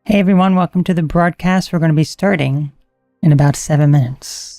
Hey everyone, welcome to the broadcast. We're going to be starting in about 7 minutes.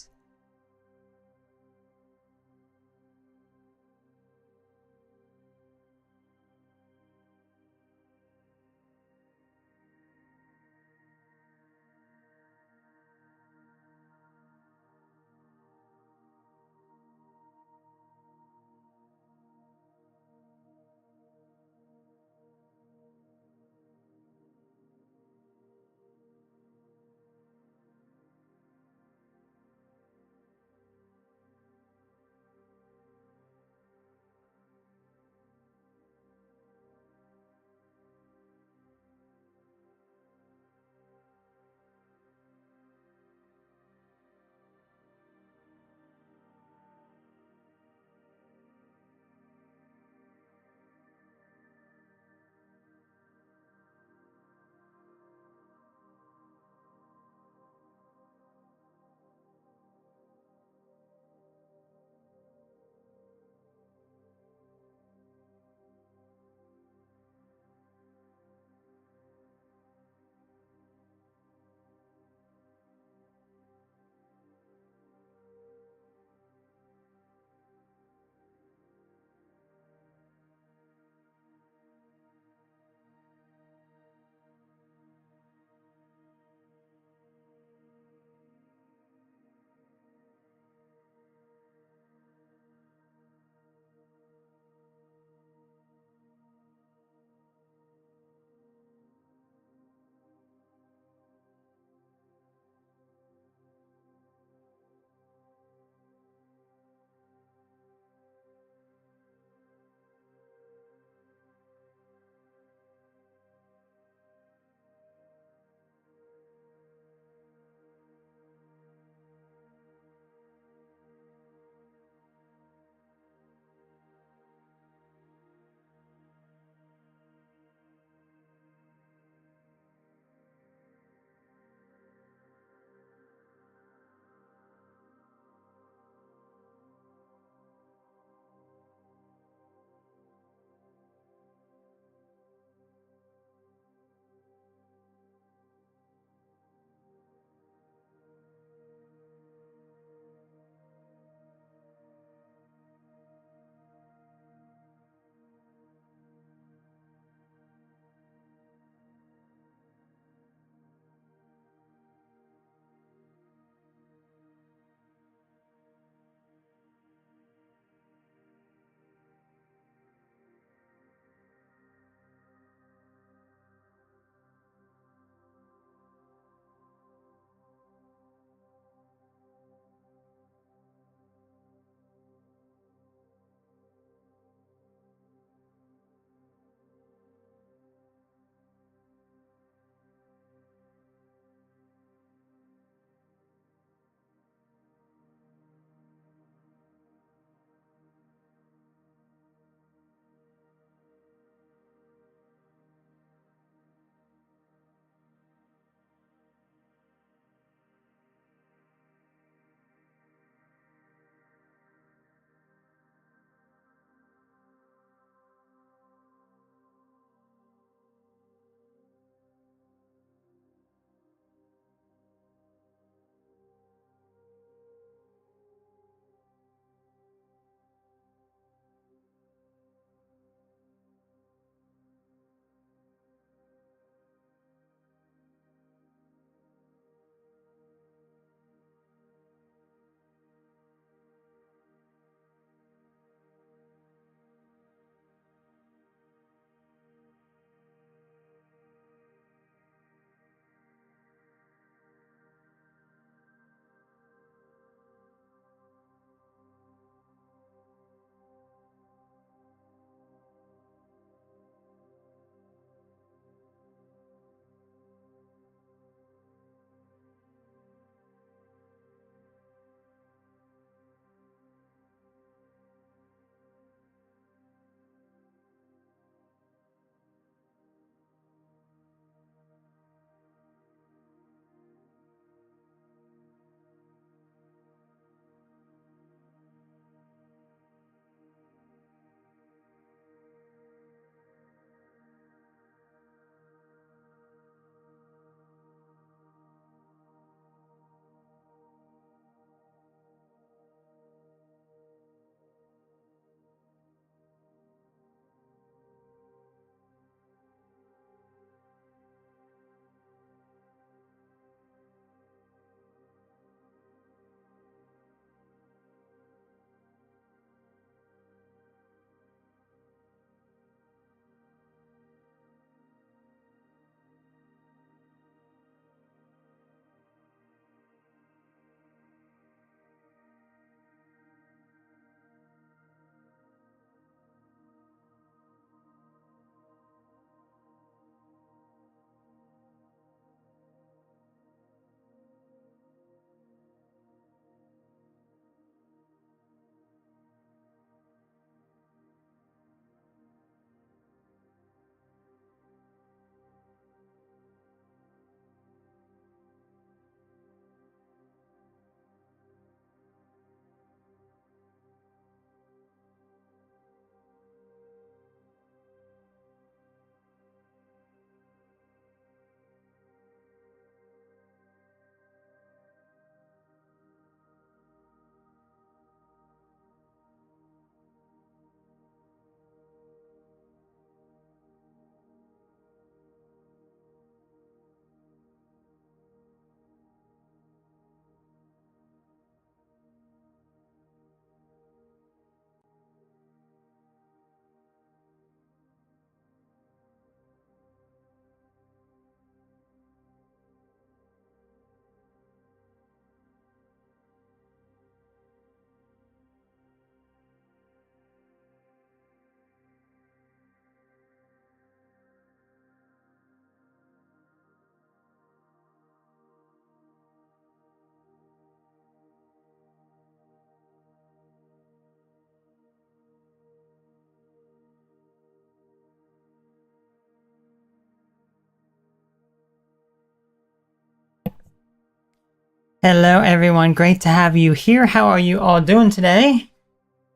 Hello, everyone. Great to have you here. How are you all doing today?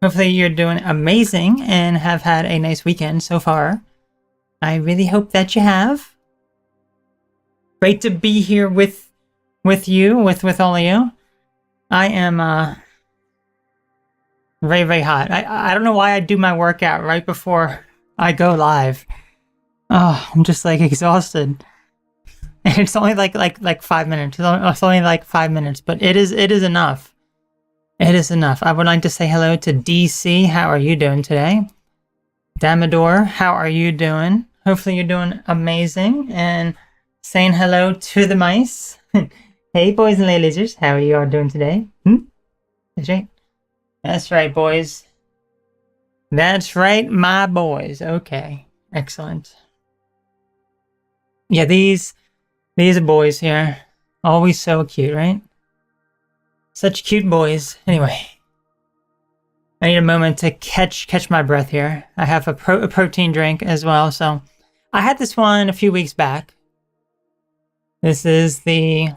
Hopefully you're doing amazing and have had a nice weekend so far. I really hope that you have. Great to be here with you, with all of you. I am very, very hot. I don't know why I do my workout right before I go live. Oh, I'm just like exhausted. And it's only like 5 minutes. It's only like 5 minutes, but it is enough. It is enough. I would like to say hello to DC. How are you doing today? Damador, how are you doing? Hopefully you're doing amazing. And saying hello to the mice. Hey boys and ladies, how are you all doing today? That's right. That's right, boys. That's right, my boys. Okay, excellent. Yeah, these are boys here. Always so cute, right? Such cute boys. Anyway, I need a moment to catch my breath here. I have a protein drink as well. So I had this one a few weeks back. This is the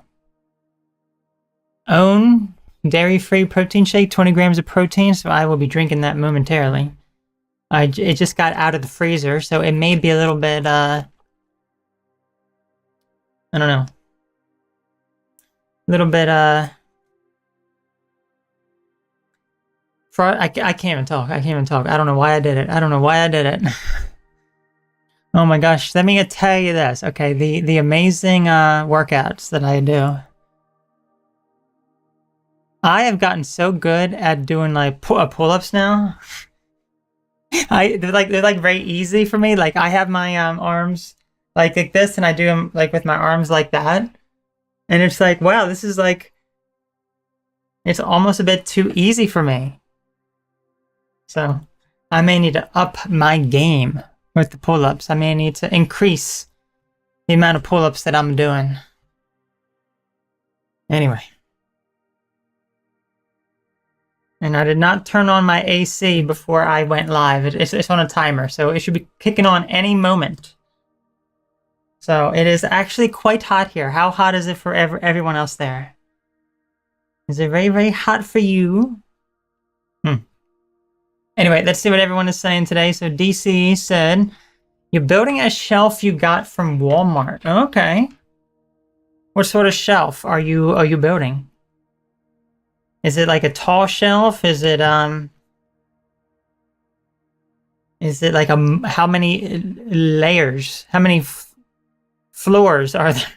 OWN dairy-free protein shake, 20 grams of protein. So I will be drinking that momentarily. It just got out of the freezer, so it may be a little bit I don't know. A little bit, I can't even talk. I don't know why I did it. Oh my gosh. Let me tell you this. Okay, the amazing workouts that I do. I have gotten so good at doing like pull-ups now. They're like very easy for me. Like I have my arms like this, and I do them like with my arms like that. And it's like, wow, this is like, it's almost a bit too easy for me. So I may need to up my game with the pull-ups. I may need to increase the amount of pull-ups that I'm doing. Anyway. And I did not turn on my AC before I went live. It's on a timer, so it should be kicking on any moment. So it is actually quite hot here. How hot is it for everyone else there? Is it very, very hot for you? Anyway, let's see what everyone is saying today. So DC said, you're building a shelf you got from Walmart. Okay. What sort of shelf are you building? Is it like a tall shelf? Is it like how many layers? How many floors are there?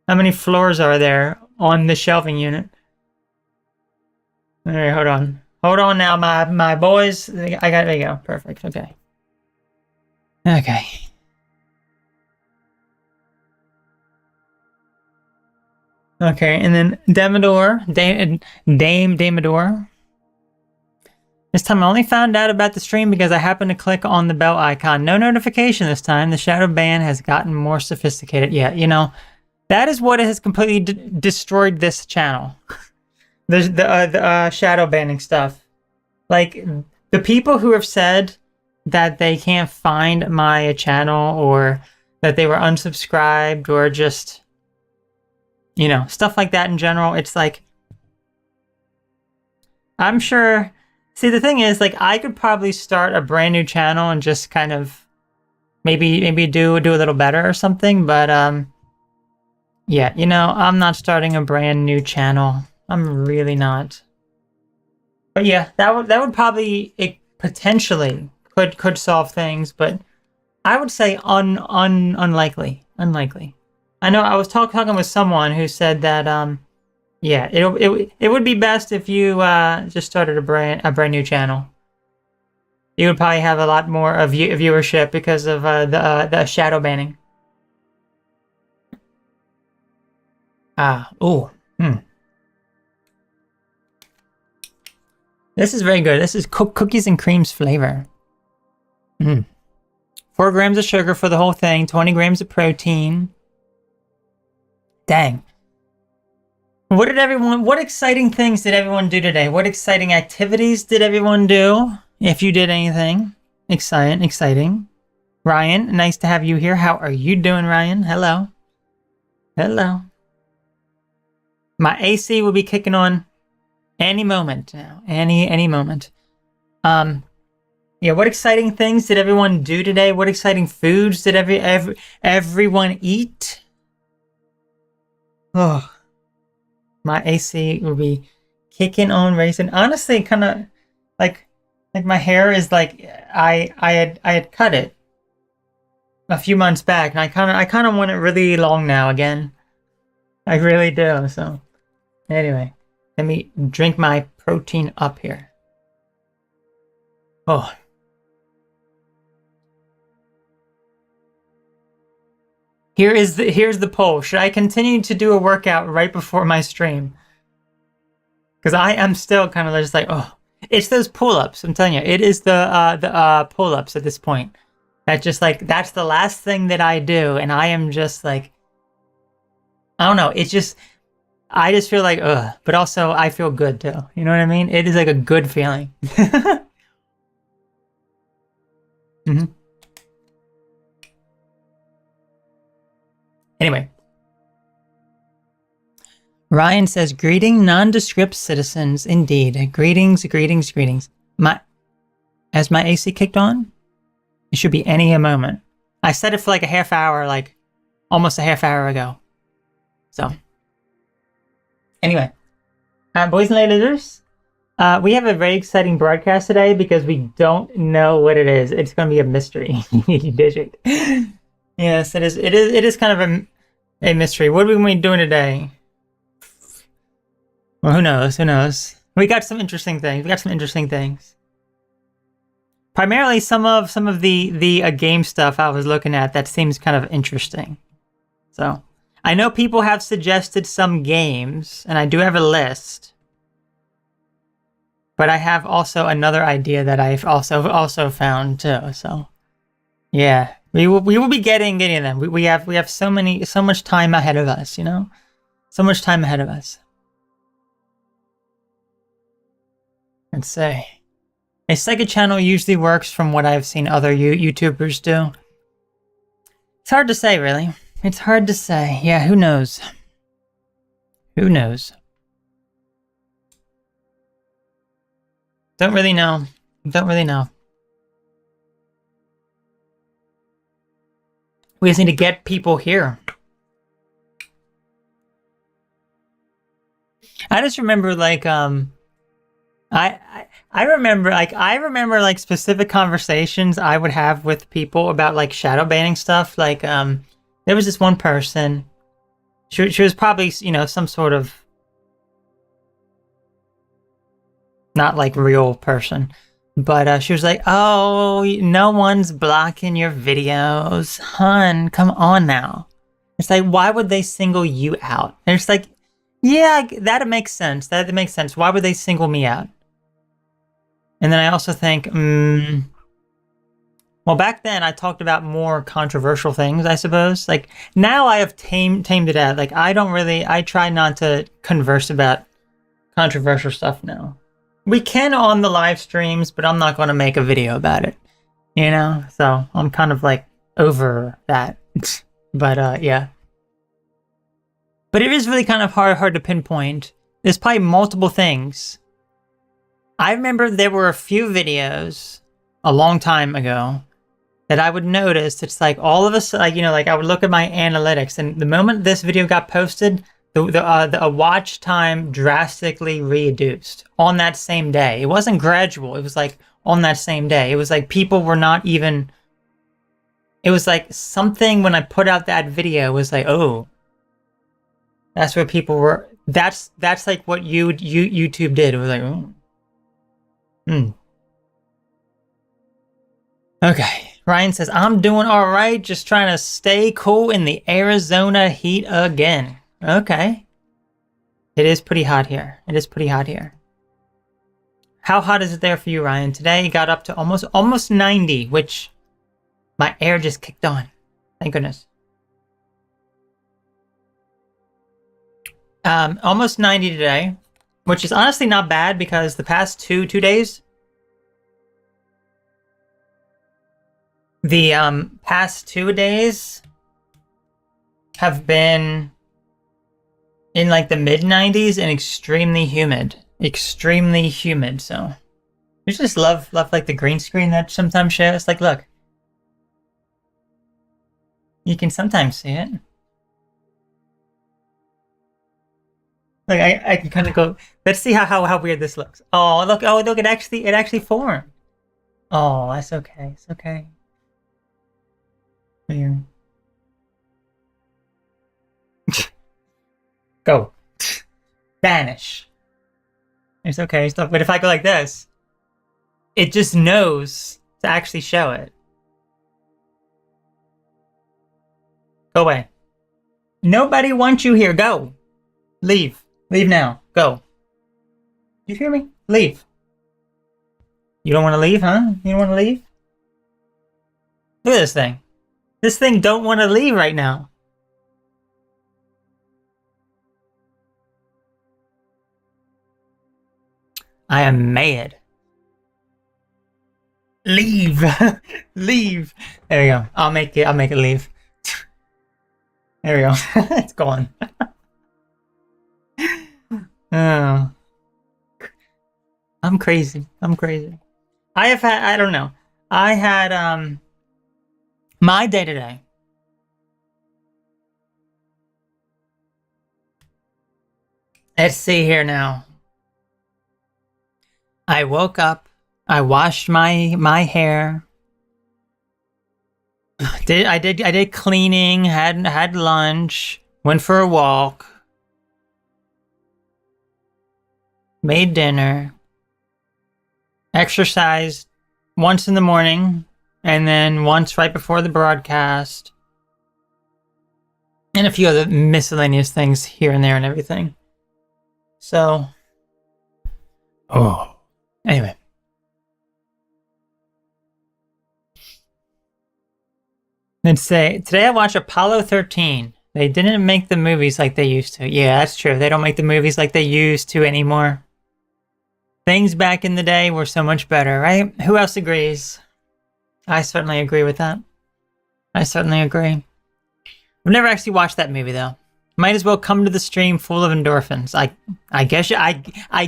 How many floors are there on the shelving unit? All right, hold on. Hold on now, my boys. There you go. Perfect. Okay. Okay. Okay, and then Damador, Dame Damador. This time I only found out about the stream because I happened to click on the bell icon. No notification this time. The shadow ban has gotten more sophisticated. Yeah, you know, that is what has completely destroyed this channel. the shadow banning stuff. Like, the people who have said that they can't find my channel or that they were unsubscribed or just, you know, stuff like that in general, it's like, I'm sure. See, the thing is, like, I could probably start a brand new channel and just kind of maybe do a little better or something, but yeah, you know, I'm not starting a brand new channel. I'm really not. But yeah, that would probably, it potentially could solve things, but I would say unlikely. I know I was talking with someone who said that yeah, it would be best if you just started a brand new channel. You would probably have a lot more of viewership because of the shadow banning. This is very good. This is cookies and creams flavor. 4 grams of sugar for the whole thing. 20 grams of protein. Dang. What exciting things did everyone do today? What exciting activities did everyone do? If you did anything exciting. Ryan, nice to have you here. How are you doing, Ryan? Hello. My AC will be kicking on any moment now. Any moment. Yeah, what exciting things did everyone do today? What exciting foods did everyone eat? Oh, my AC will be kicking on racing. Honestly, kind of like my hair is like I had cut it a few months back, and I kind of want it really long now again. I really do. So anyway, let me drink my protein up here. Oh. Here's the poll. Should I continue to do a workout right before my stream? Because I am still kind of just like, oh, it's those pull-ups. I'm telling you, it is the pull-ups at this point. That's just like, that's the last thing that I do, and I am just like, I don't know. It's just, I just feel like, ugh. But also, I feel good too. You know what I mean? It is like a good feeling. Mm-hmm. Anyway. Ryan says, greeting nondescript citizens. Indeed. Greetings, greetings, greetings. Has my AC kicked on? It should be any moment. I set it for like a half hour, like almost a half hour ago. So. Anyway. Boys and ladies, we have a very exciting broadcast today because we don't know what it is. It's going to be a mystery. Digit. Yes, it is. It is kind of a mystery. What are we doing today? Well, who knows? Who knows? We got some interesting things. Primarily, some of the game stuff I was looking at that seems kind of interesting. So, I know people have suggested some games, and I do have a list. But I have also another idea that I've also found too. So, yeah, we will be getting them. We have so much time ahead of us. You know, so much time ahead of us. Let's say a second channel usually works from what I've seen other YouTubers do. It's hard to say, really. It's hard to say. Yeah, who knows? Who knows? Don't really know. Don't really know. We just need to get people here. I just remember like I remember like specific conversations I would have with people about like shadow banning stuff. Like there was this one person. She was probably, you know, some sort of not like real person, but she was like, "Oh, no one's blocking your videos, hun. Come on now." It's like, why would they single you out? And it's like, yeah, that makes sense. That makes sense. Why would they single me out? And then I also think, well, back then I talked about more controversial things, I suppose. Like now I have tamed it out. Like I try not to converse about controversial stuff now. We can on the live streams, but I'm not going to make a video about it, you know? So I'm kind of like over that. But yeah. But it is really kind of hard to pinpoint. There's probably multiple things. I remember there were a few videos a long time ago that I would notice. It's like all of a sudden, like, you know, like I would look at my analytics, and the moment this video got posted, the watch time drastically reduced on that same day. It wasn't gradual. It was like on that same day. It was like people were not even. It was like something when I put out that video was like, oh, that's where people were. That's like what YouTube did. It was like, oh. Okay. Ryan says, I'm doing all right. Just trying to stay cool in the Arizona heat again. Okay. It is pretty hot here. It is pretty hot here. How hot is it there for you, Ryan? Today it got up to almost 90, which my air just kicked on. Thank goodness. Almost 90 today, which is honestly not bad because the past two days, the past 2 days have been in like the mid 90s and extremely humid. Extremely humid, so you just love like the green screen that sometimes shows. Like, look. You can sometimes see it. Like I can kind of go. Let's see how weird this looks. Oh look! Oh look! It actually formed. Oh, that's okay. It's okay. Here. Go. Vanish. It's okay. Stuff. But if I go like this, it just knows to actually show it. Go away. Nobody wants you here. Go. Leave. Leave now. Go. You hear me? Leave. You don't want to leave, huh? You don't want to leave? Look at this thing. This thing don't want to leave right now. I am mad. Leave. Leave. There we go. I'll make it leave. There we go. It's gone. Oh. I'm crazy. I don't know. I had my day today. Let's see here now. I woke up, I washed my hair. I did cleaning, had lunch, went for a walk, made dinner, exercised once in the morning, and then once right before the broadcast, and a few other miscellaneous things here and there and everything. So, anyway. Let's say, today I watched Apollo 13. They didn't make the movies like they used to. Yeah, that's true. They don't make the movies like they used to anymore. Things back in the day were so much better, right? Who else agrees? I certainly agree with that. I certainly agree. I've never actually watched that movie though. Might as well come to the stream full of endorphins. I guess you're right. I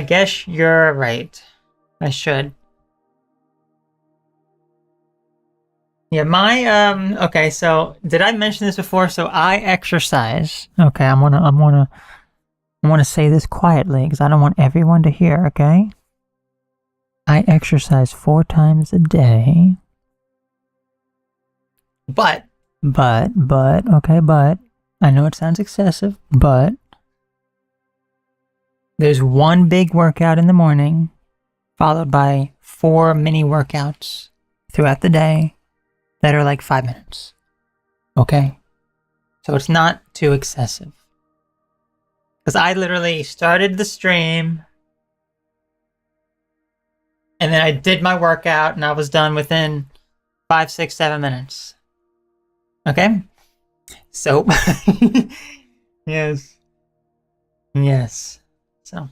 guess you're right. I should. Yeah, okay, so did I mention this before? So I exercise. Okay, I wanna say this quietly because I don't want everyone to hear, okay? I exercise 4 times a day. But, I know it sounds excessive, but there's one big workout in the morning, followed by 4 mini workouts throughout the day that are like 5 minutes. Okay? So it's not too excessive. Because I literally started the stream, and then I did my workout, and I was done within 5, 6, 7 minutes. Okay? So, yes. So,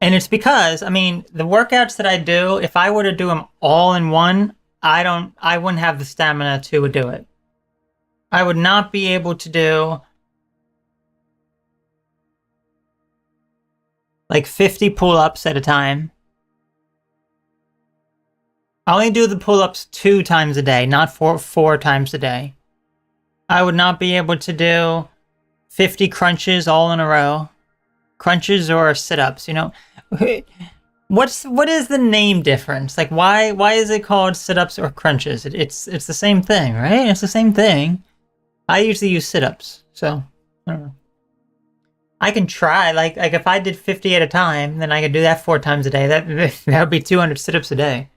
and it's because, I mean, the workouts that I do, if I were to do them all in one, I wouldn't have the stamina to do it. I would not be able to do like 50 pull-ups at a time. I only do the pull-ups 2 times a day, not 4 times a day. I would not be able to do 50 crunches all in a row. Crunches or sit-ups, you know. What is the name difference? Like why is it called sit-ups or crunches? It's the same thing, right? It's the same thing. I usually use sit-ups, so I don't know. I can try, like if I did 50 at a time, then I could do that 4 times a day. That would be 200 sit-ups a day.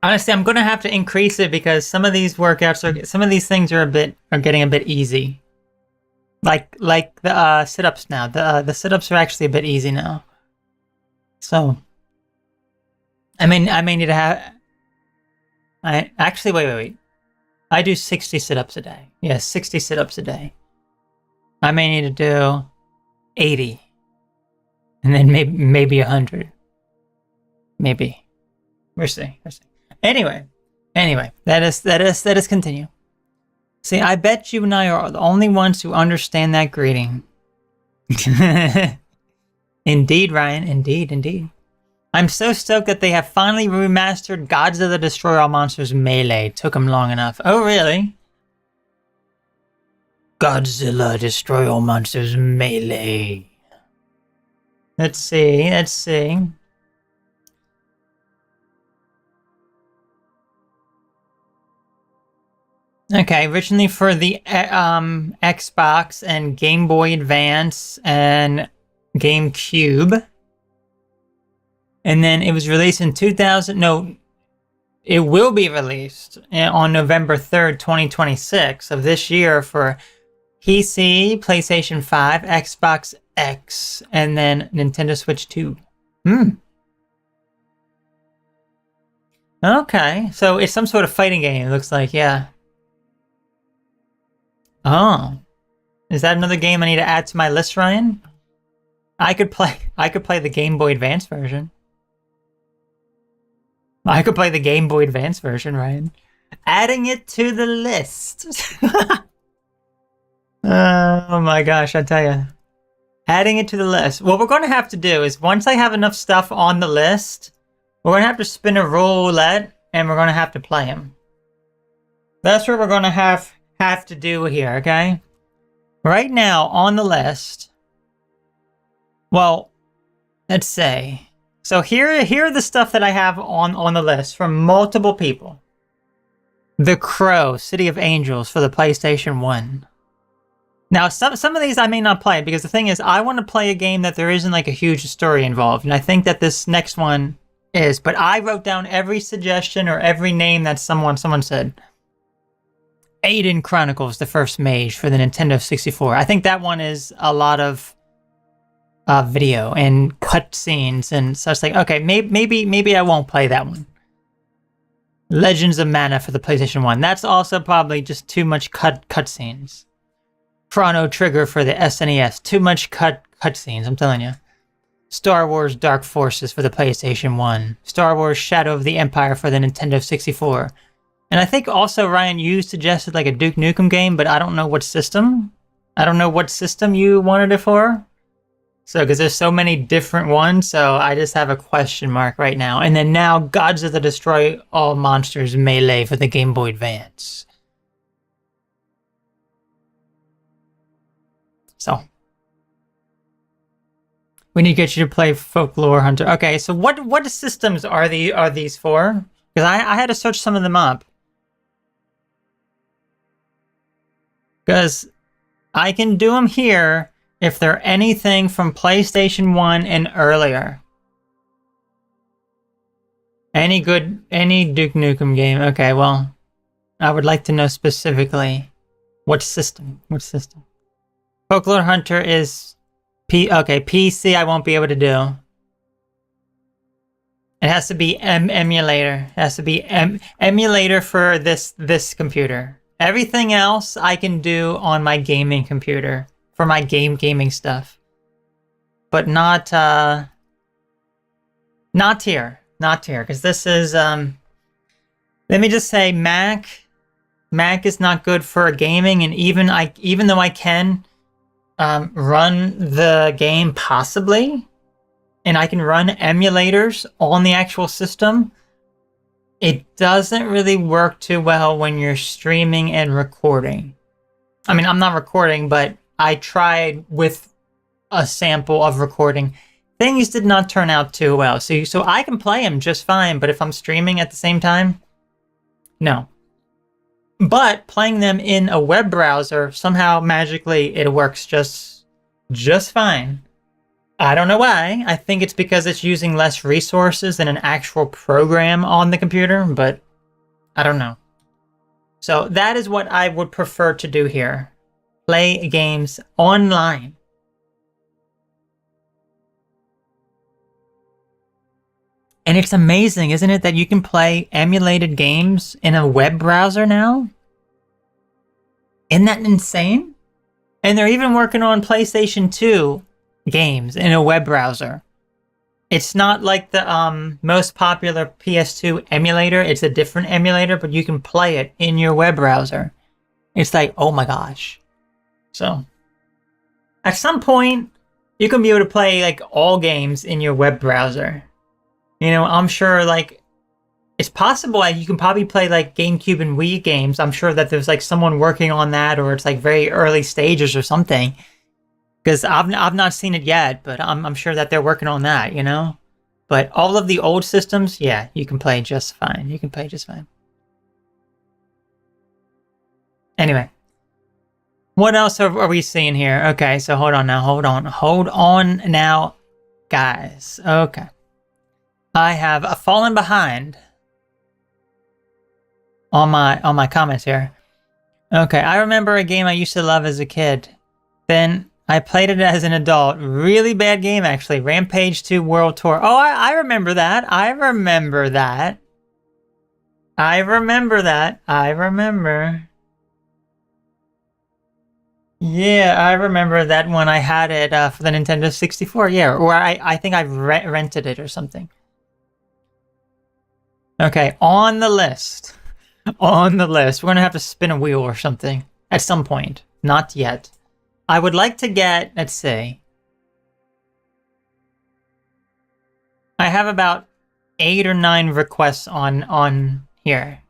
Honestly, I'm gonna have to increase it because some of these workouts some of these things are getting a bit easy. Like the sit-ups now. The sit-ups are actually a bit easy now. So I may need to have. Wait. I do 60 sit-ups a day. Yeah, 60 sit-ups a day. I may need to do 80, and then maybe 100. Maybe. We'll see. Anyway, let us continue. See, I bet you and I are the only ones who understand that greeting. Indeed, Ryan. Indeed. I'm so stoked that they have finally remastered Godzilla Destroy All Monsters Melee. Took them long enough. Oh, really? Godzilla Destroy All Monsters Melee. Let's see. Okay, originally for the Xbox and Game Boy Advance and GameCube. And then it was released in 2000. No, it will be released on November 3rd, 2026 of this year for PC, PlayStation 5, Xbox X, and then Nintendo Switch 2. Okay, so it's some sort of fighting game, it looks like, yeah. Oh. Is that another game I need to add to my list, Ryan? I could play the Game Boy Advance version. Ryan. Adding it to the list. Oh my gosh, I tell you. Adding it to the list. What we're going to have to do is once I have enough stuff on the list, we're going to have to spin a roulette and we're going to have to play them. That's what we're going to have to do here, okay? Right now on the list, well, let's say, so here are the stuff that I have on the list from multiple people. The Crow, City of Angels for the PlayStation 1. Now, some of these I may not play because the thing is, I want to play a game that there isn't like a huge story involved, and I think that this next one is. But I wrote down every suggestion or every name that someone said. Aiden Chronicles: The First Mage for the Nintendo 64. I think that one is a lot of video and cutscenes and such. Like, okay, maybe I won't play that one. Legends of Mana for the PlayStation 1. That's also probably just too much cutscenes. Chrono Trigger for the SNES. Too much cutscenes, I'm telling you. Star Wars Dark Forces for the PlayStation 1. Star Wars Shadow of the Empire for the Nintendo 64. And I think also, Ryan, you suggested like a Duke Nukem game, but I don't know what system. I don't know what system you wanted it for. So, because there's so many different ones, so I just have a question mark right now. And then now, Godzilla Destroy All Monsters Melee for the Game Boy Advance. So, we need to get you to play Folklore Hunter. Okay, so what systems are these for? Because I had to search some of them up. Because I can do them here if they're anything from PlayStation 1 and earlier. Any Duke Nukem game. Okay, well, I would like to know specifically what system. Folklore Hunter is PC I won't be able to do. It has to be emulator. It has to be emulator for this computer. Everything else I can do on my gaming computer for my gaming stuff. But not here. Because this is let me just say Mac is not good for gaming, and even though I can run the game possibly, and I can run emulators on the actual system, it doesn't really work too well when you're streaming and recording. I mean, I'm not recording, but I tried with a sample of recording. Things did not turn out too well. So I can play them just fine, but if I'm streaming at the same time, no. But playing them in a web browser, somehow magically it works just fine. I don't know why. I think it's because it's using less resources than an actual program on the computer, but I don't know. So that is what I would prefer to do here. Play games online. And it's amazing, isn't it, that you can play emulated games in a web browser now? Isn't that insane? And they're even working on PlayStation 2 games in a web browser. It's not like the most popular PS2 emulator. It's a different emulator, but you can play it in your web browser. It's like, oh my gosh. So, at some point, you can be able to play like all games in your web browser. You know, I'm sure like it's possible like, you can probably play like GameCube and Wii games. I'm sure that there's like someone working on that, or it's like very early stages or something. Because I've not seen it yet, but I'm sure that they're working on that, you know? But all of the old systems, yeah, you can play just fine. You can play just fine. Anyway. What else are we seeing here? Okay, so hold on now. Hold on now, guys. Okay. I have fallen behind on my comments here. Okay, I remember a game I used to love as a kid. Then I played it as an adult. Really bad game, actually. Rampage 2 World Tour. Oh, I remember that. I remember. Yeah, I remember that when I had it for the Nintendo 64. Yeah, or I think I rented it or something. Okay, on the list. On the list. We're going to have to spin a wheel or something at some point. Not yet. I would like to get, let's see. I have about 8 or 9 requests on here.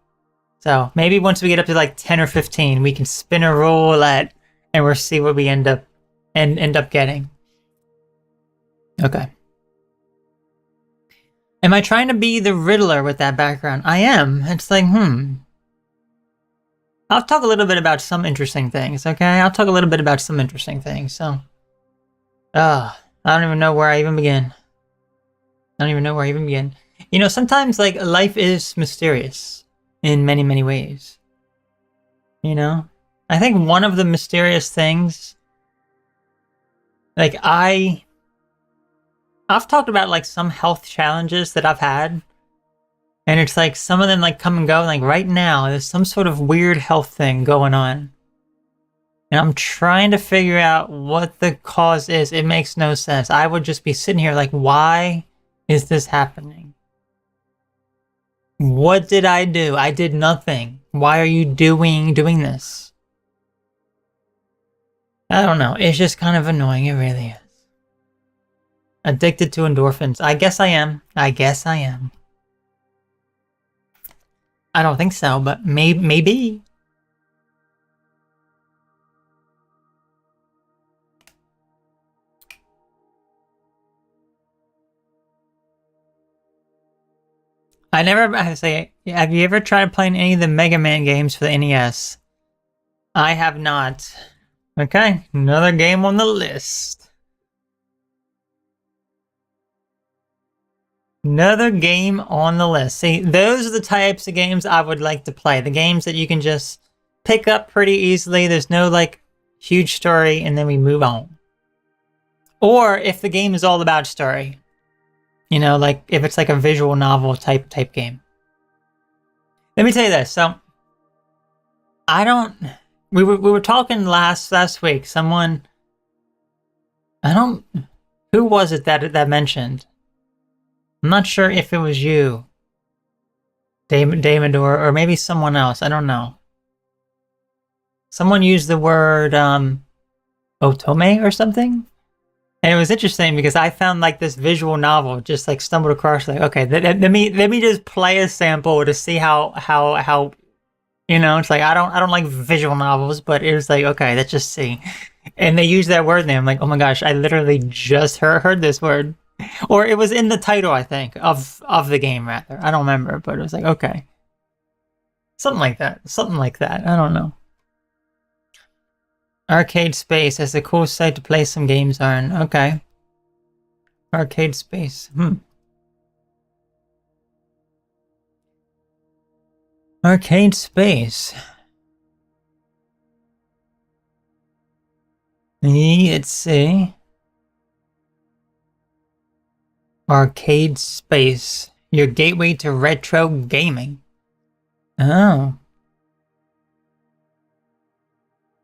So maybe once we get up to like 10 or 15, we can spin a roulette and we'll see what we end up getting. Okay. Am I trying to be the Riddler with that background? I am. It's like, I'll talk a little bit about some interesting things, okay? I'll talk a little bit about some interesting things, so. I don't even know where I even begin. You know, sometimes, like, life is mysterious in many, many ways. You know? I think one of the mysterious things, like, I've talked about, like, some health challenges that I've had. And it's like some of them like come and go. Like right now, there's some sort of weird health thing going on. And I'm trying to figure out what the cause is. It makes no sense. I would just be sitting here like, why is this happening? What did I do? I did nothing. Why are you doing this? I don't know. It's just kind of annoying. It really is. Addicted to endorphins. I guess I am. I don't think so, but maybe. I say, have you ever tried playing any of the Mega Man games for the NES? I have not. Okay, another game on the list. Another game on the list. See, those are the types of games I would like to play. The games that you can just pick up pretty easily. There's no, like, huge story, and then we move on. Or if the game is all about story. You know, like, if it's like a visual novel type game. Let me tell you this. So, I don't... We were talking last week. Someone... Who was it that mentioned? I'm not sure if it was you, Damon, or maybe someone else. I don't know. Someone used the word otome or something, and it was interesting because I found like this visual novel, just like stumbled across. Like, okay, let me just play a sample to see how you know. It's like I don't like visual novels, but it was like okay, let's just see. And they used that word name. I'm like, oh my gosh, I literally just heard this word. Or it was in the title, I think, of the game, rather. I don't remember, but it was like, okay. Something like that. I don't know. Arcade Space is a cool site to play some games on. Okay. Arcade Space. Arcade Space. Let's see. Arcade Space, your gateway to retro gaming. Oh.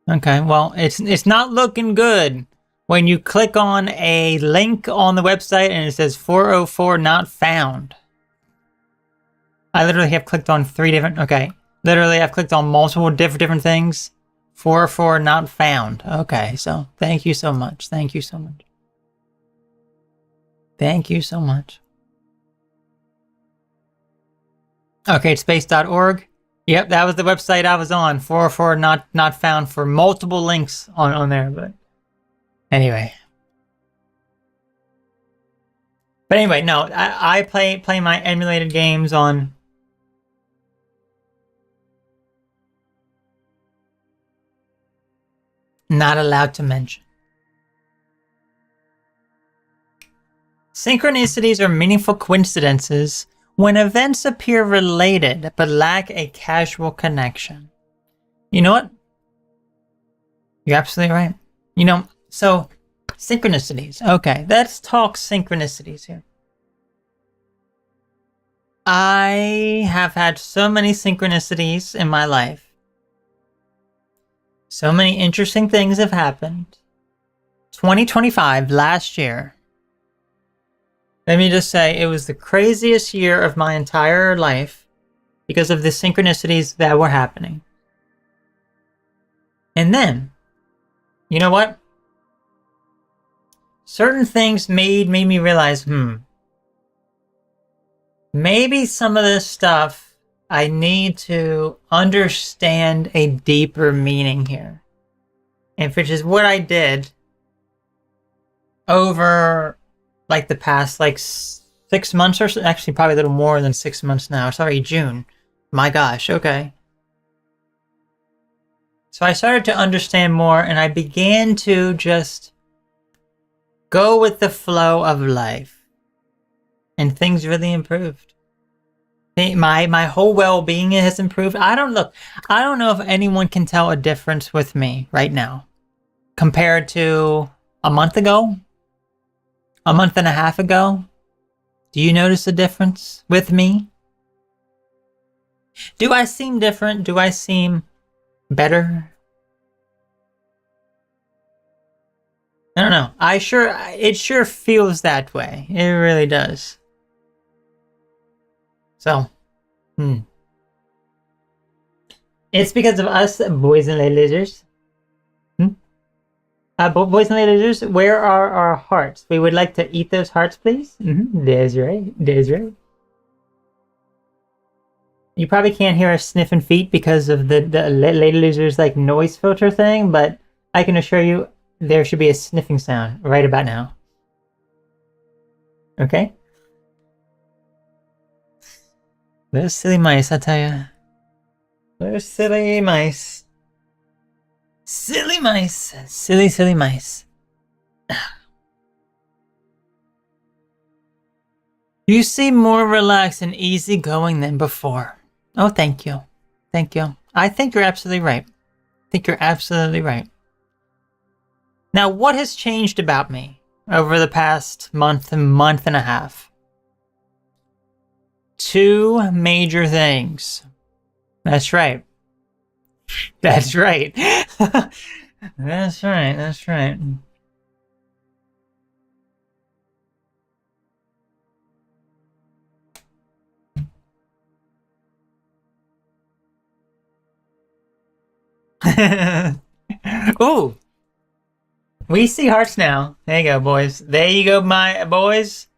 Okay, well, it's not looking good when you click on a link on the website and it says 404 not found. I literally have clicked on 3 different... Okay, literally I've clicked on multiple different things. 404 not found. Okay, so thank you so much. Thank you so much. Thank you so much. Okay, it's space.org. Yep, that was the website I was on. 404 not found for multiple links on there, but anyway. But anyway, no, I play my emulated games on not allowed to mention. Synchronicities are meaningful coincidences when events appear related but lack a casual connection. You know what? You're absolutely right. You know, so synchronicities. Okay, let's talk synchronicities here. I have had so many synchronicities in my life. So many interesting things have happened. 2025, last year. Let me just say, it was the craziest year of my entire life because of the synchronicities that were happening. And then, you know what? Certain things made me realize, maybe some of this stuff, I need to understand a deeper meaning here. And which is what I did over like the past 6 months or so. Actually, probably a little more than 6 months now. It's already June. My gosh, okay. So I started to understand more and I began to just go with the flow of life. And things really improved. My whole well-being has improved. I don't know if anyone can tell a difference with me right now compared to a month ago, a month and a half ago. Do you notice a difference with me? Do I seem different? Do I seem better? I don't know. It sure feels that way. It really does. So, it's because of us, boys and ladies. Boys and ladies, where are our hearts? We would like to eat those hearts, please. That's right. That's right. You probably can't hear us sniffing feet because of the lady lizard's like noise filter thing, but I can assure you there should be a sniffing sound right about now. Okay? Those silly mice, I tell you. Those silly mice. Silly mice. Silly mice. You seem more relaxed and easygoing than before. Oh, thank you. Thank you. I think you're absolutely right. Now, what has changed about me over the past month and a half? 2 major things. That's right. That's right. That's right. That's right. Ooh. We see hearts now. There you go, boys. There you go, my boys.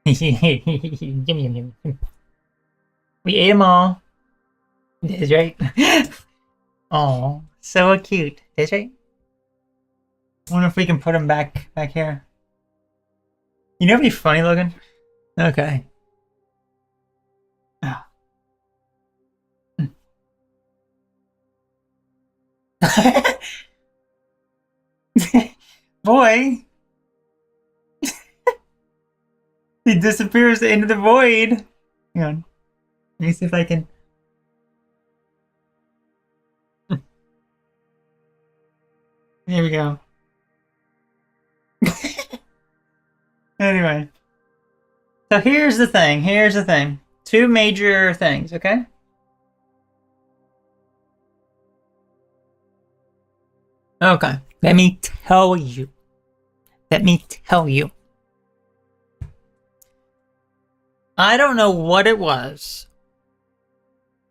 Gimme. We ate them all. That's right. Oh, so cute. That's right. Wonder if we can put them back here. You know, it'd be funny looking. Okay. Oh. Boy. He disappears into the void. Hang on. Let me see if I can. Here we go. Anyway. So here's the thing. 2 major things, okay? Okay. Let me tell you. I don't know what it was,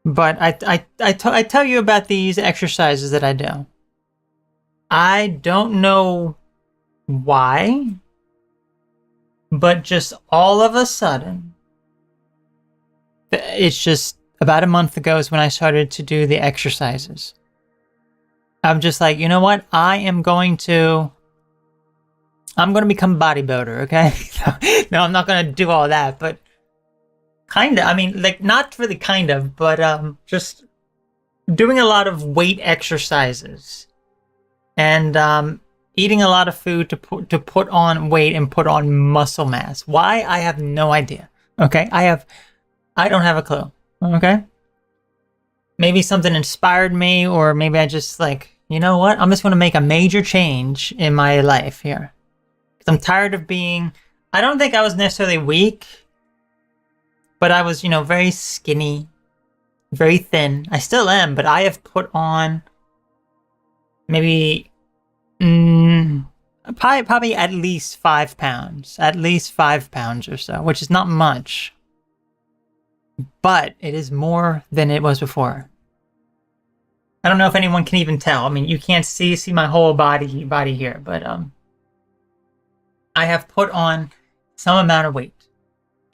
but I tell you about these exercises that I do. I don't know why, but just all of a sudden, it's just about a month ago is when I started to do the exercises. I'm just like, you know what? I'm going to become a bodybuilder, okay? No, I'm not going to do all that, but kind of. I mean, like, not really kind of, but just doing a lot of weight exercises and eating a lot of food to put on weight and put on muscle mass. Why? I have no idea. Okay? I don't have a clue. Okay? Maybe something inspired me, or maybe I just like, you know what? I'm just going to make a major change in my life here. I'm tired of being, I don't think I was necessarily weak, but I was, very skinny, very thin. I still am, but I have put on maybe, probably at least 5 pounds, or so, which is not much, but it is more than it was before. I don't know if anyone can even tell. I mean, you can't see my whole body here, but I have put on some amount of weight.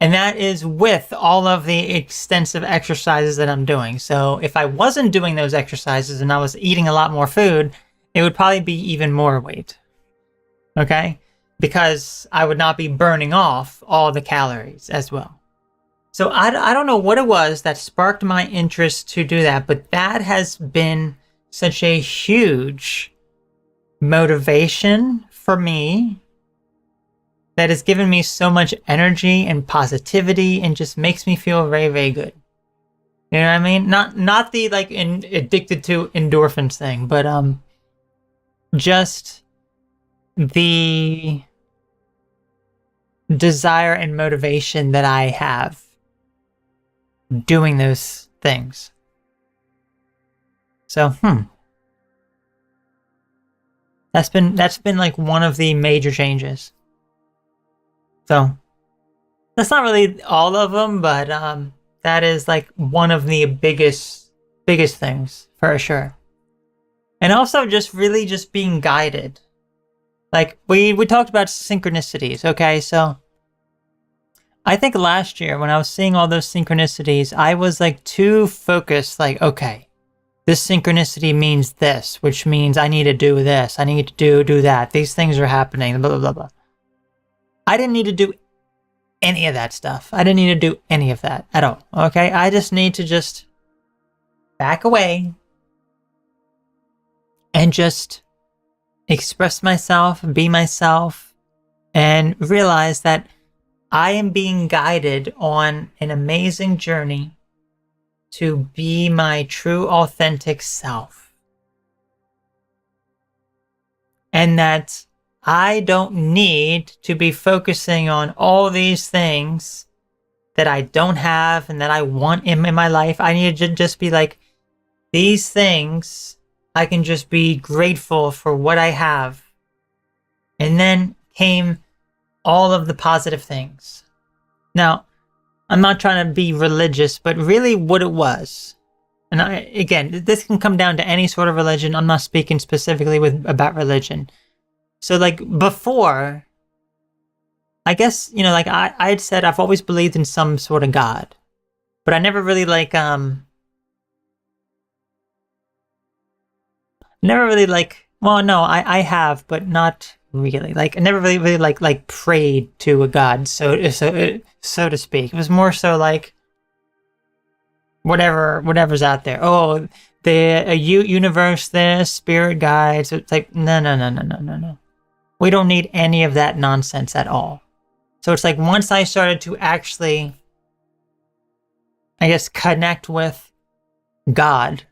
And that is with all of the extensive exercises that I'm doing. So if I wasn't doing those exercises and I was eating a lot more food, it would probably be even more weight. Okay? Because I would not be burning off all the calories as well. So I don't know what it was that sparked my interest to do that, but that has been such a huge motivation for me that has given me so much energy and positivity and just makes me feel very, very good. You know what I mean? Not the like addicted to endorphins thing, but just the desire and motivation that I have doing those things. So, that's been like one of the major changes. So, that's not really all of them, but that is like one of the biggest things for sure. And also just really just being guided. Like we talked about synchronicities, okay? So I think last year when I was seeing all those synchronicities, I was like too focused, like, okay, this synchronicity means this, which means I need to do this. I need to do that. These things are happening, blah, blah, blah, blah. I didn't need to do any of that stuff. I didn't need to do any of that at all, okay? I just need to just back away and just express myself, be myself, and realize that I am being guided on an amazing journey to be my true, authentic self. And that I don't need to be focusing on all these things that I don't have and that I want in my life. I need to just be like, these things, I can just be grateful for what I have. And then came all of the positive things. Now, I'm not trying to be religious, but really what it was, and again, this can come down to any sort of religion. I'm not speaking specifically about religion. So like before, I guess, like I had said I've always believed in some sort of God, but I never really well, no, I have, but not really. Like I never really like prayed to a God, so to speak. It was more so like whatever's out there. Oh, the universe, this spirit guides. It's like no. We don't need any of that nonsense at all. So it's like once I started to actually, I guess, connect with God,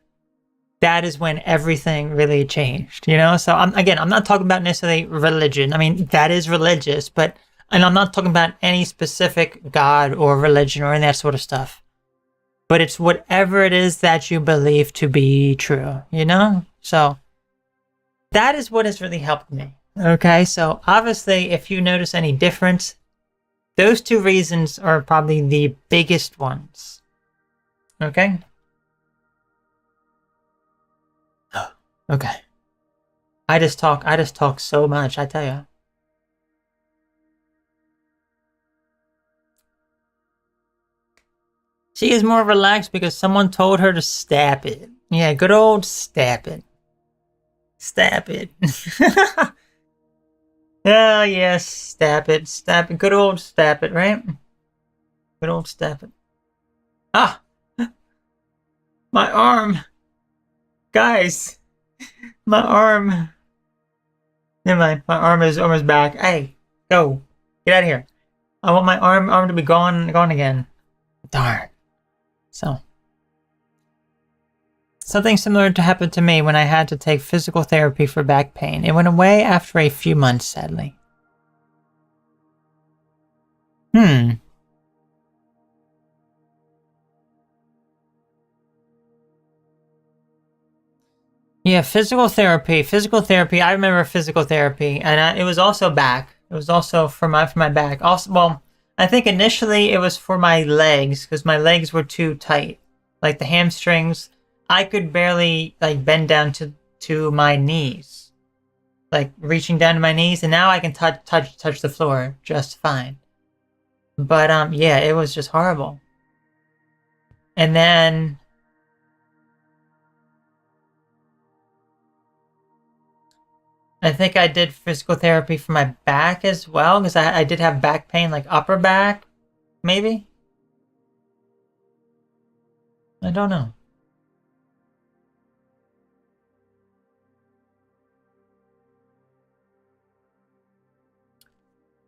that is when everything really changed, So I'm not talking about necessarily religion. I mean, that is religious, and I'm not talking about any specific God or religion or any of that sort of stuff. But it's whatever it is that you believe to be true, So that is what has really helped me. Okay, so obviously, if you notice any difference, those two reasons are probably the biggest ones. Okay? Okay. I just talk so much, I tell you. She is more relaxed because someone told her to stab it. Yeah, good old stab it. Stab it. Oh, yes, stab it. Stab it. Good old stab it, right? Good old stab it. Ah! My arm! Guys! My arm! Never mind, my arm is almost back. Hey, go. Get out of here. I want my arm to be gone again. Darn. So. Something similar to happened to me when I had to take physical therapy for back pain. It went away after a few months, sadly. Yeah, physical therapy. Physical therapy. I remember physical therapy, and it was also back. It was also for my back. Also, well, I think initially it was for my legs because my legs were too tight, like the hamstrings. I could barely like bend down to my knees, like reaching down to my knees, and now I can touch the floor just fine. But yeah, it was just horrible. And then I think I did physical therapy for my back as well because I did have back pain, like upper back, maybe. I don't know.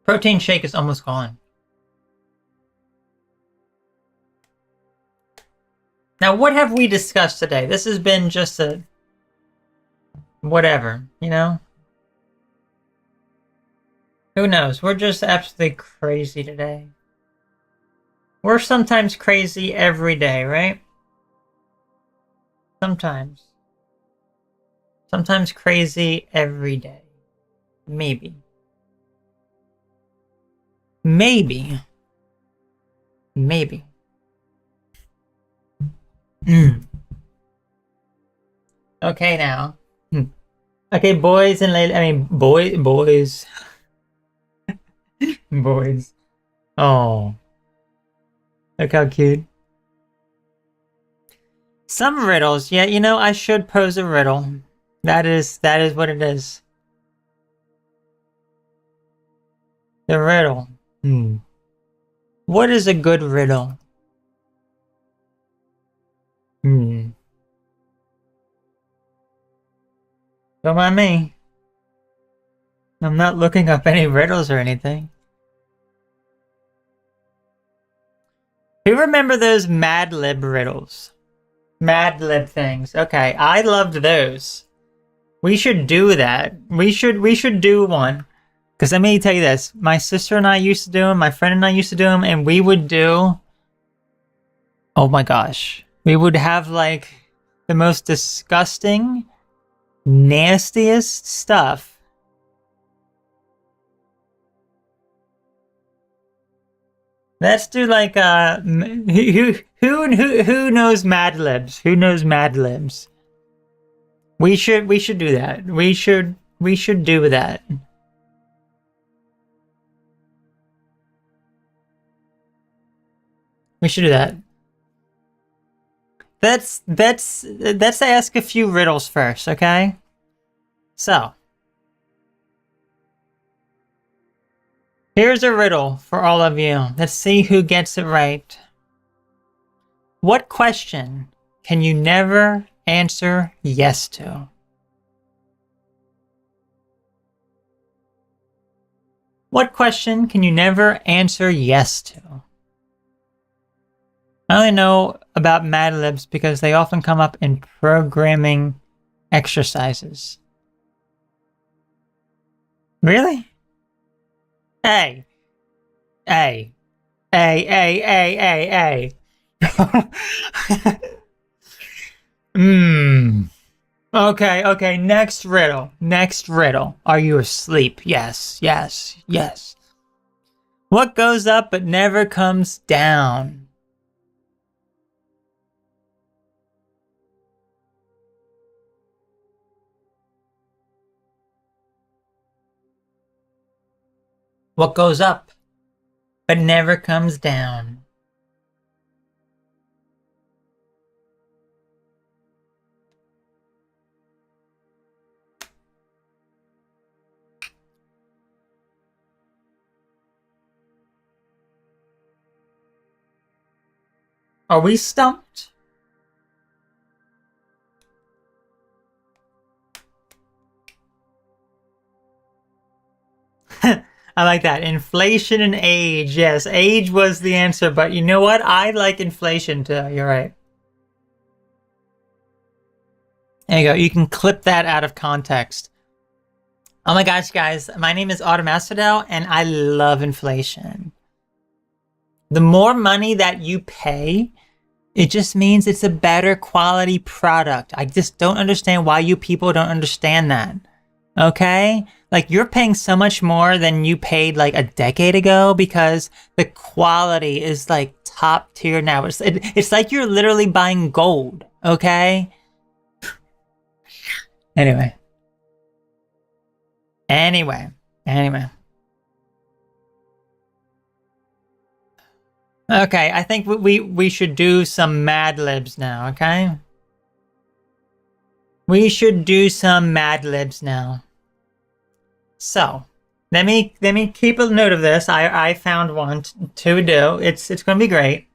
Protein shake is almost gone. Now, what have we discussed today? This has been just a whatever, you know? Who knows? We're just absolutely crazy today. We're sometimes crazy every day, right? Sometimes. Sometimes crazy every day. Maybe. Maybe. Maybe. Okay, now. Okay, boys and ladies. I mean, boys. Boys. Oh. Look how cute. Some riddles. Yeah, you know, I should pose a riddle. That is what it is. The riddle. What is a good riddle? Don't mind me. I'm not looking up any riddles or anything. Who remember those Mad Lib riddles? Mad Lib things. Okay, I loved those. We should do that. We should do one. Because let me tell you this. My sister and I used to do them. My friend and I used to do them. And we would do... Oh my gosh. We would have like the most disgusting, nastiest stuff. Let's do like who knows Mad Libs? Who knows Mad Libs? We should do that. We should do that. We should do that. Let's ask a few riddles first, okay? So, here's a riddle for all of you. Let's see who gets it right. What question can you never answer yes to? What question can you never answer yes to? I only know about Mad Libs because they often come up in programming exercises. Really? Hey. Hey. Hey, hey, hey, hey, hey. Okay, next riddle. Next riddle. Are you asleep? Yes, yes, yes. What goes up but never comes down? What goes up but never comes down? Are we stumped? I like that. Inflation and age. Yes, age was the answer, but you know what? I like inflation too. You're right. There you go. You can clip that out of context. Oh my gosh, guys. My name is Autumn Asphodel, and I love inflation. The more money that you pay, it just means it's a better quality product. I just don't understand why you people don't understand that. Okay? Like, you're paying so much more than you paid like a decade ago because the quality is like top tier now. It's like you're literally buying gold. Okay? Anyway. Okay, I think we should do some Mad Libs now, okay? We should do some Mad Libs now. So, let me keep a note of this. I found one to do. It's gonna be great.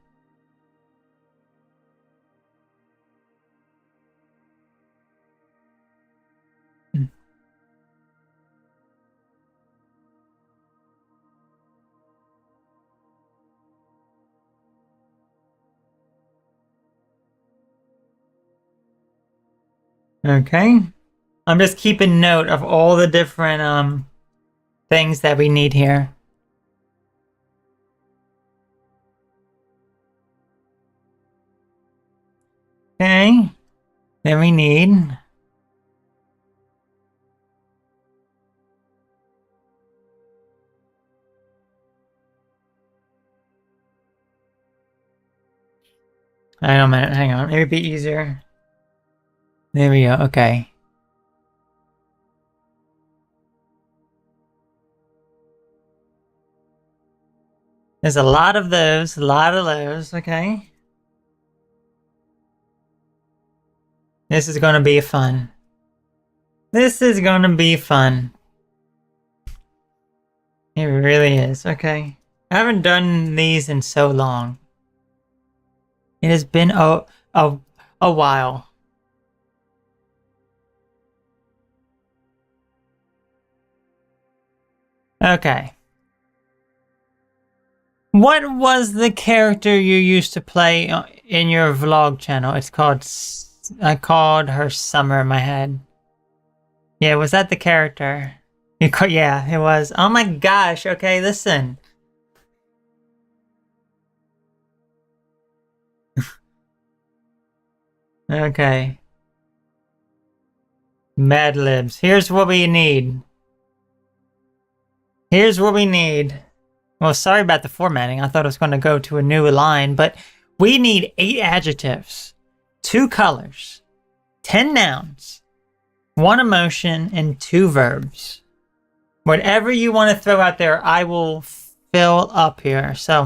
Okay. I'm just keeping note of all the different things that we need here. Okay. Then we need hang on a minute, hang on. Maybe it'd be easier. There we go, okay. There's a lot of those, okay? This is gonna be fun. This is gonna be fun. It really is, okay. I haven't done these in so long. It has been a while. Okay. What was the character you used to play in your vlog channel? It's called... I called her Summer in my head. Yeah, was that the character? Yeah, it was. Oh my gosh, okay, listen. Okay. Mad Libs. Here's what we need. Here's what we need. Well, sorry about the formatting. I thought it was going to go to a new line, but we need 8 adjectives, 2 colors, 10 nouns, 1 emotion, and 2 verbs. Whatever you want to throw out there, I will fill up here. So,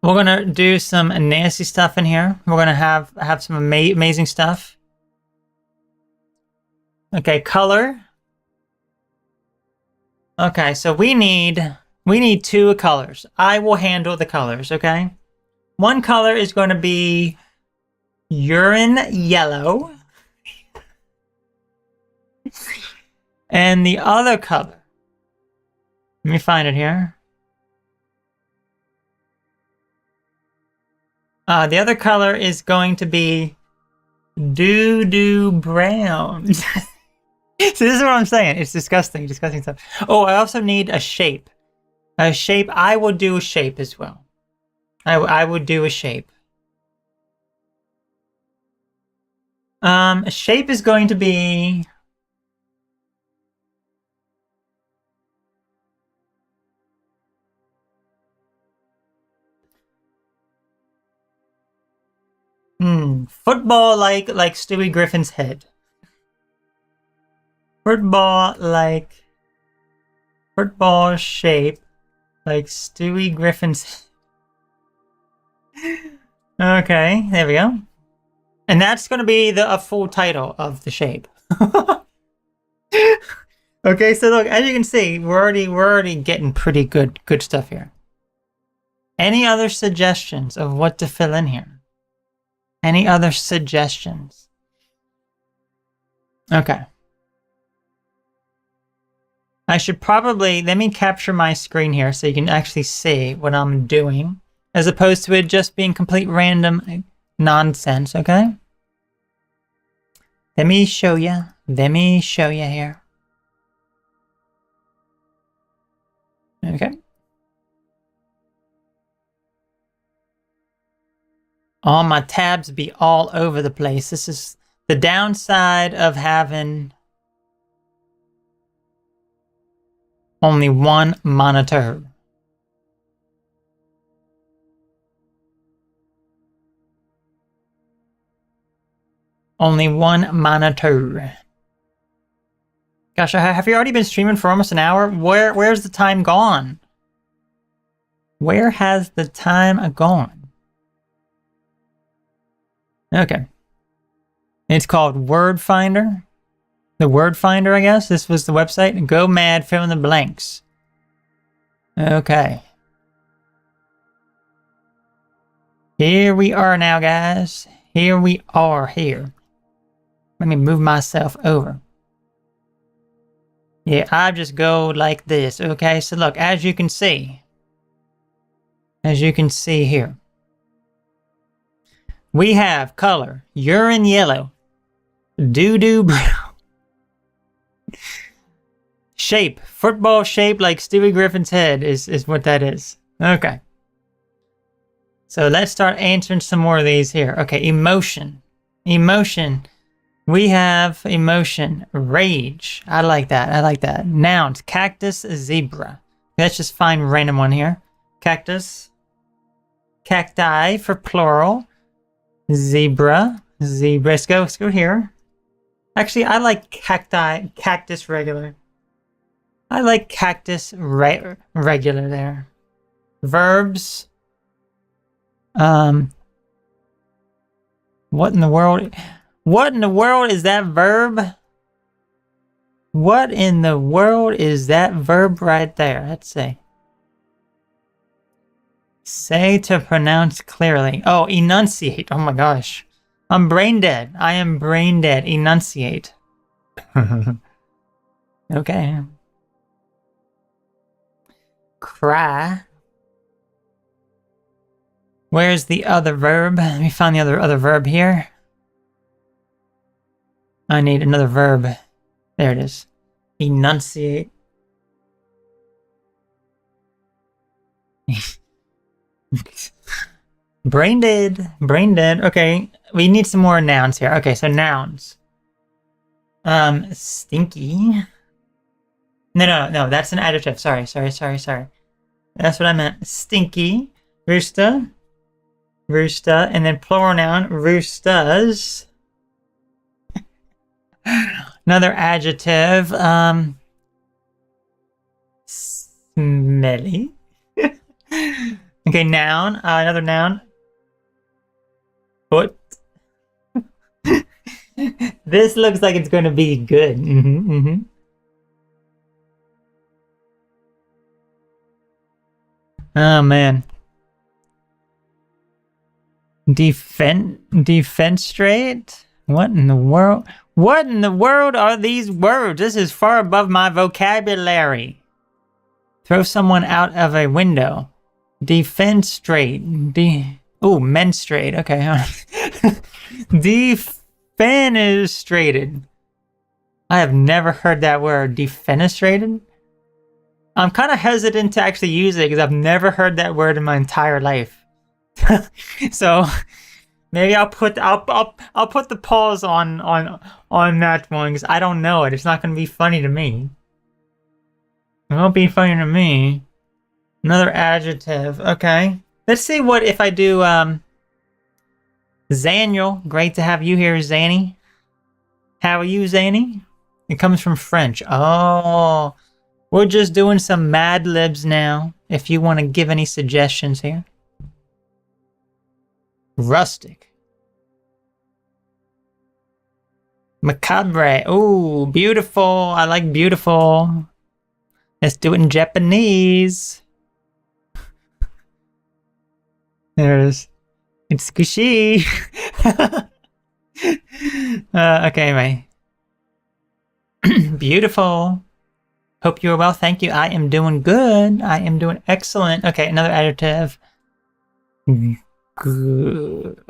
we're going to do some nasty stuff in here. We're going to have some amazing stuff. Okay, color. Okay, so we need 2 colors. I will handle the colors, okay? One color is going to be urine yellow. And the other color, let me find it here. The other color is going to be doo-doo brown. So this is what I'm saying. It's disgusting stuff. Oh, I also need a shape. A shape. I will do a shape as well. I would do a shape. A shape is going to be... football like Stewie Griffin's head. Football like football shape like Stewie Griffin's. Okay, there we go. And that's going to be a full title of the shape. Okay, so look, as you can see, we're already getting pretty good stuff here. Any other suggestions of what to fill in here? Any other suggestions? Okay. I should probably, let me capture my screen here so you can actually see what I'm doing, as opposed to it just being complete random nonsense, okay? Let me show you. Let me show you here. Okay. All my tabs be all over the place. This is the downside of having only one monitor. Only one monitor. Gosh, have you already been streaming for almost an hour? Where's the time gone? Where has the time gone? Okay. It's called Word Finder. The Word Finder, I guess. This was the website. Go mad, fill in the blanks. Okay. Here we are now, guys. Here we are here. Let me move myself over. Yeah, I just go like this. Okay, so look, as you can see here, we have color, urine yellow, doo-doo brown, shape, football shape like Stewie Griffin's head is what that is. Okay. So let's start answering some more of these here. Okay, emotion. Emotion. We have emotion, rage. I like that. I like that. Nouns, cactus, zebra. Let's just find random one here. Cactus. Cacti for plural. Zebra. Zebra. Let's go here. Actually, I like cacti, cactus regular. I like cactus regular there. Verbs. What in the world? What in the world is that verb? What in the world is that verb right there? Let's see. Say to pronounce clearly. Oh, enunciate. Oh my gosh. I'm brain dead. I am brain dead. Enunciate. Okay. Cry. Where's the other verb? Let me find the other verb here. I need another verb. There it is. Enunciate. Brain dead. Brain dead. Okay. We need some more nouns here. Okay, so nouns. Stinky. No. That's an adjective. Sorry. That's what I meant. Stinky. Rooster. Rooster. And then plural noun. Roosters. Another adjective. Smelly. Okay, noun. Another noun. Foot. This looks like it's going to be good. Oh man. Defenstrate? What in the world? What in the world are these words? This is far above my vocabulary. Throw someone out of a window. Defenstrate. Oh, menstruate. Okay. Defenestrated. I have never heard that word. Defenestrated? I'm kind of hesitant to actually use it because I've never heard that word in my entire life. So maybe I'll put the pause on that one because I don't know it. It's not going to be funny to me. It won't be funny to me. Another adjective. Okay. Let's see what if I do Zaniel. Great to have you here, Zanny. How are you, Zanny? It comes from French. Oh. We're just doing some Mad Libs now, if you want to give any suggestions here. Rustic. Macabre. Ooh, beautiful. I like beautiful. Let's do it in Japanese. There it is. It's squishy. Okay, anyway. Beautiful. Hope you're well. Thank you. I am doing good. I am doing excellent. Okay, another adjective. Good.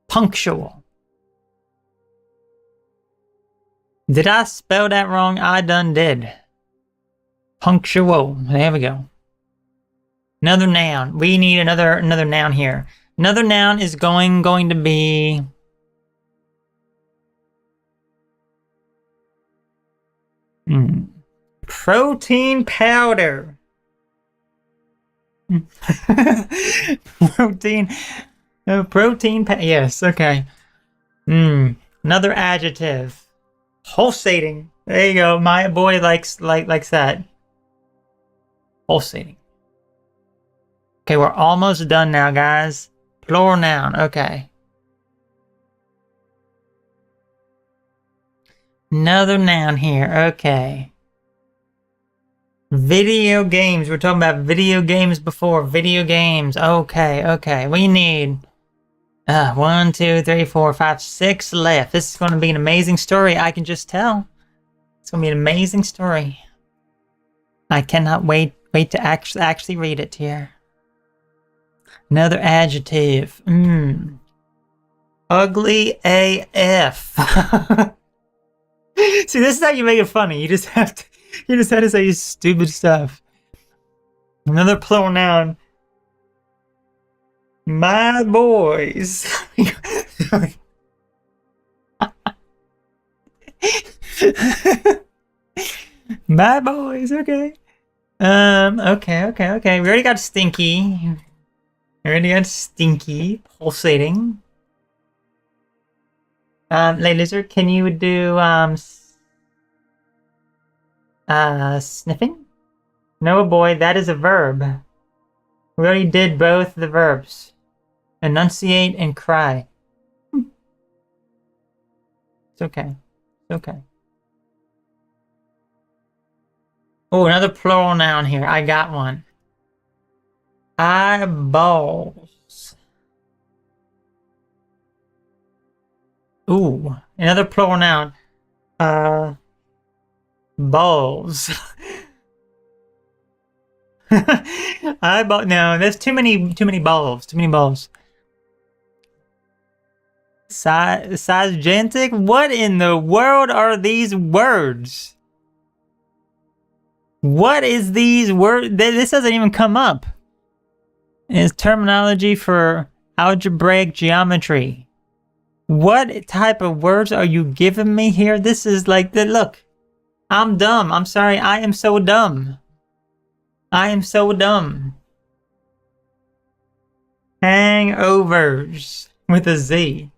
Punctual. Did I spell that wrong? I done did. Punctual. There we go. Another noun. We need another noun here. Another noun is going to be protein powder. Yes, okay. Another adjective. Pulsating. There you go. My boy likes that. Pulsating. Okay, we're almost done now, guys. Plural noun. Okay. Another noun here. Okay. Video games. We're talking about video games before. Video games. Okay. We need 1, 2, 3, 4, 5, 6 left. This is going to be an amazing story. I can just tell. It's going to be an amazing story. I cannot wait to actually read it here. Another adjective. Ugly AF. See, this is how you make it funny. You just have to say stupid stuff. Another plural noun. My boys. My boys, okay. Okay. We already got stinky. Pulsating. Lady Lizard, can you do sniffing? No, boy, that is a verb. We already did both the verbs. Enunciate and cry. It's okay. Oh, another plural noun here. I got one. Eyeballs. Ooh, another plural noun. Balls. Eyeball. No, there's too many balls. Too many balls. Gigantic? What in the world are these words? What is these words? This doesn't even come up. It's terminology for algebraic geometry. What type of words are you giving me here? This is like the look. I'm dumb. I'm sorry. I am so dumb. Hangovers with a Z.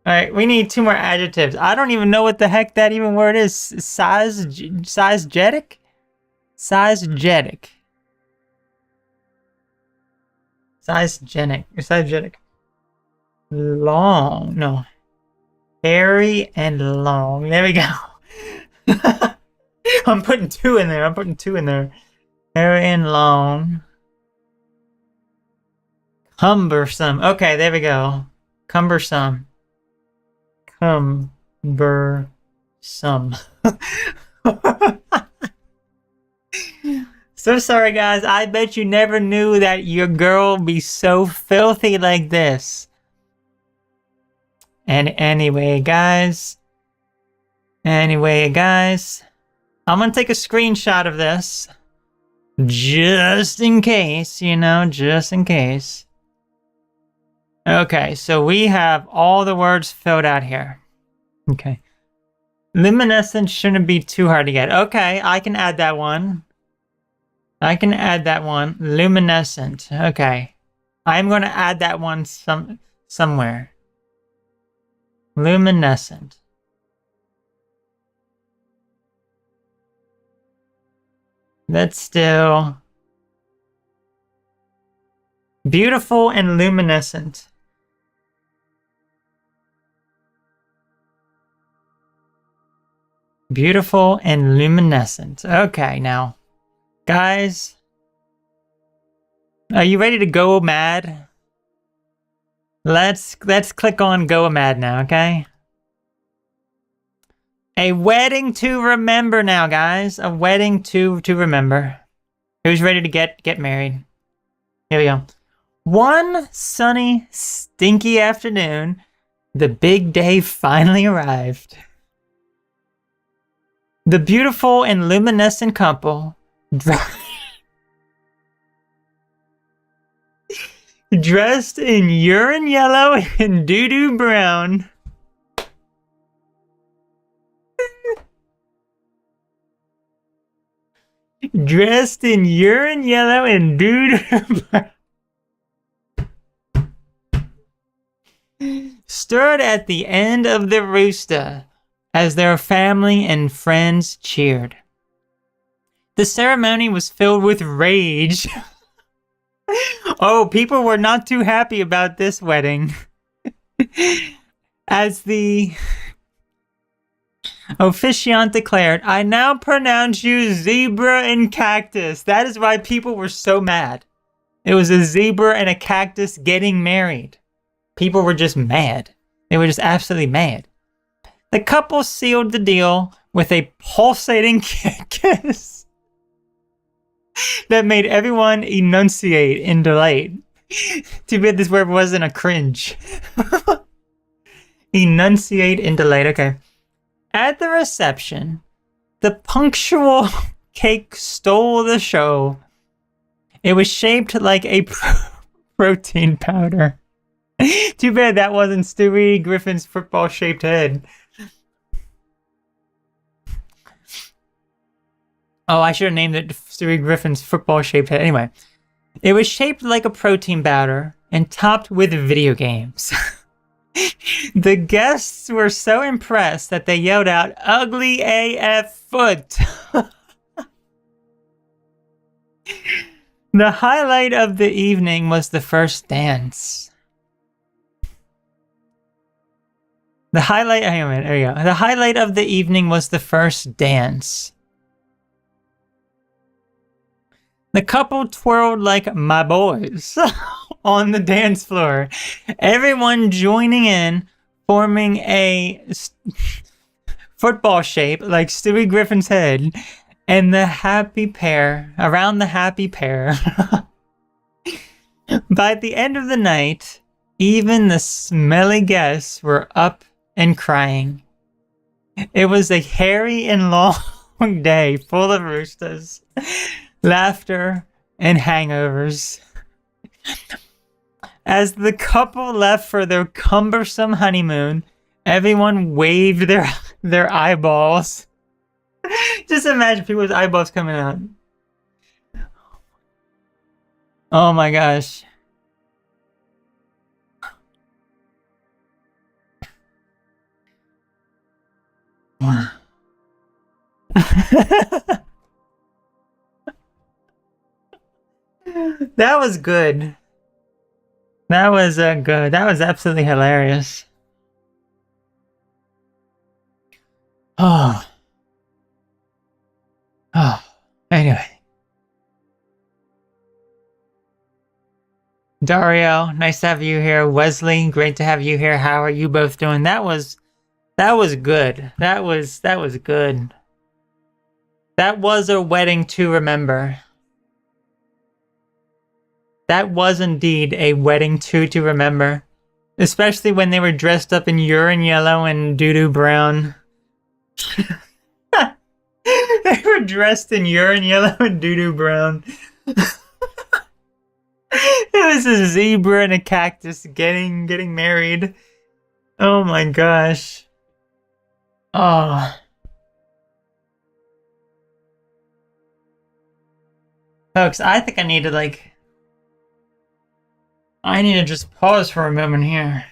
Alright, we need 2 more adjectives. I don't even know what the heck that even word is. Sizegetic? Sizegetic. Long. No. Hairy and long. There we go. I'm putting 2 in there. Hairy and long. Cumbersome. Okay, there we go. Cumbersome. So sorry, guys. I bet you never knew that your girl would be so filthy like this. And anyway, guys. I'm gonna take a screenshot of this. Just in case, just in case. Okay, so we have all the words filled out here. Okay. Luminescent shouldn't be too hard to get. Okay, I can add that one. Luminescent. Okay. I'm going to add that one somewhere. Luminescent. Let's do beautiful and luminescent. Beautiful and luminescent. Okay, now, guys, are you ready to go mad? Let's click on go mad now, okay? A wedding to remember now, guys. A wedding to remember. Who's ready to get married? Here we go. One sunny, stinky afternoon, the big day finally arrived. The beautiful and luminescent couple dressed in urine yellow and doo-doo brown. Dressed in urine yellow and doo-doo brown. Stood at the end of the rooster as their family and friends cheered. The ceremony was filled with rage. Oh, people were not too happy about this wedding. As the officiant declared, "I now pronounce you zebra and cactus." That is why people were so mad. It was a zebra and a cactus getting married. People were just mad. They were just absolutely mad. The couple sealed the deal with a pulsating kiss that made everyone enunciate in delight. Too bad this word wasn't a cringe. Enunciate in delight, okay. At the reception, the punctual cake stole the show. It was shaped like a protein powder. Too bad that wasn't Stewie Griffin's football-shaped head. Oh, I should have named it Stewie Griffin's football-shaped head. Anyway, it was shaped like a protein powder and topped with video games. The guests were so impressed that they yelled out, "Ugly AF foot!" The highlight of the evening was the first dance. The highlight of the evening was the first dance. The couple twirled like my boys on the dance floor, everyone joining in, forming a football shape like Stewie Griffin's head, and the happy pair, around the happy pair. By the end of the night, even the smelly guests were up and crying. It was a hairy and long day full of roosters, laughter, and hangovers. As the couple left for their cumbersome honeymoon, everyone waved their eyeballs. Just imagine people's eyeballs coming out. Oh my gosh. That was good. That was good. That was absolutely hilarious. Oh. Oh. Anyway. Dario, nice to have you here. Wesley, great to have you here. How are you both doing? That was good. That was good. That was a wedding to remember. That was indeed a wedding to remember. Especially when they were dressed up in urine yellow and doo-doo brown. They were dressed in urine yellow and doo-doo brown. It was a zebra and a cactus getting married. Oh my gosh. Oh. Folks, I think I need to just pause for a moment here.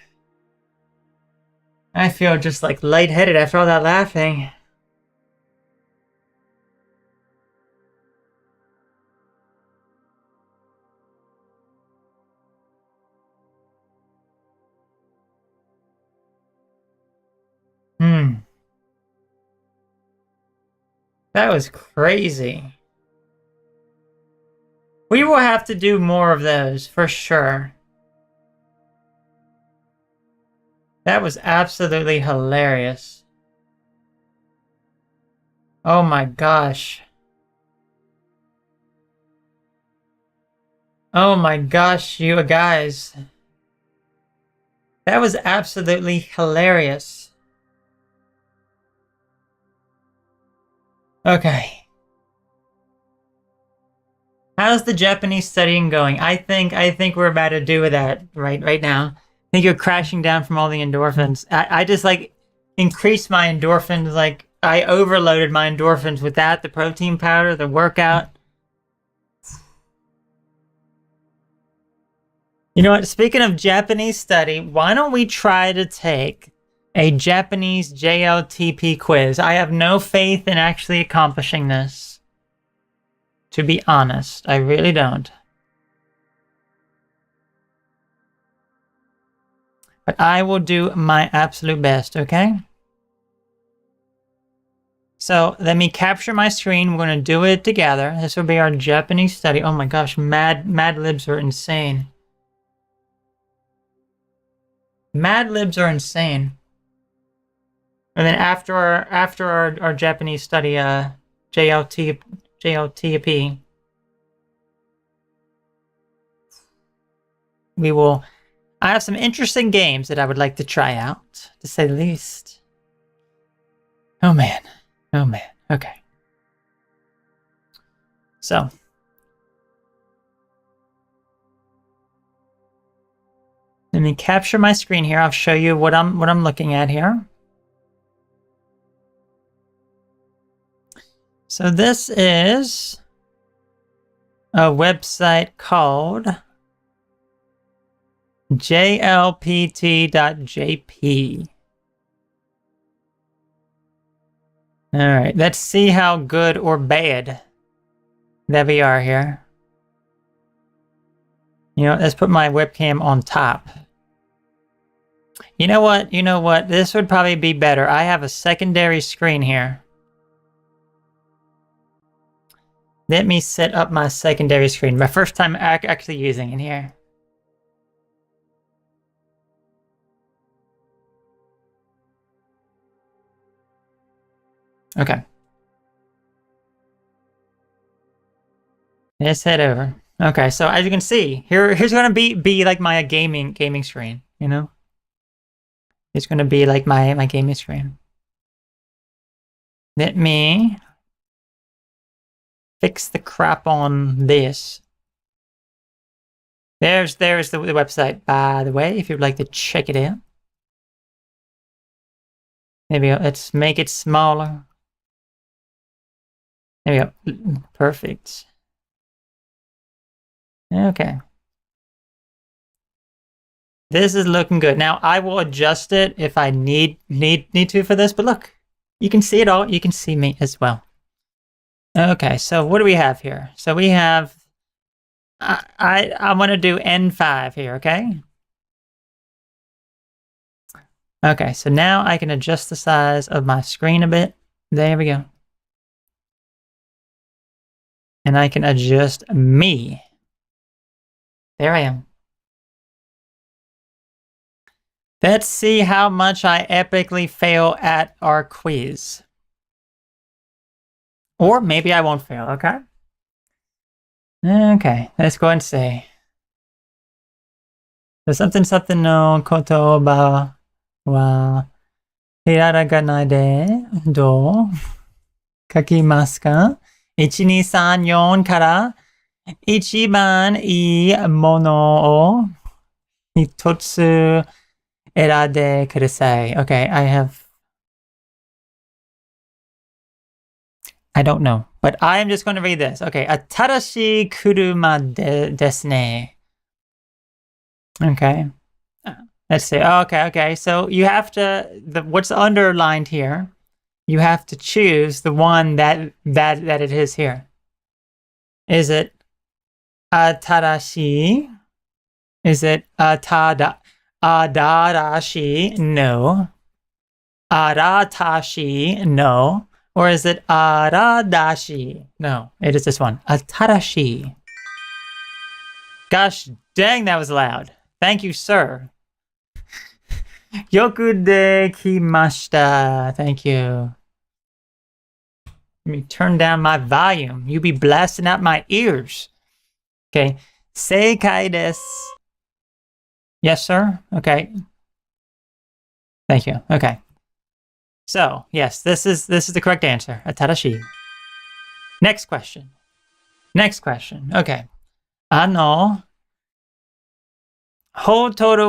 I feel just lightheaded after all that laughing. That was crazy. We will have to do more of those for sure. That was absolutely hilarious. Oh my gosh. Oh my gosh, you guys. That was absolutely hilarious. Okay. How's the Japanese studying going? I think we're about to do that right now. I think you're crashing down from all the endorphins. I just like increased my endorphins, like I overloaded my endorphins with that, the protein powder, the workout. You know what? Speaking of Japanese study, why don't we try to take a Japanese JLTP quiz? I have no faith in actually accomplishing this. To be honest, I really don't. But I will do my absolute best, okay? So let me capture my screen. We're going to do it together. This will be our Japanese study. Oh my gosh, Mad Libs are insane. Mad Libs are insane. And then after our Japanese study, JLTP, I have some interesting games that I would like to try out, to say the least. Oh man. Okay. So. Let me capture my screen here. I'll show you what I'm looking at here. So this is a website called jlpt.jp. All right, let's see how good or bad that we are here. You know, let's put my webcam on top. You know what? This would probably be better. I have a secondary screen here. Let me set up my secondary screen. My first time actually using it here. Okay. Let's head over. Okay, so as you can see, here's gonna be like my gaming screen, you know? It's gonna be like my gaming screen. Let me fix the crap on this. There's the website, by the way, if you'd like to check it out. Maybe let's make it smaller. There we go. Perfect. Okay. This is looking good. Now I will adjust it if I need to for this, but look, you can see it all. You can see me as well. Okay, so what do we have here? So we have, I want to do N5 here, okay? Okay, so now I can adjust the size of my screen a bit. There we go. And I can adjust me. There I am. Let's see how much I epically fail at our quiz. Or maybe I won't fail, okay? Okay, let's go and see. So something no kotoba wa hiragana de do kakimasu ka? 1、2、3、4から一番いいものを一つ選んでください. Okay, I don't know, but I am just going to read this. Okay, 新しい車ですね. Okay, let's see. Okay, so you have to, what's underlined here, you have to choose the one that it is here. Is it 新しい? Is it 新しい? No. 新しい? No. Or is it aradashi? No, it is this one. Atarashi. Gosh dang, that was loud. Thank you, sir. Yoku de kimashita. Thank you. Let me turn down my volume. You be blasting out my ears. Okay. Seikai desu. Yes, sir? Okay. Thank you. Okay. So, yes, this is the correct answer. Atarashi. Next question. Next question. Okay. Hotoru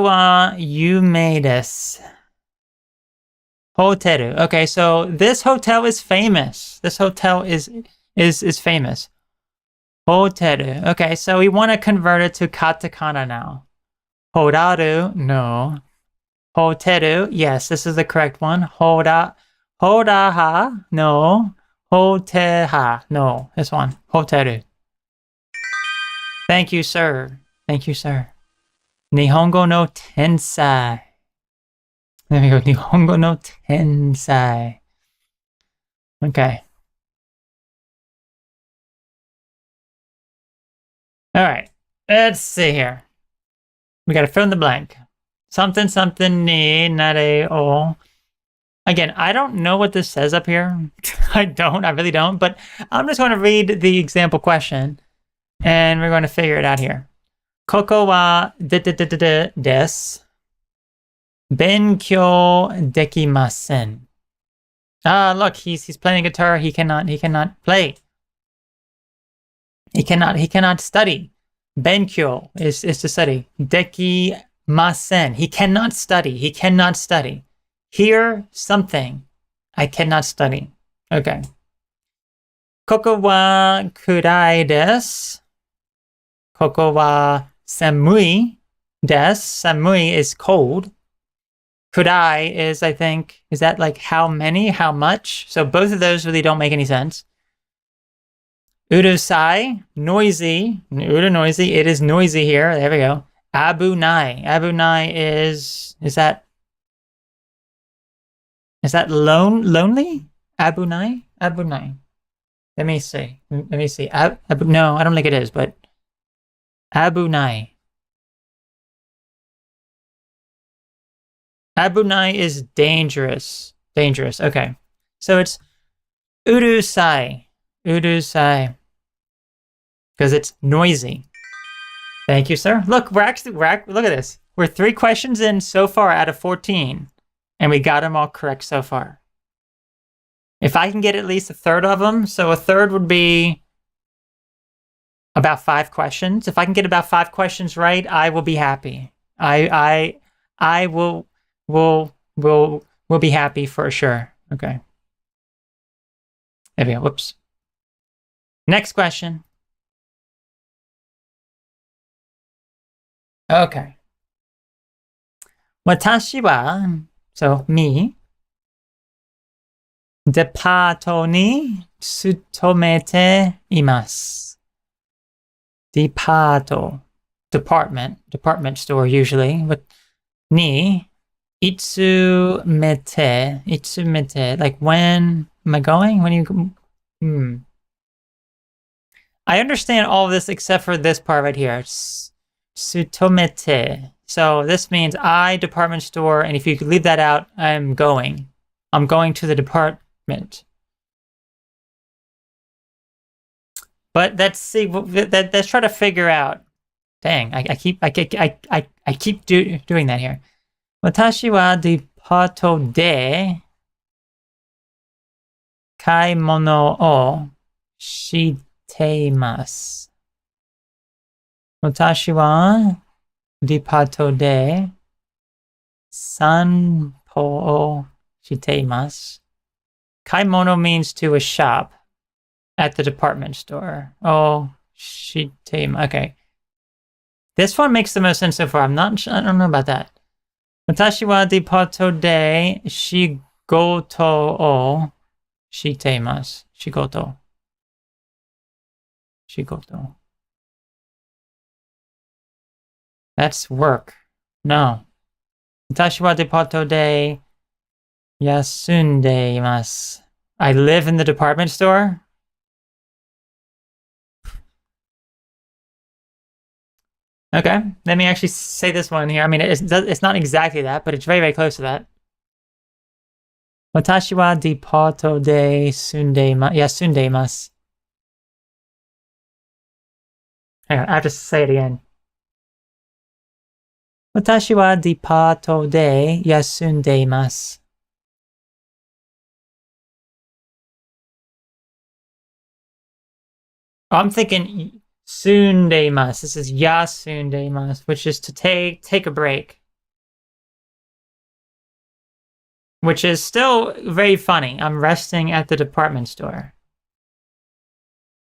wa yumei desu. Hoteru. Okay, so this hotel is famous. This hotel is famous. Hoteru. Okay, so we want to convert it to katakana now. Horaru. No. Hoteru, yes, this is the correct one. Horaha, no. Hoteha, no. This one, hoteru. Thank you, sir. Thank you, sir. Nihongo no tensai. There we go, Nihongo no tensai. Okay. All right, let's see here. We got to fill in the blank. Something, something, ni, nare, o. Again, I don't know what this says up here. I really don't, but I'm just going to read the example question and we're going to figure it out here. Koko wa desu. Benkyou dekimasen. Ah, look, he's playing guitar. He cannot play. He cannot study. Benkyou is to study. Dekimasen. He cannot study. He cannot study. Hear something. I cannot study. Okay. Koko wa kurai desu. Koko wa samui desu. Samui is cold. Kurai is, I think, is that like how many, how much? So both of those really don't make any sense. Urusai, noisy. Uru noisy. It is noisy here. There we go. Abunai. Abunai is that lonely? Abunai? Abunai. Let me see. No, I don't think it is, but Abunai. Abunai is dangerous. Dangerous. Okay. So it's urusai. Urusai. Because it's noisy. Thank you, sir. Look, look at this. We're 3 questions in so far out of 14. And we got them all correct so far. If I can get at least a third of them, so a third would be about 5 questions. If I can get about 5 questions right, I will be happy. I will be happy for sure. Okay. There we go. Whoops. Next question. Okay. Watashi wa, so me, depato ni tsutomete imasu. Depato, department store usually, but ni, itsumete, like when am I going? When you, I understand all of this except for this part right here. Tsutomete. So this means I, department store, and if you could leave that out, I'm going to the department. But let's see, let's try to figure out. Dang, I keep doing that here. Watashi wa depato de kaimono o shiteimasu. Watashi wa depato de sanpo o shiteimasu. Kaimono means to a shop at the department store. Oh, shiteimasu. Okay. This one makes the most sense so far. I don't know about that. Watashi wa depato de shigoto o shiteimasu. Shigoto. That's work. No. Watashi wa depato de yasundeimasu. I live in the department store. Okay, let me actually say this one here. I mean, it's not exactly that, but it's very, very close to that. Watashi wa departo de sundeimasu. Yeah, sundeimasu. Hang on, I have to say it again. Watashi wa departo de yasundeimasu. I'm thinking sundeimasu. This is yasundeimasu, which is to take a break. Which is still very funny. I'm resting at the department store.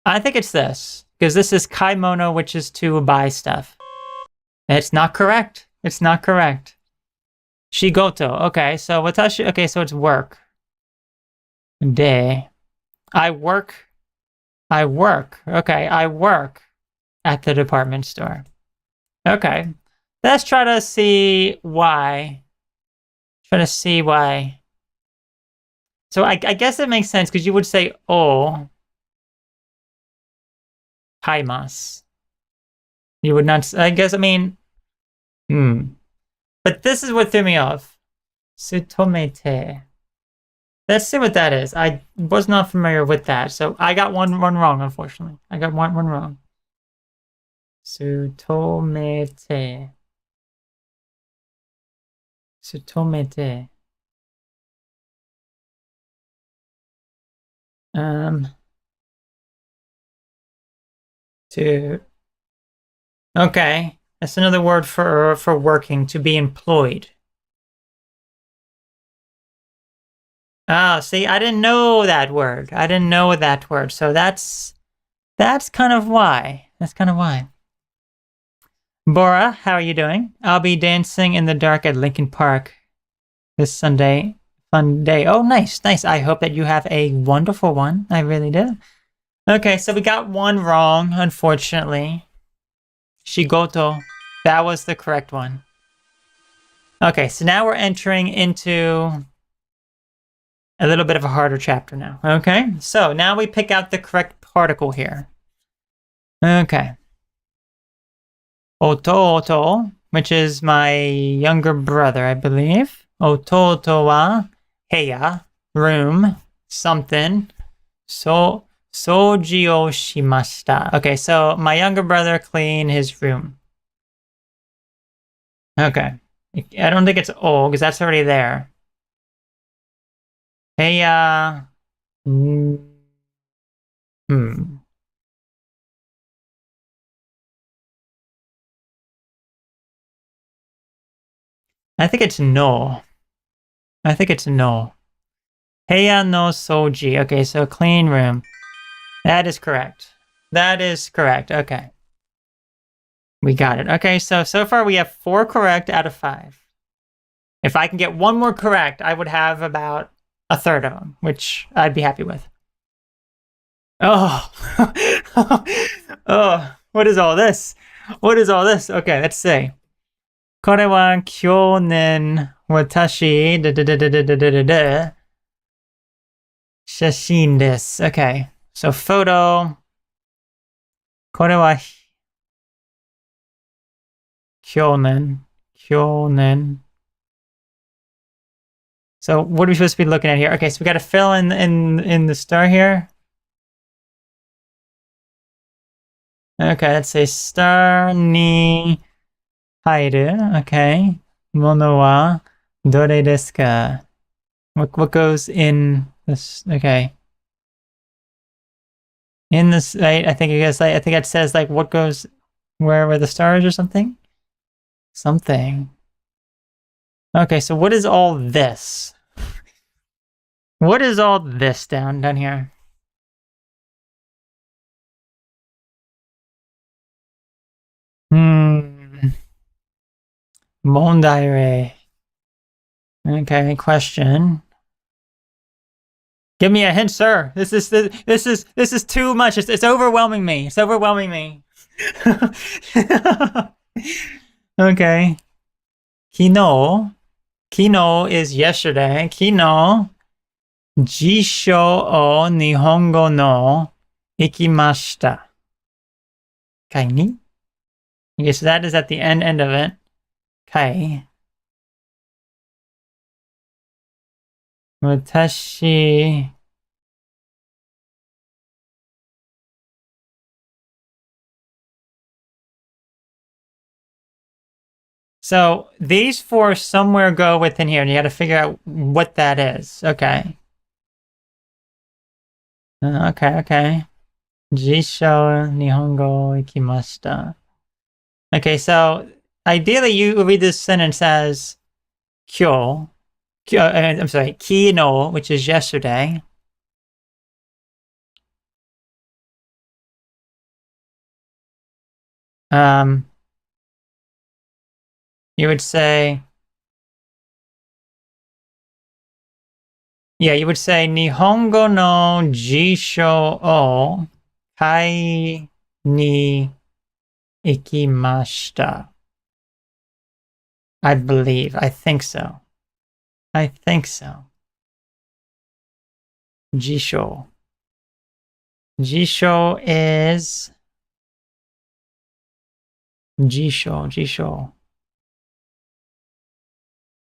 I think it's this, because this is kaimono, which is to buy stuff. It's not correct. It's not correct. Shigoto. Okay, so watashi. Okay, so it's work. De. I work. Okay, I work at the department store. Okay, let's try to see why. Try to see why. So I guess it makes sense because you would say o kaimasu. You would not. I guess. I mean. But this is what threw me off. Sutomete. Let's see what that is. I was not familiar with that, so I got one wrong, unfortunately. I got one wrong. Sutomete. Sutomete. To. Okay, that's another word for working, to be employed. Ah, see, I didn't know that word. I didn't know that word, so that's kind of why. That's kind of why. Bora, how are you doing? I'll be dancing in the dark at Lincoln Park this Sunday. Fun day. Oh, nice, nice. I hope that you have a wonderful one. I really do. Okay, so we got one wrong, unfortunately. Shigoto. That was the correct one. Okay, so now we're entering into a little bit of a harder chapter now. Okay, so now we pick out the correct particle here. Okay. Ototo, which is my younger brother, I believe. Ototo wa heya, room, something. Soji o shimashita. Okay, so my younger brother cleaned his room. Okay. I don't think it's o, because that's already there. Heya. I think it's no. I think it's no. Heya no soji. Okay, so clean room. That is correct. That is correct. Okay. We got it. Okay, so far we have 4 correct out of 5. If I can get one more correct, I would have about a third of them, which I'd be happy with. Oh. Oh, what is all this? What is all this? Okay, let's see. これは去年私写真です。Okay, so photo. これは去年. So what are we supposed to be looking at here? Okay, so we got to fill in the star here. Okay, let's say star ni hairu. Okay. Mono wa dore desu ka? What goes in this? Okay. In this, I think it says like what goes where the stars or something. Something. Okay, so what is all this? What is all this down here? Mondai. Okay, question. Give me a hint, sir. This is too much. It's overwhelming me. It's overwhelming me. Okay. Kino is yesterday. Kino 辞書を日本語の行きました。Okay, ni? Okay, so that is at the end of it. Okay. 私 So these four somewhere go within here, and you got to figure out what that is. Okay. Okay. 辞書日本語行きました. Okay, so ideally you read this sentence as 今日, I'm sorry, 昨日, which is yesterday. You would say, yeah, you would say 日本語の辞書を買いに行きました. I believe. I think so. I think so. 辞書. 辞書 is 辞書.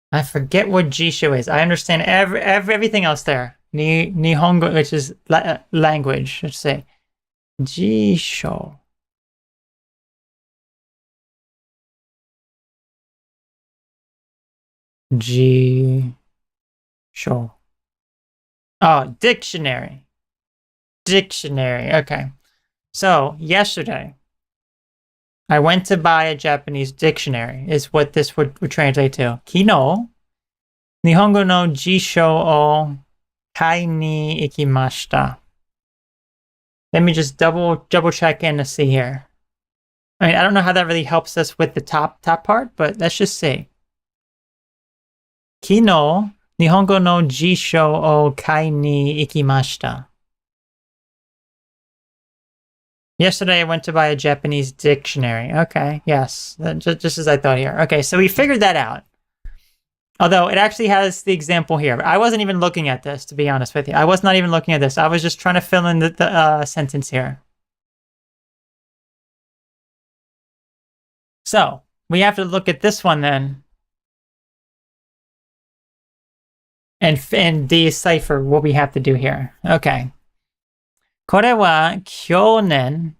I forget what jisho is. I understand everything else there. Nihongo, which is language. Let's say jisho. Jisho. Oh, dictionary. Dictionary. Okay. So yesterday, I went to buy a Japanese dictionary, is what this would translate to. Kino, Nihongo no jisho o kai ni ikimashita. Let me just double check in to see here. I mean, I don't know how that really helps us with the top part, but let's just see. Kino, Nihongo no jisho o kai ni ikimashita. Yesterday, I went to buy a Japanese dictionary. Okay, yes, just as I thought here. Okay, so we figured that out. Although it actually has the example here. I wasn't even looking at this, to be honest with you. I was not even looking at this. I was just trying to fill in the sentence here. So we have to look at this one then. And decipher what we have to do here. Okay. これは去年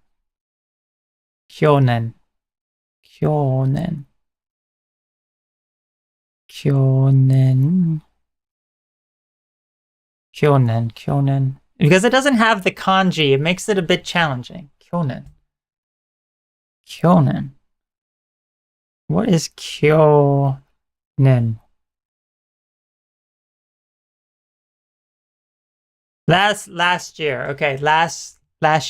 because it doesn't have the kanji, it makes it a bit challenging. 去年 What is 去年? Last year. Okay, last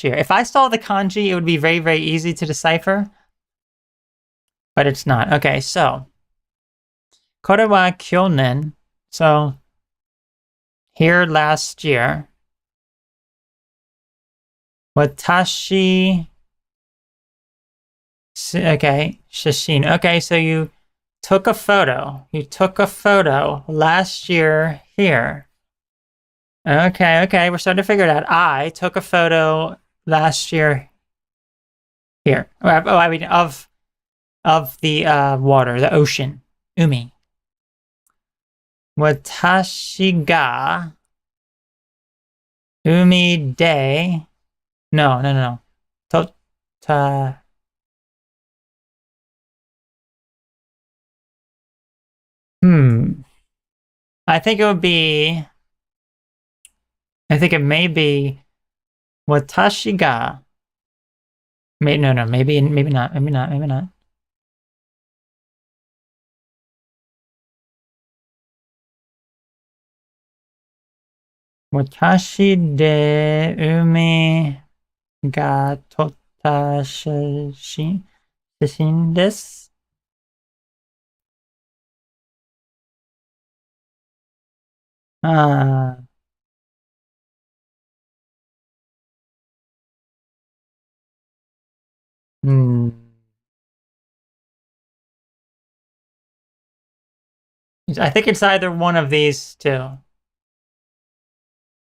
year. If I saw the kanji, it would be very, very easy to decipher. But it's not. Okay, so これは去年. So here last year. 私 Okay, 写真. Okay, so you took a photo. You took a photo last year here. Okay, we're starting to figure it out. I took a photo last year here. Oh, I mean, of the water, the ocean. Umi. 私が海で No. 撮った I think it may be 私が maybe not. 私で海が撮った写真です。I think it's either one of these two.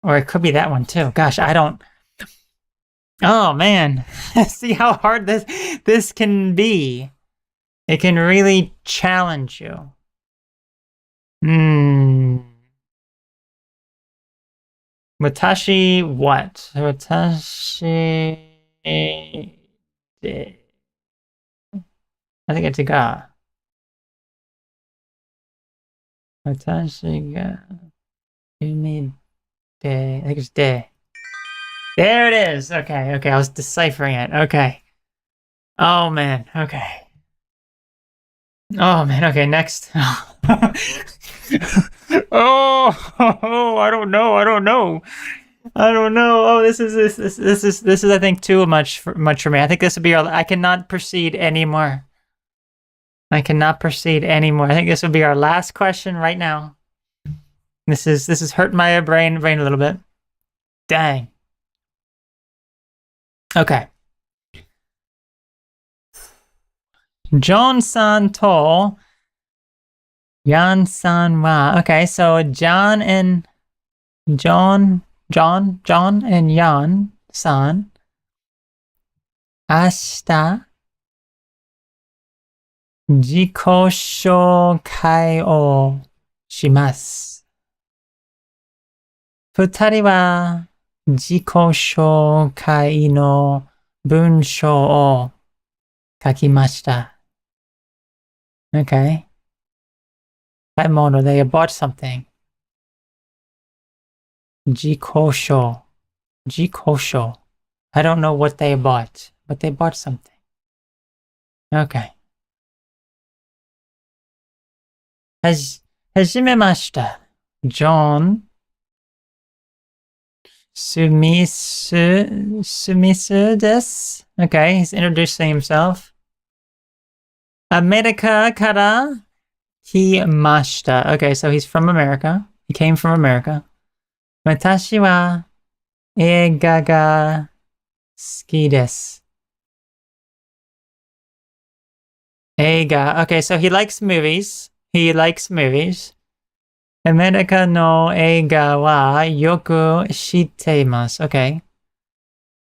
Or it could be that one too. Gosh, I don't. Oh man, see how hard this can be. It can really challenge you. Watashi what? Watashi de. I think it's a ga. Watashi ga. You need de. I think it's de. There it is. Okay, okay. I was deciphering it. Okay. Oh man. Okay. Oh man. Okay. Next. Oh, I don't know. I don't know. I don't know. Oh, this is I think too much for me. I think this would be I cannot proceed anymore. I cannot proceed anymore. I think this would be our last question right now. This is hurting my brain a little bit. Dang. Okay. John-san to Yan-san wa. Okay, so John and Yan-san 明日自己紹介をします。二人は自己紹介の文章を書きました。Okay. 買い物 they bought something. 自己紹 I don't know what they bought, but they bought something. Okay. はじめました。John Smith です。Okay, he's introducing himself. アメリカから来ました。Okay, so he's from America. He came from America. 私は映画が好きです。映画。Okay, so he likes movies. He likes movies. アメリカの映画はよく知っています。Okay.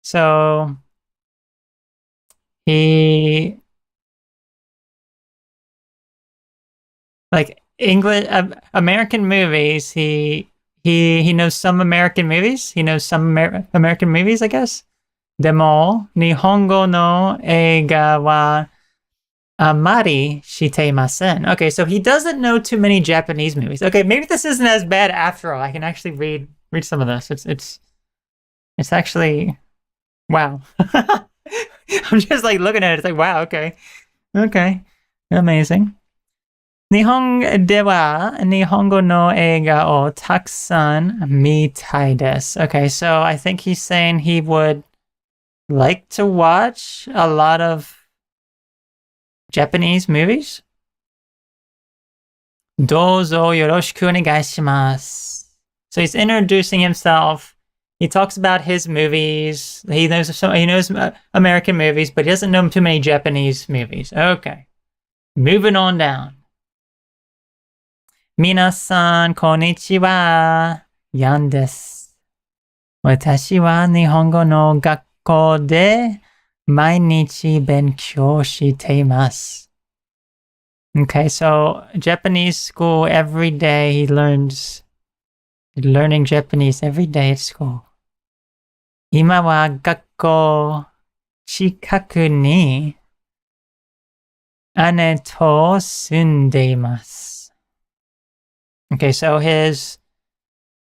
So, he like English American movies. He knows some American movies. He knows some American movies, I guess. でも日本語の映画はあまり知っていません. Okay, so he doesn't know too many Japanese movies. Okay, maybe this isn't as bad after all. I can actually read some of this. It's actually wow. I'm just like looking at it. It's like wow. Okay, amazing. 日本では日本語の映画をたくさん見たいです. Okay, so I think he's saying he would like to watch a lot of Japanese movies? どうぞよろしくお願いします. So he's introducing himself. He talks about his movies. He knows American movies, but he doesn't know too many Japanese movies. Okay. Moving on down. 皆さん、こんにちは。ヤンです。私は日本語の学校で毎日勉強しています。Okay, so Japanese school every day he learning Japanese every day at school. 今は学校近くに姉と住んでいます。Okay, so his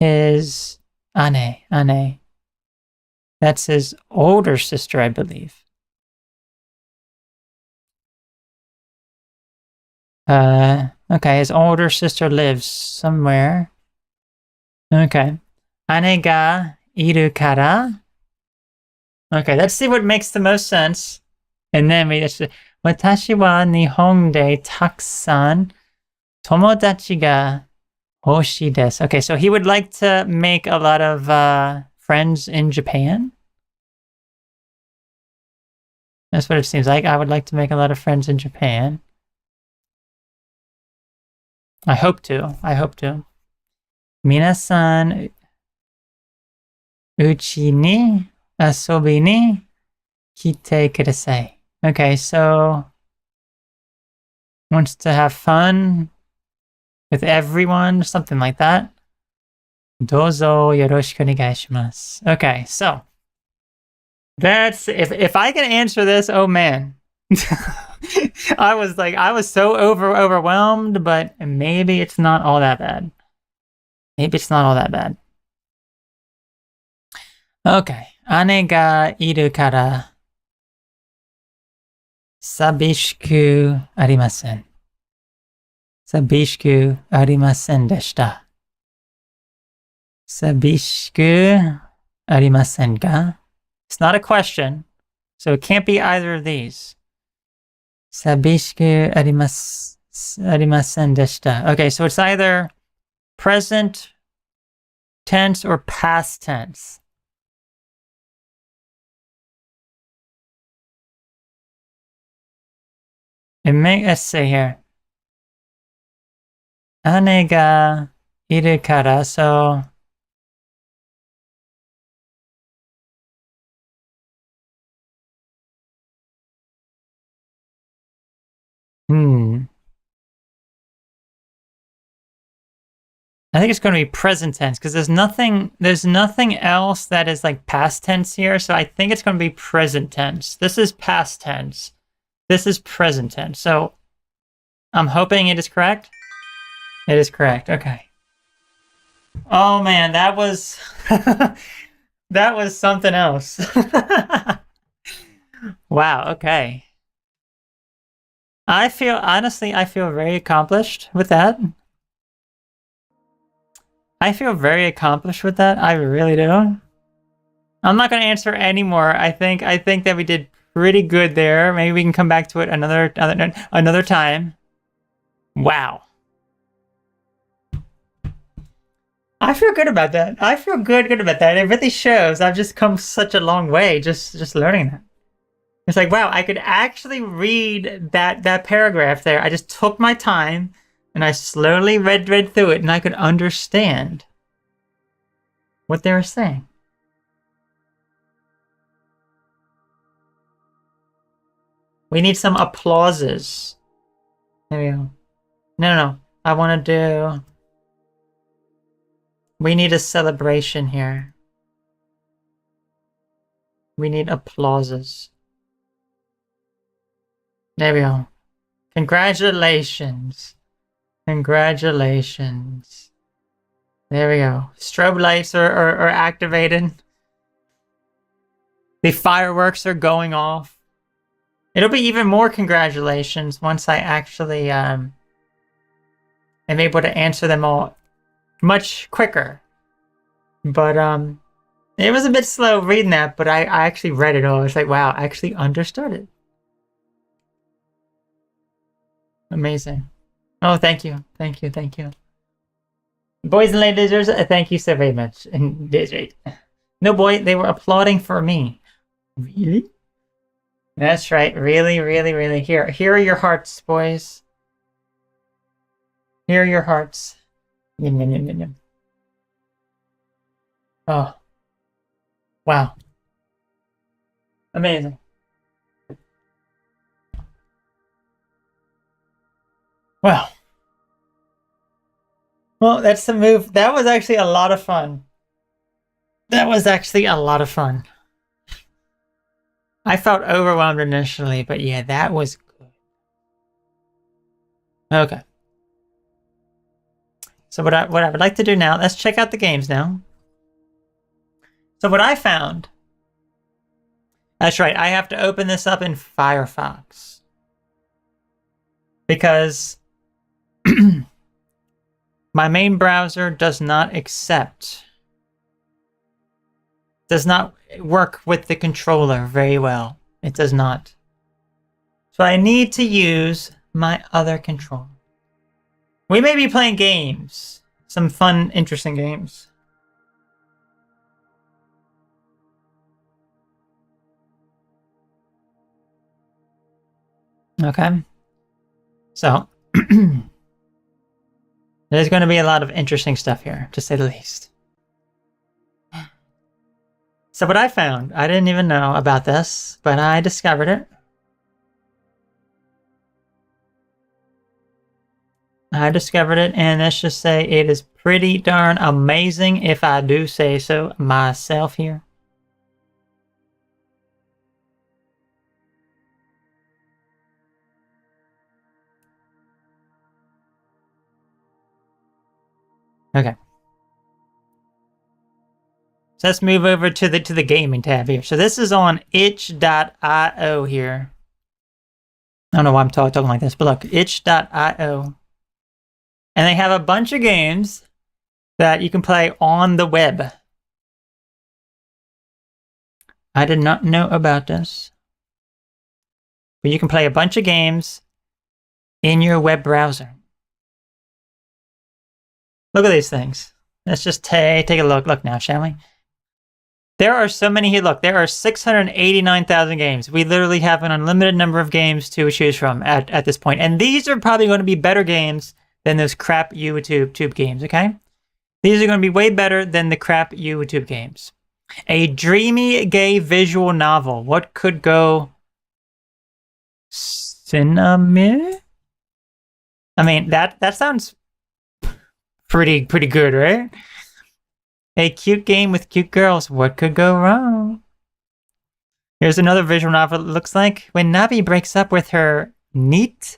ane, that's his older sister, I believe. Okay, his older sister lives somewhere. Okay. 姉がいるから. Okay, let's see what makes the most sense. And then we just 私は日本でたくさん友達が欲しいです. Okay, so he would like to make a lot of friends in Japan. That's what it seems like. I would like to make a lot of friends in Japan. I hope to. 皆さん uchi ni asobi ni kite kudasai. Okay, so wants to have fun with everyone, something like that. Dozo yoroshiku onegai shimasu. Okay, so that's if I can answer this, oh man. I was so overwhelmed, but maybe it's not all that bad. Maybe it's not all that bad. Okay. Ane ga iru kara sabishiku arimasen. Sabishiku arimasen deshita. Sabishiku arimasen ga? It's not a question, so it can't be either of these. Sabishiku arimasen deshita. Okay, so it's either present tense or past tense. Let's see here. Ane ga iru kara, so I think it's going to be present tense because there's nothing else that is like past tense here. So I think it's going to be present tense. This is past tense. This is present tense. So I'm hoping it is correct. It is correct. Okay. Oh man, that was that was something else. Wow, okay. Honestly, I feel very accomplished with that. I feel very accomplished with that. I really do. I'm not going to answer anymore. I think that we did pretty good there. Maybe we can come back to it another time. Wow. I feel good about that. I feel good about that. It really shows I've just come such a long way just learning that. It's like, wow, I could actually read that paragraph there. I just took my time and I slowly read through it and I could understand what they were saying. We need some applauses. There we go. No. I want to do... We need a celebration here. We need applauses. There we go. Congratulations. Congratulations. There we go. Strobe lights are activated. The fireworks are going off. It'll be even more congratulations once I actually am able to answer them all much quicker. But it was a bit slow reading that, but I actually read it all. It's like, wow, I actually understood it. Amazing. Oh, thank you. Thank you. Boys and ladies, thank you so very much. And no boy, they were applauding for me. Really? That's right. Really. Here are your hearts, boys. Here are your hearts. Yum. Oh. Wow. Amazing. Well, that's the move. That was actually a lot of fun. I felt overwhelmed initially, but yeah, that was good. Okay. So what I would like to do now, let's check out the games now. So what I found, that's right, I have to open this up in Firefox. Because my main browser does not work with the controller very well. It does not. So I need to use my other controller. We may be playing games. Some fun, interesting games. Okay. So, there's going to be a lot of interesting stuff here, to say the least. So what I found, I didn't even know about this, but I discovered it. And let's just say it is pretty darn amazing, if I do say so myself here. Okay. So let's move over to the gaming tab here. So this is on itch.io here. I don't know why I'm talking like this, but look, itch.io. And they have a bunch of games that you can play on the web. I did not know about this. But you can play a bunch of games in your web browser. Look at these things. Let's just take a look now, shall we? There are so many here. Look, there are 689,000 games. We literally have an unlimited number of games to choose from at this point. And these are probably going to be better games than those crap YouTube games, okay? These are going to be way better than the crap YouTube games. A dreamy gay visual novel. What could go cinnamon? I mean, that sounds pretty good, right? A cute game with cute girls. What could go wrong? Here's another visual novel. It looks like when Nabi breaks up with her neat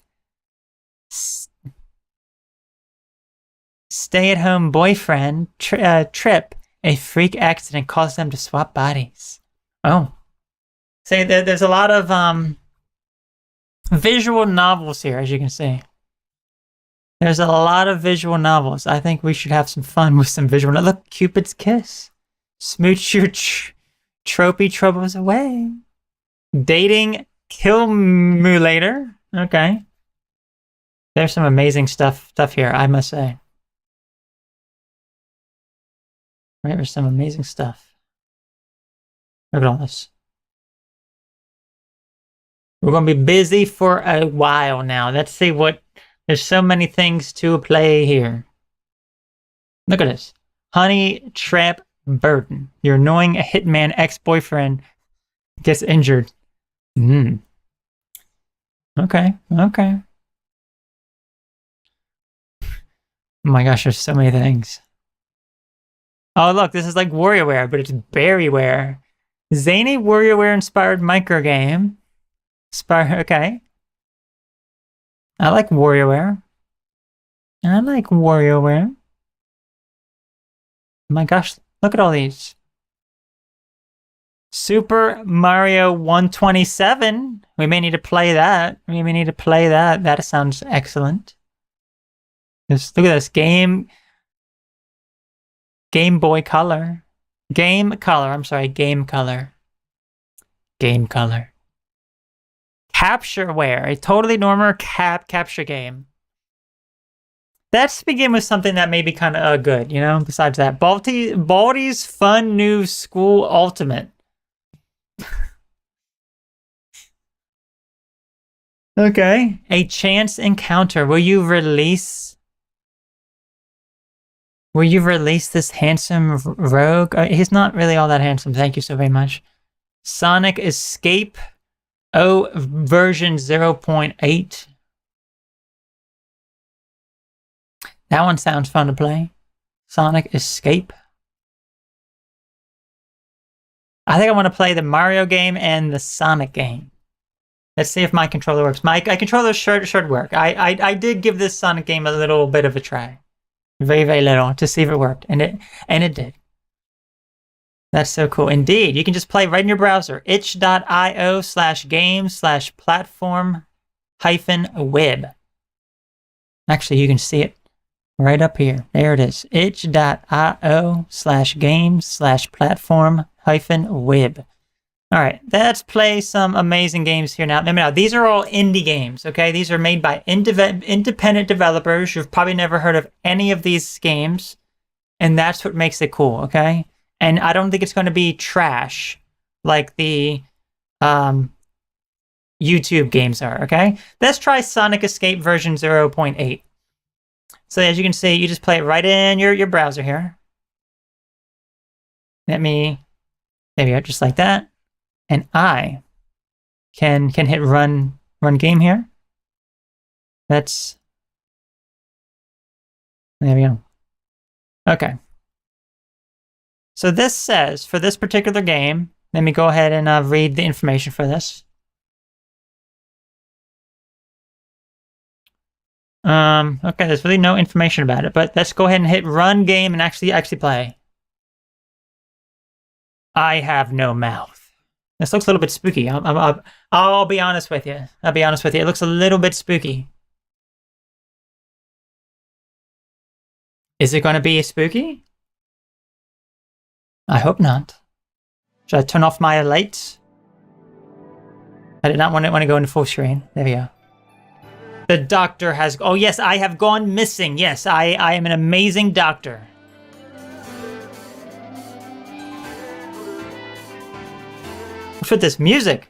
stay-at-home boyfriend, Trip, a freak accident causes them to swap bodies. Oh. So there's a lot of visual novels here, as you can see. There's a lot of visual novels. I think we should have some fun with some visual novels. Look, Cupid's Kiss. Smooch your tropey troubles away. Dating Killmulator. Okay. There's some amazing stuff here, I must say. Right, there's some amazing stuff. Look at all this. We're going to be busy for a while now. Let's see what... There's so many things to play here. Look at this. Honey Trap Burden. Your annoying hitman ex-boyfriend gets injured. Okay. Oh my gosh, there's so many things. Oh, look, this is like WarioWare, but it's Berryware. Zany WarioWare-inspired microgame. Okay. I like WarioWare. Oh my gosh, look at all these. Super Mario 127. We may need to play that. That sounds excellent. Look at this. Game Boy Color. Game Color. Captureware, a totally normal capture game. Let's begin with something that may be kind of good, you know, besides that. Baldi's Fun New School Ultimate. Okay. A chance encounter. Will you release this handsome rogue? He's not really all that handsome. Thank you so very much. Sonic Escape. Oh, version 0.8. That one sounds fun to play. Sonic Escape. I think I want to play the Mario game and the Sonic game. Let's see if my controller works. My controller should work. I did give this Sonic game a little bit of a try. Very, very little, to see if it worked. And it did. That's so cool. Indeed, you can just play right in your browser. itch.io/game/platform-web. Actually, you can see it right up here. There it is. itch.io/game/platform-web. All right, let's play some amazing games here now. Now, these are all indie games, okay? These are made by independent developers. You've probably never heard of any of these games, and that's what makes it cool, okay? And I don't think it's going to be trash like the YouTube games are, okay? Let's try Sonic Escape version 0.8. So as you can see, you just play it right in your browser here. Let me There we go, just like that. And I can hit run game here. There we go. Okay. So this says, for this particular game, let me go ahead and read the information for this. Okay, there's really no information about it, but let's go ahead and hit run game and actually play. I have no mouth. This looks a little bit spooky. I'll be honest with you. I'll be honest with you. It looks a little bit spooky. Is it going to be spooky? I hope not. Should I turn off my lights? I did not want to go into full screen. There we go. The doctor has... Oh, yes, I have gone missing. Yes, I am an amazing doctor. What's with this music?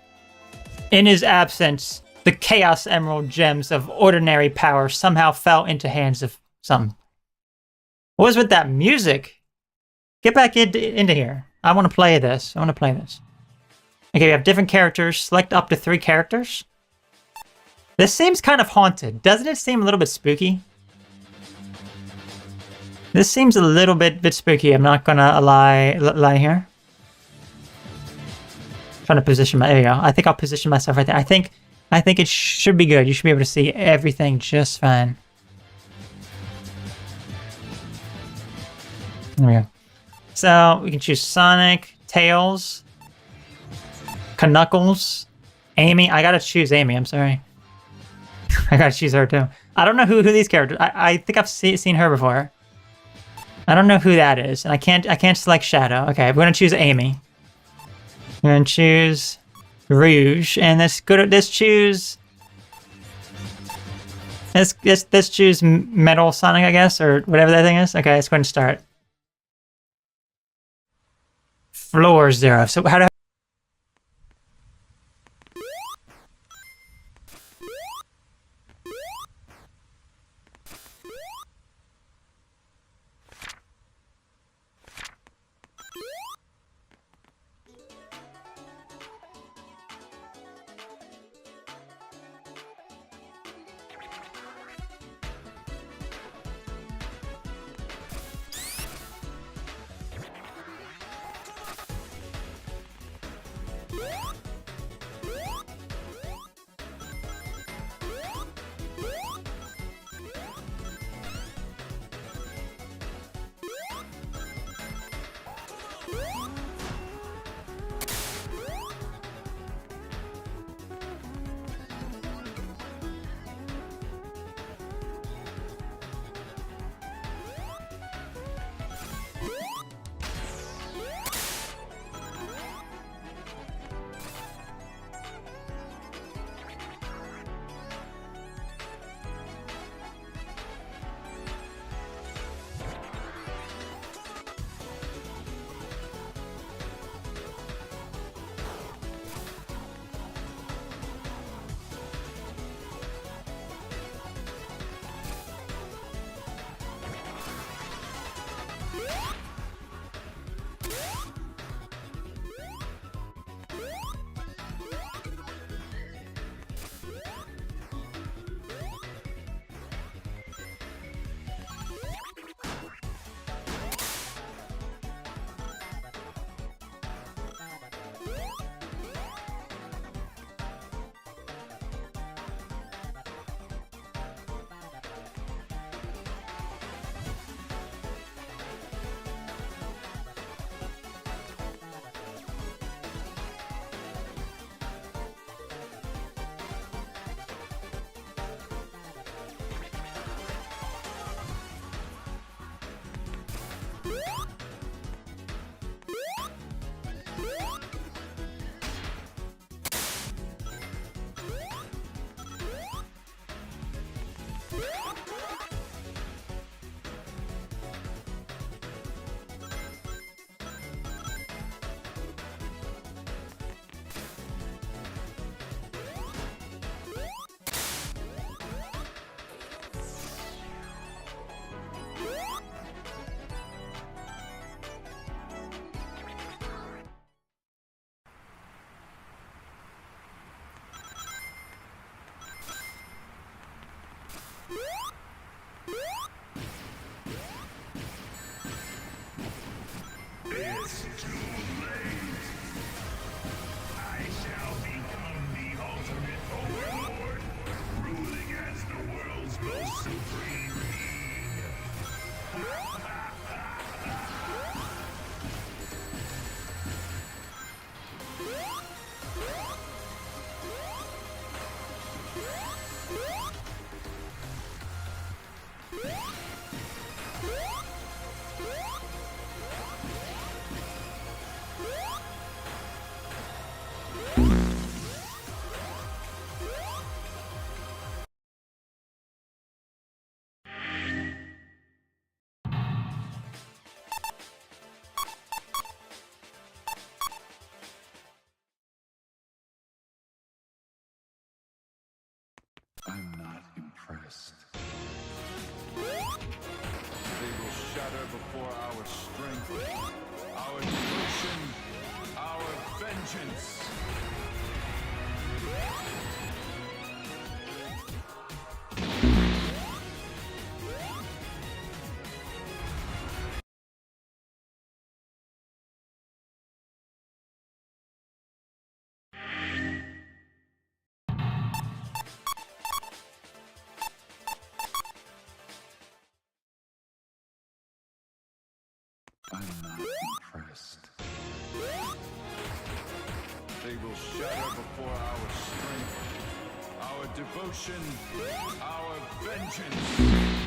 In his absence, the Chaos Emerald gems of ordinary power somehow fell into hands of some. What was with that music? Get back into here. I want to play this. Okay, we have different characters. Select up to 3 characters. This seems kind of haunted. Doesn't it seem a little bit spooky? This seems a little bit spooky. I'm not gonna lie here. Trying to position there you go. I think I'll position myself right there. I think it should be good. You should be able to see everything just fine. There we go. So we can choose Sonic, Tails, Knuckles, Amy. I gotta choose Amy. I'm sorry. I gotta choose her too. I don't know who these characters. I think I've seen her before. I don't know who that is, and I can't select Shadow. Okay, we're gonna choose Amy. We're gonna choose Rouge, and let's choose Metal Sonic, I guess, or whatever that thing is. Okay, let's go ahead and start. Floor 0. So how do unimpressed. They will shatter before our strength, our devotion, our vengeance. I'm not impressed. They will shatter before our strength, our devotion, our vengeance.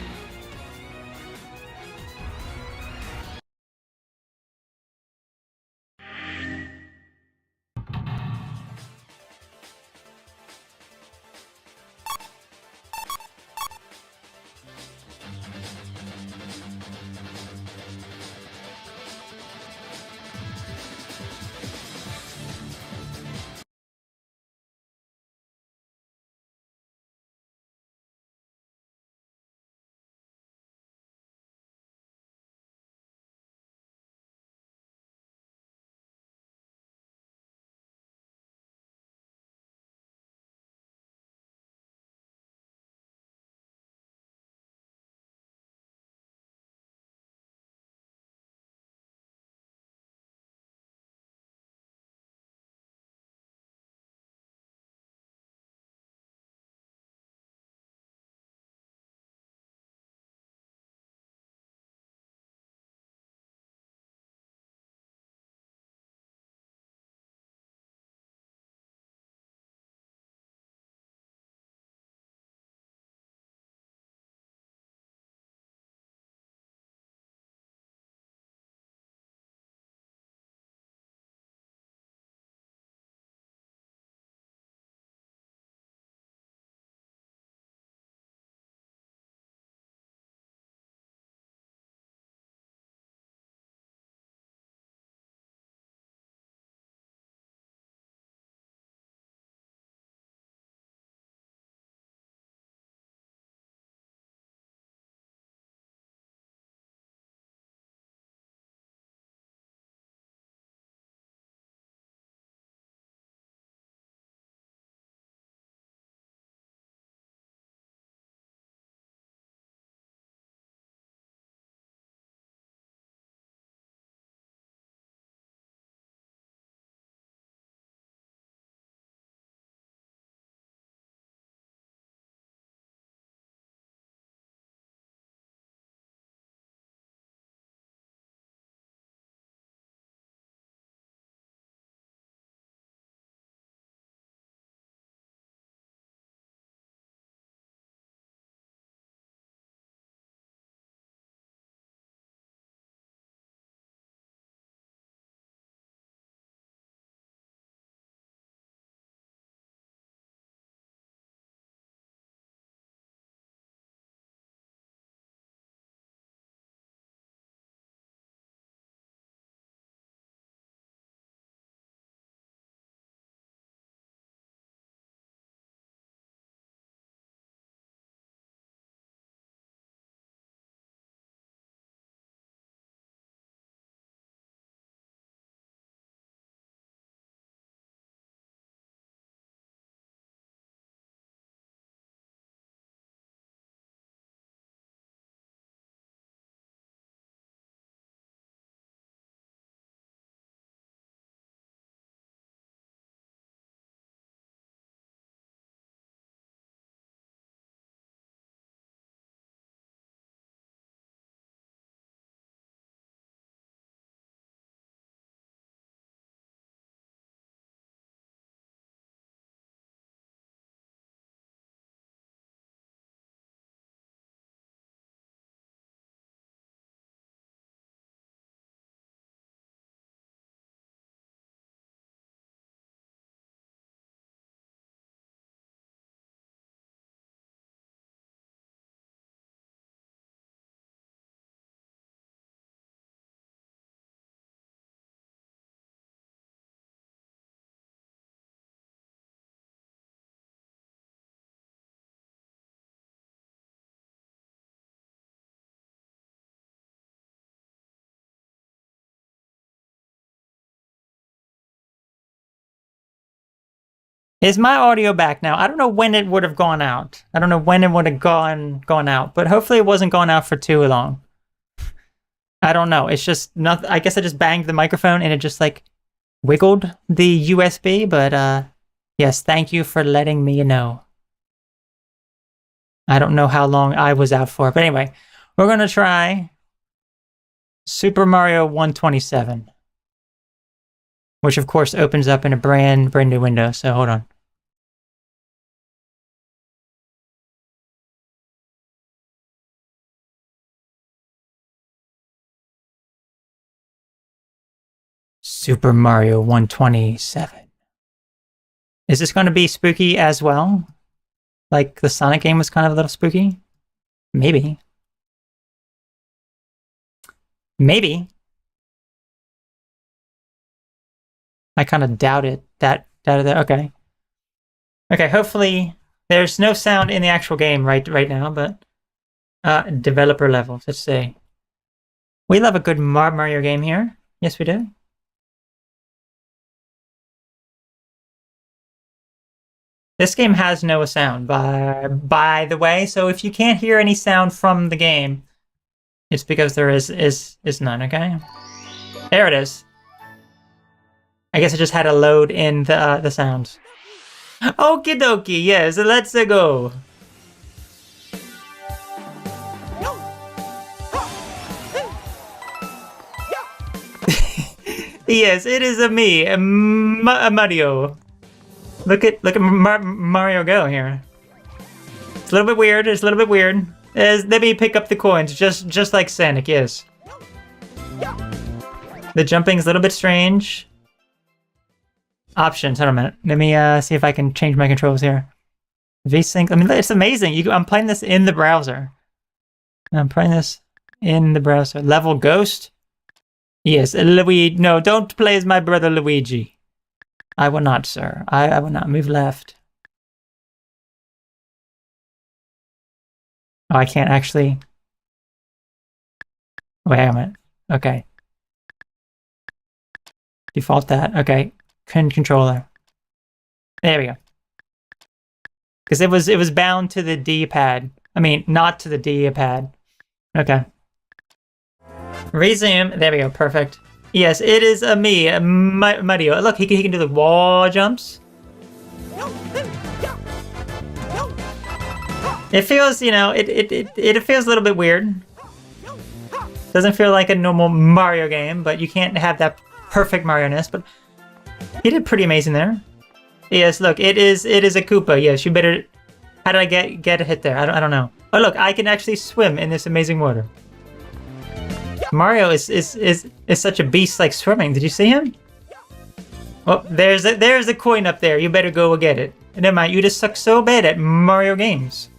Is my audio back now? I don't know when it would have gone out. I don't know when it would have gone out, but hopefully it wasn't gone out for too long. I don't know. It's just nothing. I guess I just banged the microphone and it just like wiggled the USB, but yes, thank you for letting me know. I don't know how long I was out for, but anyway, we're going to try Super Mario 127, which of course opens up in a brand new window. So hold on. Super Mario 127. Is this going to be spooky as well? Like the Sonic game was kind of a little spooky? Maybe. Maybe. I kind of doubt it. Doubted that. Okay. Okay, hopefully there's no sound in the actual game right now, but developer levels, let's see. We love a good Mario game here. Yes, we do. This game has no sound, by the way, so if you can't hear any sound from the game, it's because there is none, okay? There it is. I guess I just had to load in the sounds. Okie dokie, yes, let's go. Yes, it is me, Mario. Look at Mario go here. It's a little bit weird. It's a little bit weird. Let me pick up the coins, just like Sonic. Yes. The jumping's a little bit strange. Options. Hold on a minute. Let me see if I can change my controls here. VSync. I mean, it's amazing. I'm playing this in the browser. Level Ghost. Yes, Luigi. No, don't play as my brother Luigi. I will not, sir. I will not. Move left. Oh, I can't actually. Wait a minute. Okay. Default that. Okay. Controller. There we go. Because it was bound to the D-pad. I mean, not to the D-pad. Okay. Resume. There we go. Perfect. Yes, it is me, Mario. Look, he can do the wall jumps. It feels, you know, it feels a little bit weird. Doesn't feel like a normal Mario game, but you can't have that perfect Mario-ness. But he did pretty amazing there. Yes, look, it is a Koopa. Yes, you better. How did I get a hit there? I don't know. Oh, look, I can actually swim in this amazing water. Mario is such a beast like swimming. Did you see him? Oh, there's a coin up there. You better go get it. Never mind, you just suck so bad at Mario games.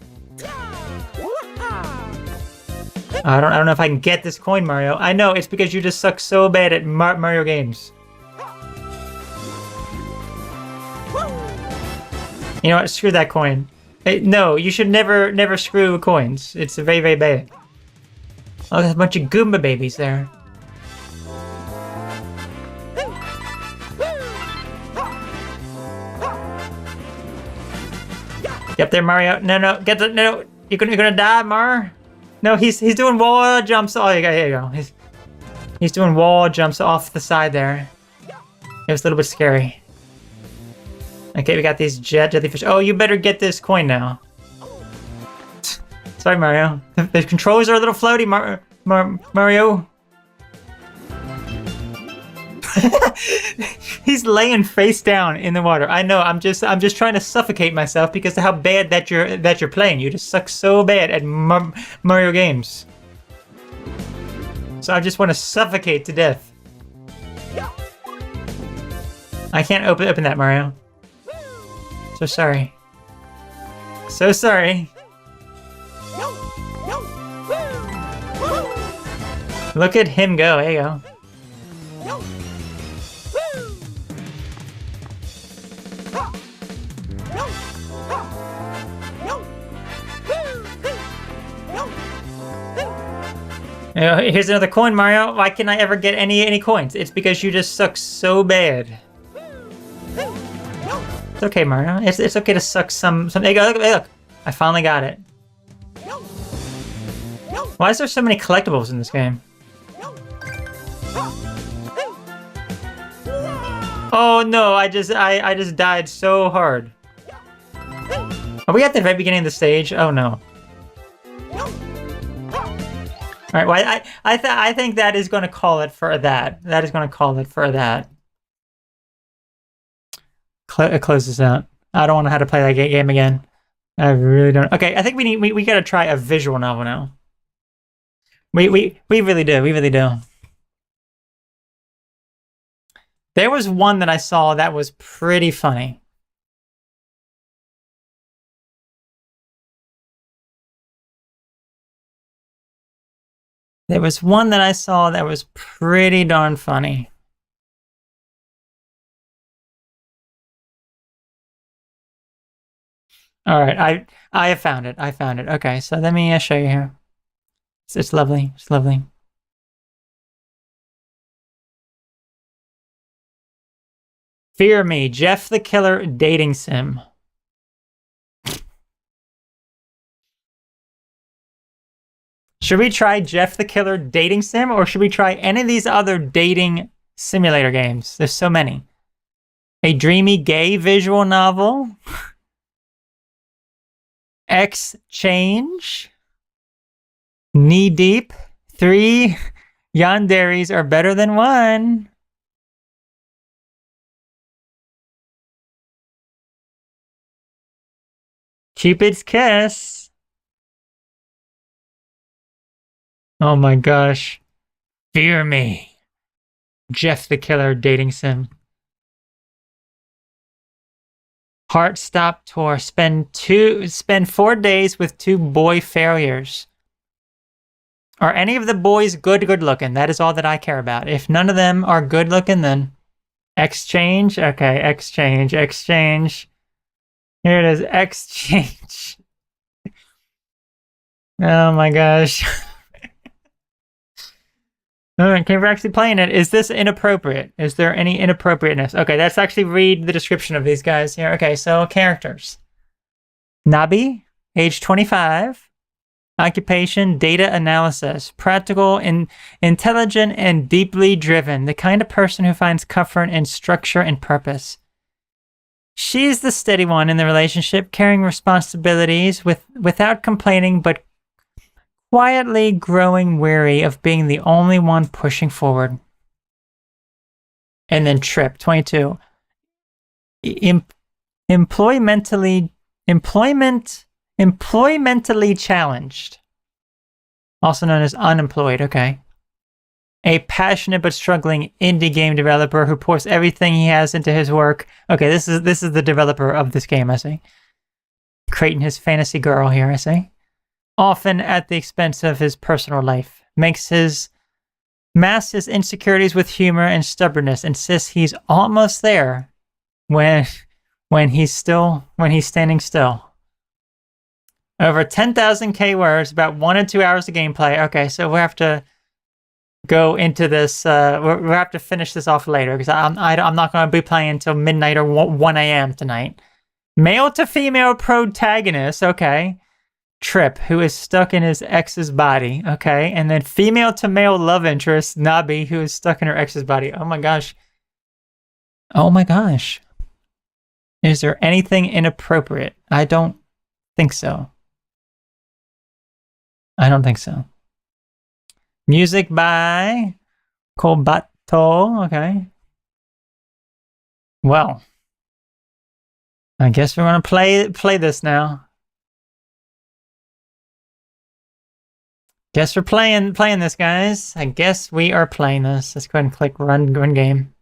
I don't know if I can get this coin, Mario. I know, it's because you just suck so bad at Mario games. You know what? Screw that coin. Hey, no, you should never screw coins. It's very, very bad. Oh, there's a bunch of Goomba babies there. Get there, Mario. No, no. You're gonna die, Mar. No, he's doing wall jumps. Oh, here you go. He's doing wall jumps off the side there. It was a little bit scary. Okay, we got these jellyfish. Oh, you better get this coin now. Sorry, Mario. The controls are a little floaty, Mario. He's laying face down in the water. I know. I'm just trying to suffocate myself because of how bad that you're playing. You just suck so bad at Mario games. So I just want to suffocate to death. I can't open that, Mario. So sorry. So sorry. Look at him go. There you go. Here's another coin, Mario. Why can't I ever get any coins? It's because you just suck so bad. It's okay, Mario. It's okay to suck some. Hey, look! I finally got it. Why is there so many collectibles in this game? Oh no! I just died so hard. Are we at the very beginning of the stage? Oh no. All right. Well, I think that is going to call it for that. That is going to call it for that. Close this out. I don't want to have to play that game again. I really don't. Okay, I think we got to try a visual novel now. We really do. We really do. There was one that I saw that was pretty funny. There was one that I saw that was pretty darn funny. All right, I have found it. I found it. Okay, so let me show you here. It's lovely. It's lovely. Fear Me, Jeff the Killer dating sim. Should we try Jeff the Killer dating sim, or should we try any of these other dating simulator games? There's so many. A dreamy gay visual novel. Exchange. Knee Deep. 3 yanderis are better than 1. Cupid's Kiss. Oh my gosh. Fear Me. Jeff the Killer dating sim. Heart Stop Tour. Spend 4 days with 2 boy failures. Are any of the boys good looking? That is all that I care about. If none of them are good looking, then exchange. Okay, exchange. Here it is, exchange. Oh my gosh. Okay, we're actually playing it. Is this inappropriate? Is there any inappropriateness? Okay, let's actually read the description of these guys here. Okay, so characters. Nabi, age 25. Occupation, data analysis. Practical, intelligent, and deeply driven. The kind of person who finds comfort in structure and purpose. She's the steady one in the relationship, carrying responsibilities without complaining, but quietly growing weary of being the only one pushing forward. And then Trip, 22. Employmentally challenged. Also known as unemployed, okay. A passionate but struggling indie game developer who pours everything he has into his work. Okay, this is the developer of this game, I see. Creating his fantasy girl here, I see. Often at the expense of his personal life. Masks his insecurities with humor and stubbornness. Insists he's almost there when he's standing still. Over 10,000 K words, about 1 to 2 hours of gameplay. Okay, so we have to go into this. We'll have to finish this off later because I'm not going to be playing until midnight or 1 a.m. tonight. Male to female protagonist. Okay. Trip, who is stuck in his ex's body. Okay. And then female to male love interest, Nabi, who is stuck in her ex's body. Oh my gosh. Oh my gosh. Is there anything inappropriate? I don't think so. I don't think so. Music by Kobato. Okay. Well, I guess we're gonna play this now. Guess we're playing this, guys. I guess we are playing this. Let's go ahead and click run game.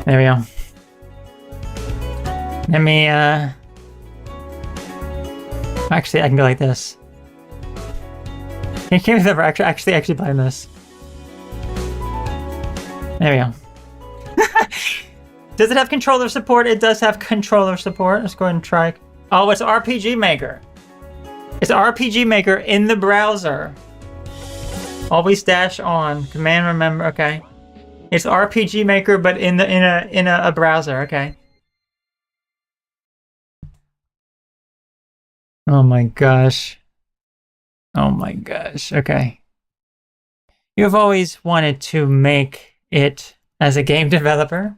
There we go. Let me, actually, I can go like this. Can you ever actually playing this? There we go. Does it have controller support? It does have controller support. Let's go ahead and try. Oh, it's RPG Maker. It's RPG Maker in the browser. Always dash on. Command remember. Okay. It's RPG Maker, but in a browser. Okay. Oh my gosh. Oh my gosh. Okay. You've always wanted to make it as a game developer.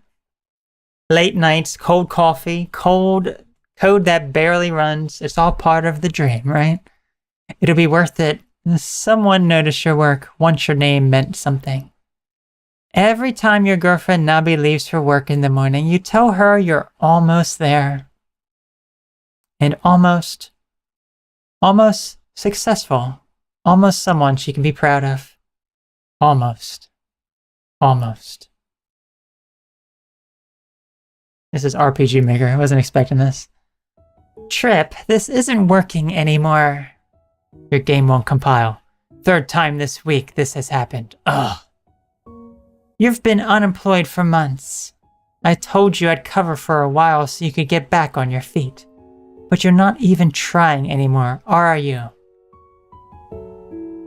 Late nights, cold coffee, cold code that barely runs. It's all part of the dream, right? It'll be worth it. Someone noticed your work once your name meant something. Every time your girlfriend Nabi leaves for work in the morning, you tell her you're almost there. And almost successful. Almost someone she can be proud of. Almost. This is RPG Maker. I wasn't expecting this. Trip, this isn't working anymore. Your game won't compile. Third time this week this has happened. Ugh. You've been unemployed for months. I told you I'd cover for a while so you could get back on your feet. But you're not even trying anymore, or are you?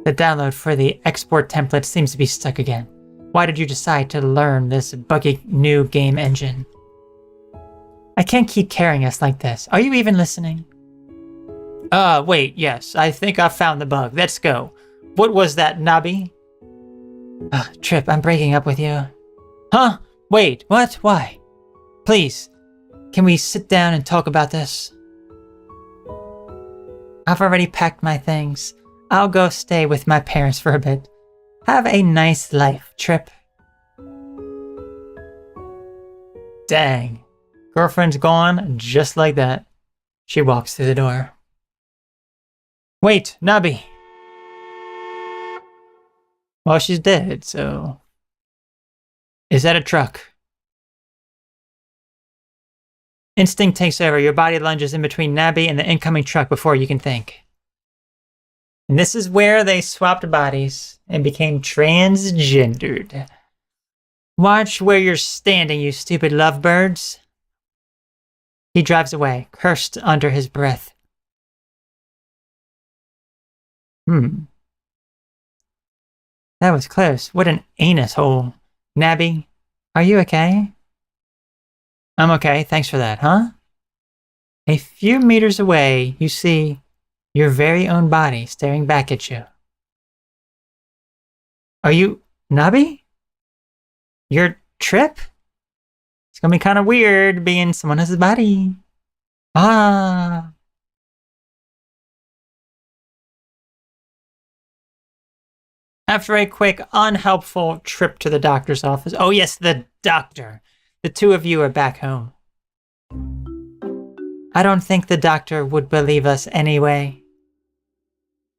The download for the export template seems to be stuck again. Why did you decide to learn this buggy new game engine? I can't keep carrying us like this. Are you even listening? Wait, yes. I think I found the bug. Let's go. What was that, Nabi? Trip, I'm breaking up with you. Huh? Wait, what? Why? Please, can we sit down and talk about this? I've already packed my things. I'll go stay with my parents for a bit. Have a nice life, Trip. Dang. Girlfriend's gone just like that. She walks through the door. Wait, Nabi. Well, she's dead, so... Is that a truck? Instinct takes over. Your body lunges in between Nabi and the incoming truck before you can think. And this is where they swapped bodies and became transgendered. Watch where you're standing, you stupid lovebirds. He drives away, cursed under his breath. That was close. What an anus hole. Nabi, are you okay? I'm okay, thanks for that, huh? A few meters away, you see your very own body staring back at you. Are you Nabi? Your Trip? It's gonna be kind of weird being someone else's body. Ah. After a quick, unhelpful trip to the doctor's office. Oh yes, the doctor. The two of you are back home. I don't think the doctor would believe us anyway.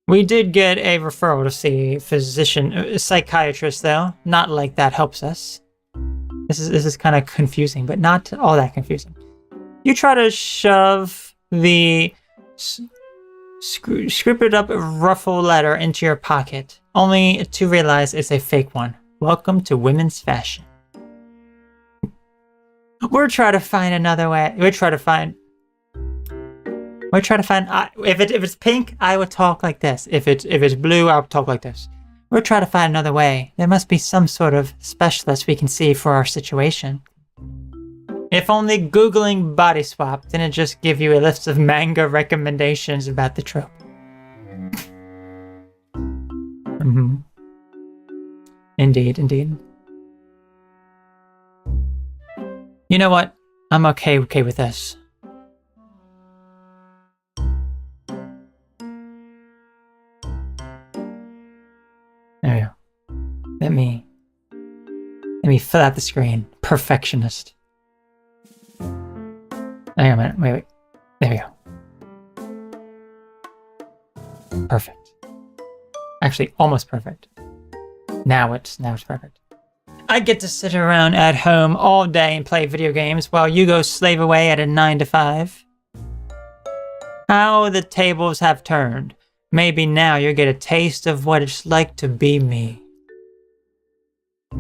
We did get a referral to see a psychiatrist though. Not like that helps us. This is kind of confusing, but not all that confusing. You try to shove the scripted up ruffle letter into your pocket, only to realize it's a fake one. Welcome to women's fashion. We're trying to find another way. If it's pink, I would talk like this. If it's blue, I'll talk like this. We're trying to find another way. There must be some sort of specialist we can see for our situation. If only Googling body swap didn't just give you a list of manga recommendations about the trope. Indeed. You know what? I'm okay with this. There we go. Let me fill out the screen. Perfectionist. Hang on a minute. Wait. There we go. Perfect. Actually, almost perfect. Now it's perfect. I get to sit around at home all day and play video games while you go slave away at a 9 to 5. How the tables have turned. Maybe now you'll get a taste of what it's like to be me.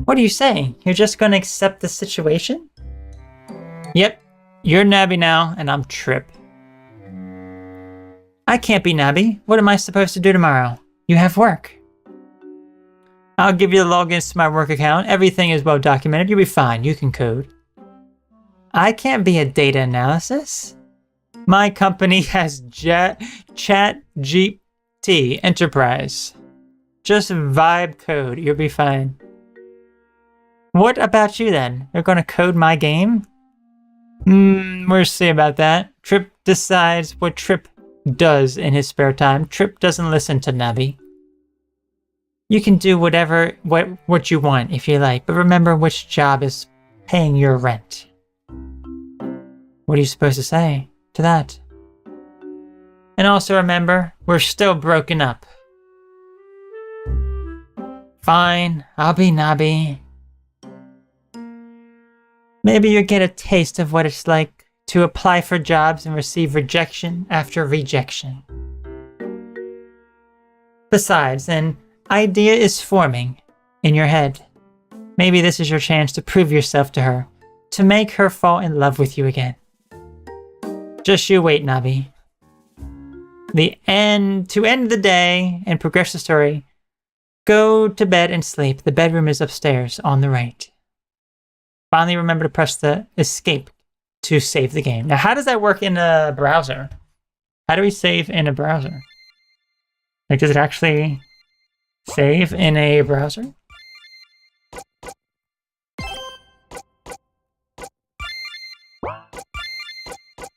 What are you saying? You're just gonna accept the situation? Yep, you're Nabi now, and I'm Trip. I can't be Nabi. What am I supposed to do tomorrow? You have work. I'll give you the logins to my work account. Everything is well documented. You'll be fine. You can code. I can't be a data analysis. My company has ChatGPT Enterprise. Just vibe code. You'll be fine. What about you then? You're gonna code my game? We'll see about that. Trip decides what Trip does in his spare time. Trip doesn't listen to Navi. You can do what you want if you like, but remember which job is paying your rent. What are you supposed to say to that? And also remember, we're still broken up. Fine, I'll be Nabi. Maybe you'll get a taste of what it's like to apply for jobs and receive rejection after rejection. Besides, an idea is forming in your head. Maybe this is your chance to prove yourself to her, to make her fall in love with you again. Just you wait, Nabi. To end the day and progress the story, go to bed and sleep. The bedroom is upstairs on the right. Finally, remember to press the escape to save the game. Now, how does that work in a browser? How do we save in a browser? Like, does it actually save in a browser?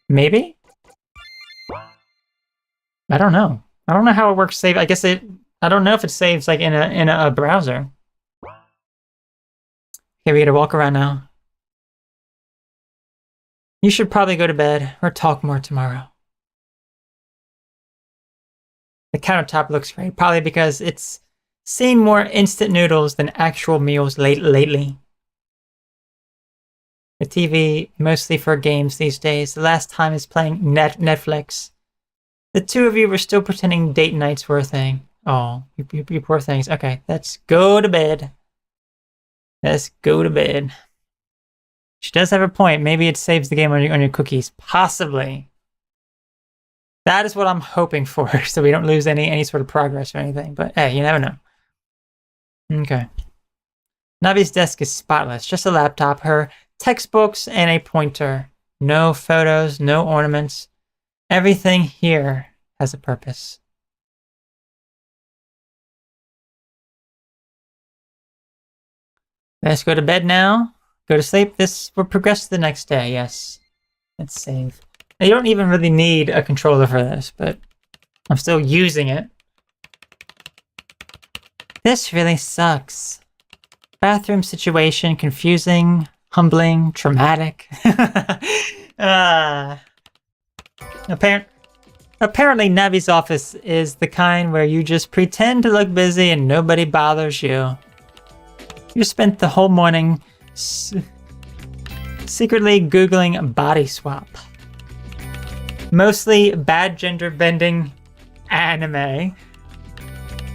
Maybe? I don't know. I don't know how it works save. I don't know if it saves like in a browser. Okay, we gotta walk around now. You should probably go to bed or talk more tomorrow. The countertop looks great, probably because it's seen more instant noodles than actual meals lately. The TV, mostly for games these days. The last time is playing Netflix. The two of you were still pretending date nights were a thing. Oh, you poor things. Okay, let's go to bed. Let's go to bed. She does have a point. Maybe it saves the game on your cookies. Possibly. That is what I'm hoping for, so we don't lose any sort of progress or anything. But hey, you never know. Okay. Navi's desk is spotless. Just a laptop, her textbooks, and a pointer. No photos, no ornaments. Everything here has a purpose. Let's go to bed now. Go to sleep. This will progress to the next day. Yes. Let's save. Now, you don't even really need a controller for this, but I'm still using it. This really sucks. Bathroom situation, confusing, humbling, traumatic. Apparently, Navi's office is the kind where you just pretend to look busy and nobody bothers you. You spent the whole morning secretly Googling body swap. Mostly bad gender bending anime.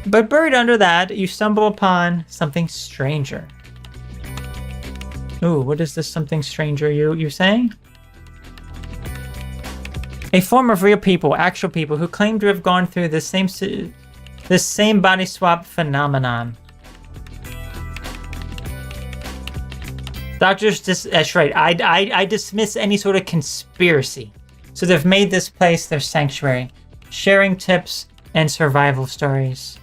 But buried under that, you stumble upon something stranger. Ooh, what is this something stranger you saying? A form of real people, actual people, who claim to have gone through this same body swap phenomenon. Doctors, that's right. I dismiss any sort of conspiracy. So they've made this place their sanctuary, sharing tips and survival stories.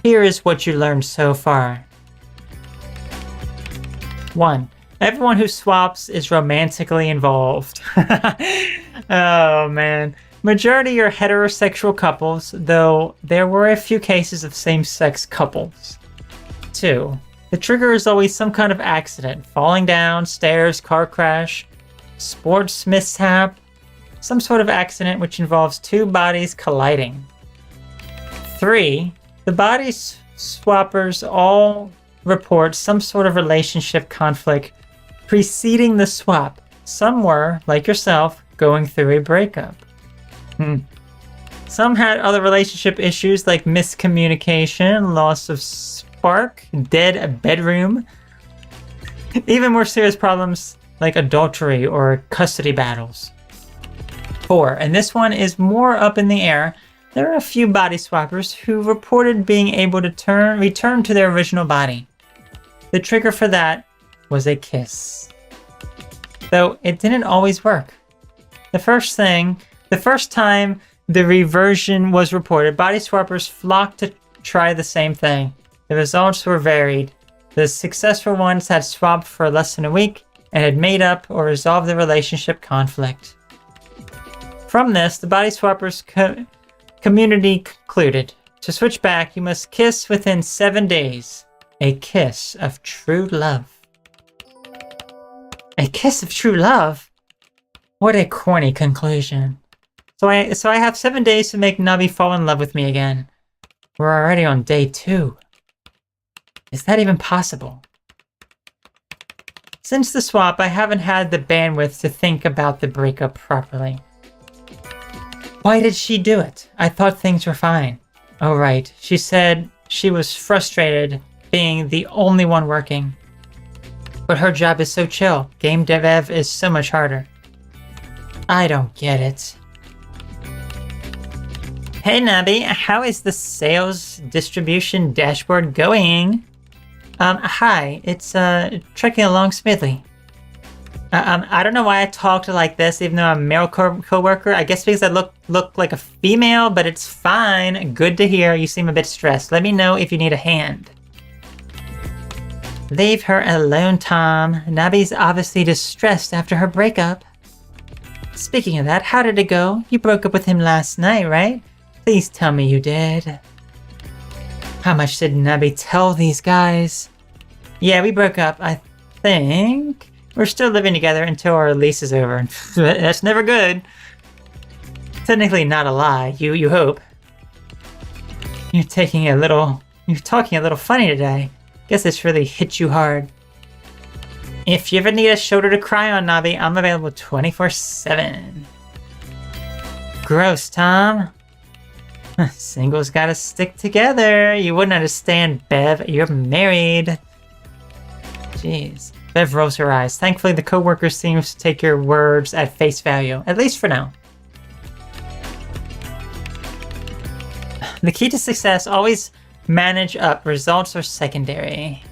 Here is what you learned so far. 1. Everyone who swaps is romantically involved. Oh man. Majority are heterosexual couples, though there were a few cases of same-sex couples. 2. The trigger is always some kind of accident. Falling down, stairs, car crash, sports mishap, some sort of accident which involves two bodies colliding. 3. The body swappers all report some sort of relationship conflict preceding the swap. Some were, like yourself, going through a breakup. Some had other relationship issues like miscommunication, loss of spark, dead bedroom, even more serious problems like adultery or custody battles. 4, and this one is more up in the air. There are a few body swappers who reported being able to return to their original body. The trigger for that was a kiss. Though it didn't always work. The first time the reversion was reported, body swappers flocked to try the same thing. The results were varied. The successful ones had swapped for less than a week and had made up or resolved the relationship conflict. From this, the body swappers community concluded, to switch back, you must kiss within 7 days. A kiss of true love. A kiss of true love? What a corny conclusion. So I have 7 days to make Nabi fall in love with me again. We're already on day 2. Is that even possible? Since the swap, I haven't had the bandwidth to think about the breakup properly. Why did she do it? I thought things were fine. Oh right, she said she was frustrated being the only one working. But her job is so chill. Game dev is so much harder. I don't get it. Hey Nabi, how is the sales distribution dashboard going? Hi, it's trekking along smoothly. I don't know why I talked like this, even though I'm a male co-worker. I guess because I look like a female, but it's fine. Good to hear. You seem a bit stressed. Let me know if you need a hand. Leave her alone, Tom. Nabi's obviously distressed after her breakup. Speaking of that, how did it go? You broke up with him last night, right? Please tell me you did. How much did Nabi tell these guys? Yeah, we broke up, I think. We're still living together until our lease is over. That's never good. Technically not a lie, you hope. You're talking a little funny today. Guess this really hit you hard. If you ever need a shoulder to cry on, Nabi, I'm available 24/7. Gross, Tom. Singles gotta stick together. You wouldn't understand, Bev. You're married. Jeez. Bev rolls her eyes. Thankfully, the coworker seems to take your words at face value. At least for now. The key to success, always manage up. Results are secondary.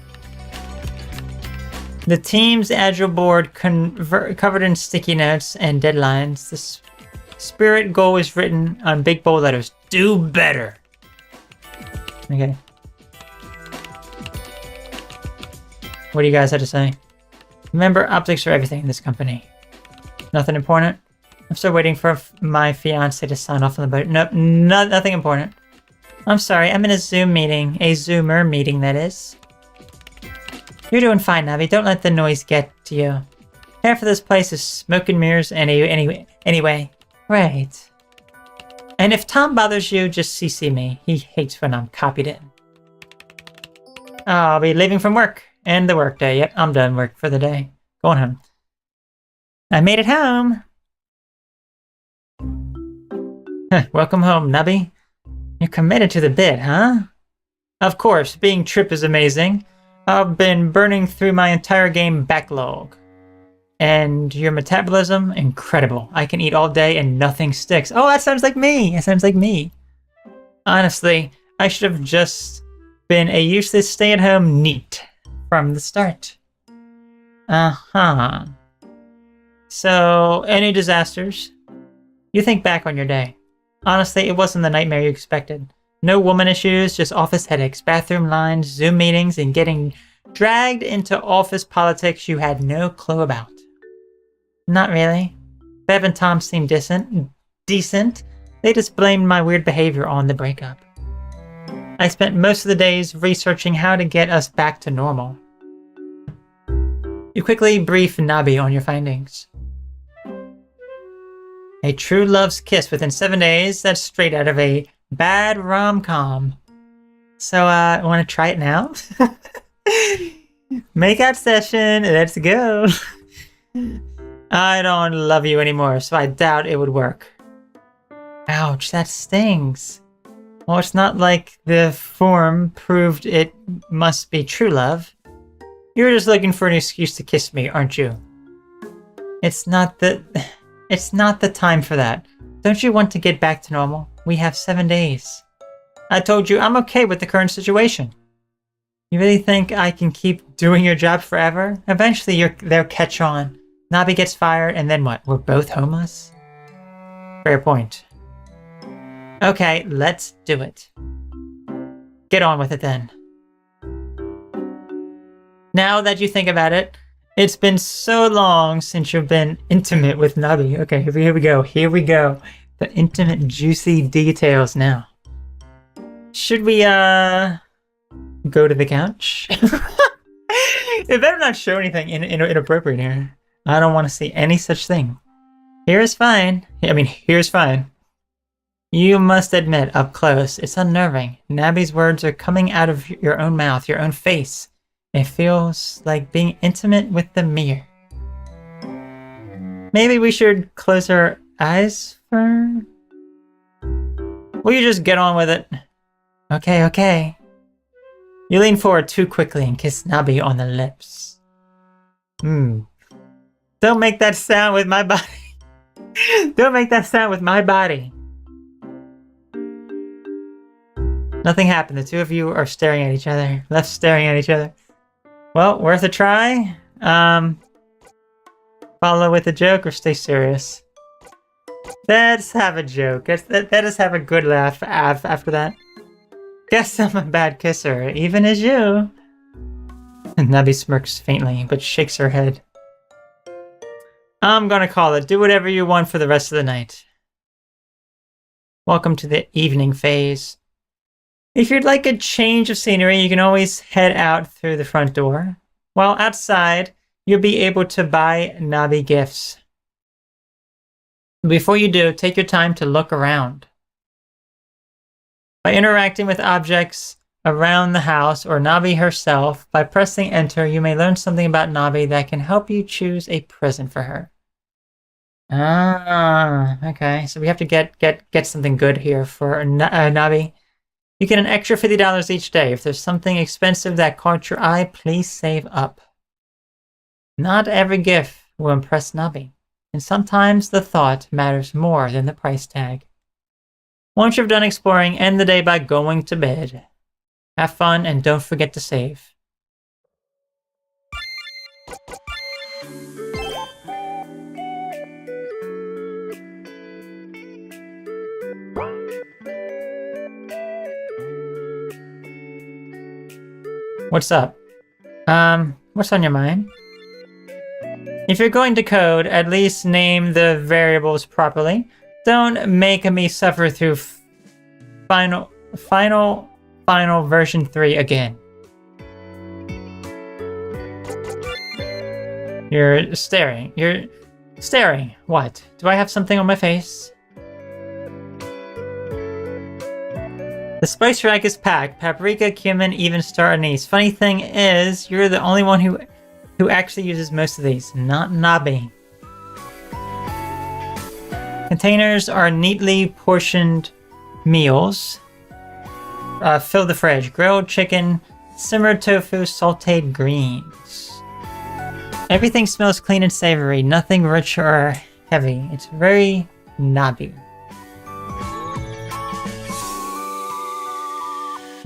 The team's agile board covered in sticky notes and deadlines. The spirit goal is written on big bold letters. Do better. Okay. What do you guys have to say? Remember, optics are everything in this company. Nothing important? I'm still waiting for my fiance to sign off on the boat. Nope, nothing important. I'm sorry, I'm in a Zoom meeting. A Zoomer meeting, that is. You're doing fine, Navi. Don't let the noise get to you. Half of this place is smoke and mirrors anyway. Right. And if Tom bothers you, just CC me. He hates when I'm copied in. I'll be leaving from work. End the work day. Yep, I'm done work for the day. Going home. I made it home. Welcome home, Nubby. You're committed to the bit, huh? Of course, being Trip is amazing. I've been burning through my entire game backlog. And your metabolism, incredible. I can eat all day and nothing sticks. Oh, that sounds like me. That sounds like me. Honestly, I should have just been a useless stay-at-home NEET from the start. Uh-huh. So, any disasters? You think back on your day. Honestly, it wasn't the nightmare you expected. No woman issues, just office headaches, bathroom lines, Zoom meetings, and getting dragged into office politics you had no clue about. Not really. Bev and Tom seemed decent. They just blamed my weird behavior on the breakup. I spent most of the days researching how to get us back to normal. You quickly brief Nabi on your findings. A true love's kiss within 7 days. That's straight out of a bad rom-com. So, want to try it now? Makeout session. Let's go. I don't love you anymore, so I doubt it would work. Ouch, that stings. Well, it's not like the form proved it must be true love. You're just looking for an excuse to kiss me, aren't you? It's not the time for that. Don't you want to get back to normal? We have 7 days. I told you I'm okay with the current situation. You really think I can keep doing your job forever? Eventually they'll catch on. Nabi gets fired, and then what? We're both homeless? Fair point. Okay, let's do it. Get on with it then. Now that you think about it, it's been so long since you've been intimate with Nabi. Okay, here we go. Here we go. The intimate, juicy details now. Should we, go to the couch? It better not show anything inappropriate here. I don't want to see any such thing. Here is fine. I mean, here's fine. You must admit, up close, it's unnerving. Nabi's words are coming out of your own mouth, your own face. It feels like being intimate with the mirror. Maybe we should close our eyes for... Will you just get on with it? Okay, okay. You lean forward too quickly and kiss Nabi on the lips. Don't make that sound with my body. Don't make that sound with my body. Nothing happened. The two of you are staring at each other. Left staring at each other. Well, worth a try. Follow with a joke or stay serious. Let's have a joke. Let us have a good laugh after that. Guess I'm a bad kisser, even as you. Nabi smirks faintly, but shakes her head. I'm gonna call it. Do whatever you want for the rest of the night. Welcome to the evening phase. If you'd like a change of scenery, you can always head out through the front door. While outside, you'll be able to buy Nabi gifts. Before you do, take your time to look around. By interacting with objects around the house or Nabi herself, by pressing enter, you may learn something about Nabi that can help you choose a present for her. Ah, okay. So we have to get something good here for Nabi. You get an extra $50 each day. If there's something expensive that caught your eye, please save up. Not every gift will impress Nabi, and sometimes the thought matters more than the price tag. Once you've done exploring, end the day by going to bed. Have fun and don't forget to save. What's up? What's on your mind? If you're going to code, at least name the variables properly. Don't make me suffer through final version 3 again. You're staring. You're staring. What? Do I have something on my face? The spice rack is packed. Paprika, cumin, even star anise. Funny thing is, you're the only one who actually uses most of these, not Nabi. Containers are neatly portioned meals. Fill the fridge. Grilled chicken, simmered tofu, sauteed greens. Everything smells clean and savory. Nothing rich or heavy. It's very Nabi.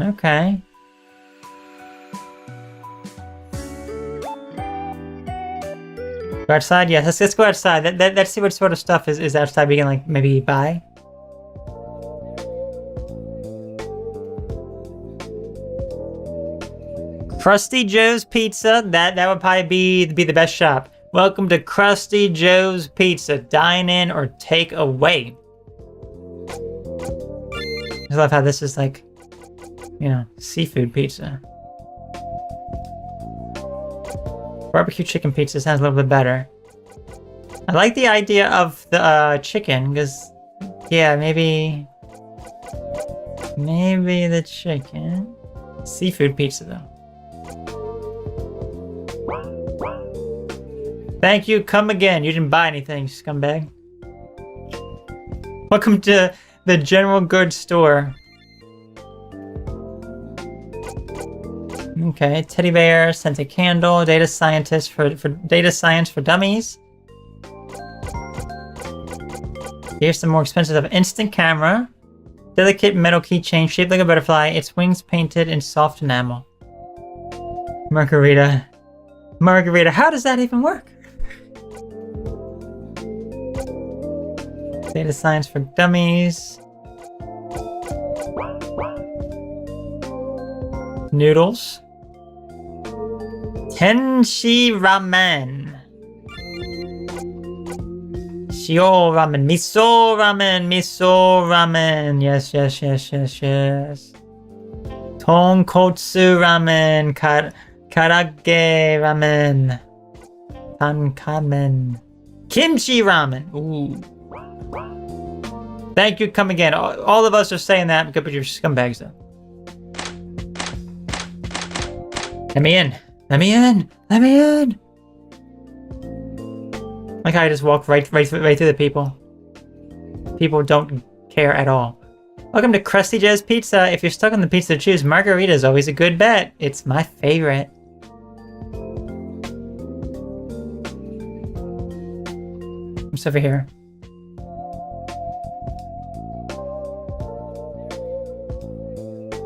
Okay. Go outside? Yes, let's go outside. Let's see what sort of stuff is outside we can, like, maybe buy. Krusty Joe's Pizza. That would probably be the best shop. Welcome to Krusty Joe's Pizza. Dine in or take away. I love how this is like, you know, seafood pizza. Barbecue chicken pizza sounds a little bit better. I like the idea of the chicken, because, yeah, maybe the chicken. Seafood pizza, though. Thank you, come again. You didn't buy anything, scumbag. Welcome to the general goods store. Okay, teddy bear, scented candle, data scientist for data science for dummies. Here's some more expensive stuff. Instant camera. Delicate metal keychain shaped like a butterfly, its wings painted in soft enamel. Margarita. Margarita, how does that even work? Data science for dummies. Noodles. Tenshi ramen. Shio ramen. Miso ramen. Miso ramen. Yes. Tonkotsu ramen. Karage ramen. Tankamen. Kimchi ramen. Ooh. Thank you, come again. All of us are saying that because you're scumbags, though. Let me in. Let me in. Let me in. Like how I just walk right through the people. People don't care at all. Welcome to Krusty Joe's Pizza. If you're stuck on the pizza to choose, margarita is always a good bet. It's my favorite. What's over here?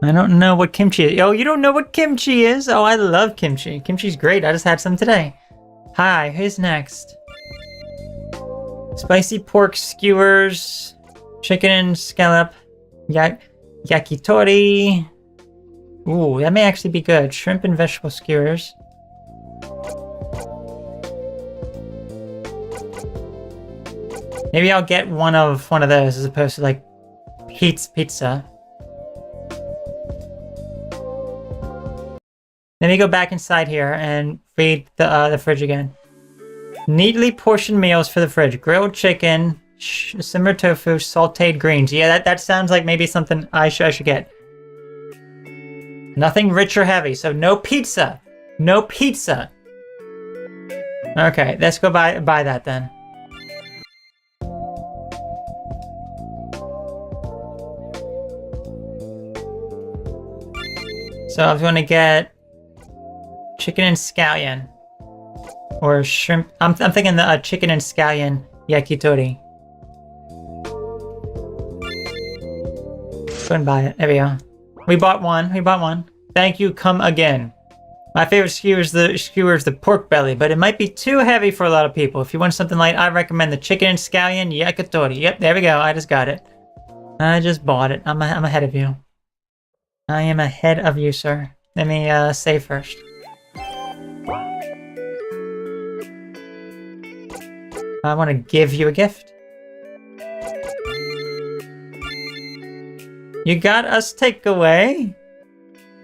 I don't know what kimchi is. Oh, you don't know what kimchi is? Oh, I love kimchi. Kimchi's great. I just had some today. Hi, who's next? Spicy pork skewers, chicken and scallop, yakitori. Ooh, that may actually be good. Shrimp and vegetable skewers. Maybe I'll get one of those as opposed to like pizza. Let me go back inside here and read the fridge again. Neatly portioned meals for the fridge. Grilled chicken, simmered tofu, sauteed greens. Yeah, that sounds like maybe something I should get. Nothing rich or heavy, so no pizza. No pizza. Okay, let's go buy that then. So I was going to get chicken and scallion, or shrimp. I'm thinking the chicken and scallion yakitori. Go and buy it. There we go. We bought one. Thank you. Come again. My favorite skewer is the pork belly, but it might be too heavy for a lot of people. If you want something light, I recommend the chicken and scallion yakitori. Yep, there we go. I just got it. I just bought it. I'm ahead of you. I am ahead of you, sir. Let me save first. I want to give you a gift. You got us takeaway?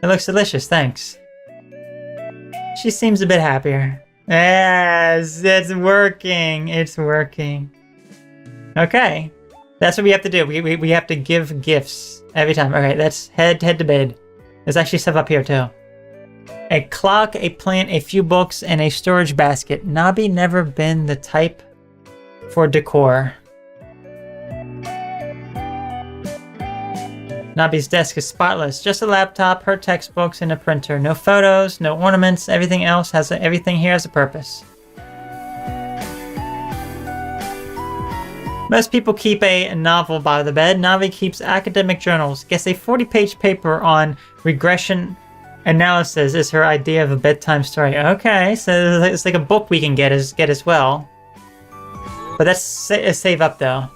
It looks delicious, thanks. She seems a bit happier. Yes, it's working. It's working. Okay. That's what we have to do. We have to give gifts every time. Okay, let's head to bed. There's actually stuff up here too. A clock, a plant, a few books, and a storage basket. Nabi never been the type for decor. Nabi's desk is spotless. Just a laptop, her textbooks, and a printer. No photos, no ornaments. Everything here has a purpose. Most people keep a novel by the bed. Navi keeps academic journals. Guess a 40-page paper on regression analysis is her idea of a bedtime story. Okay, so it's like a book we can get as well. But that's save up though.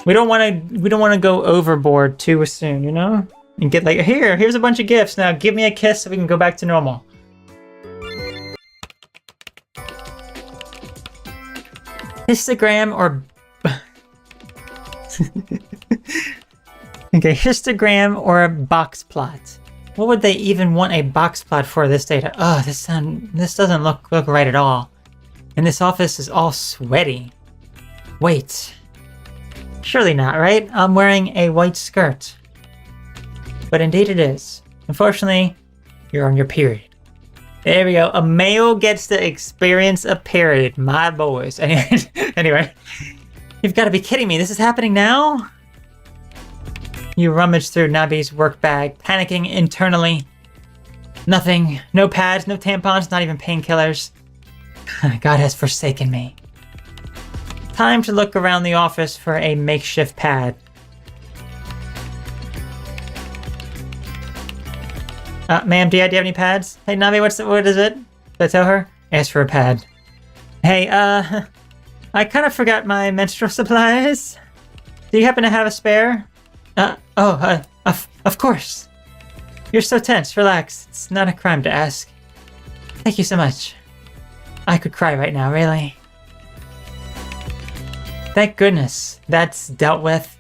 We don't want to go overboard too soon, you know? And get like, here's a bunch of gifts. Now give me a kiss so we can go back to normal. Histogram or okay, histogram or a box plot. What would they even want a box plot for this data? Oh, this doesn't look right at all. And this office is all sweaty. Wait. Surely not, right? I'm wearing a white skirt. But indeed it is. Unfortunately, you're on your period. There we go. A male gets to experience a period. My boys. Anyway, you've got to be kidding me. This is happening now? You rummage through Nabi's work bag, panicking internally. Nothing. No pads, no tampons, not even painkillers. God has forsaken me. Time to look around the office for a makeshift pad. Ma'am, do you have any pads? Hey, Navi, what is it? Did I tell her? Ask for a pad. Hey, I kind of forgot my menstrual supplies. Do you happen to have a spare? Of course. You're so tense. Relax. It's not a crime to ask. Thank you so much. I could cry right now, really. Thank goodness. That's dealt with.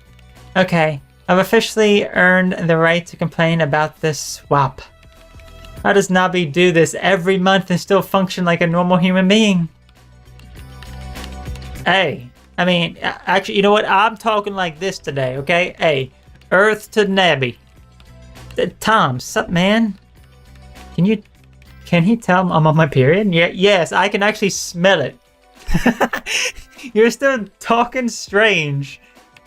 Okay, I've officially earned the right to complain about this swap. How does Nabi do this every month and still function like a normal human being? Hey, I mean, actually, you know what? I'm talking like this today, okay? Hey, Earth to Nabi. Tom, sup, man? Can he tell I'm on my period? Yeah, yes, I can actually smell it. You're still talking strange.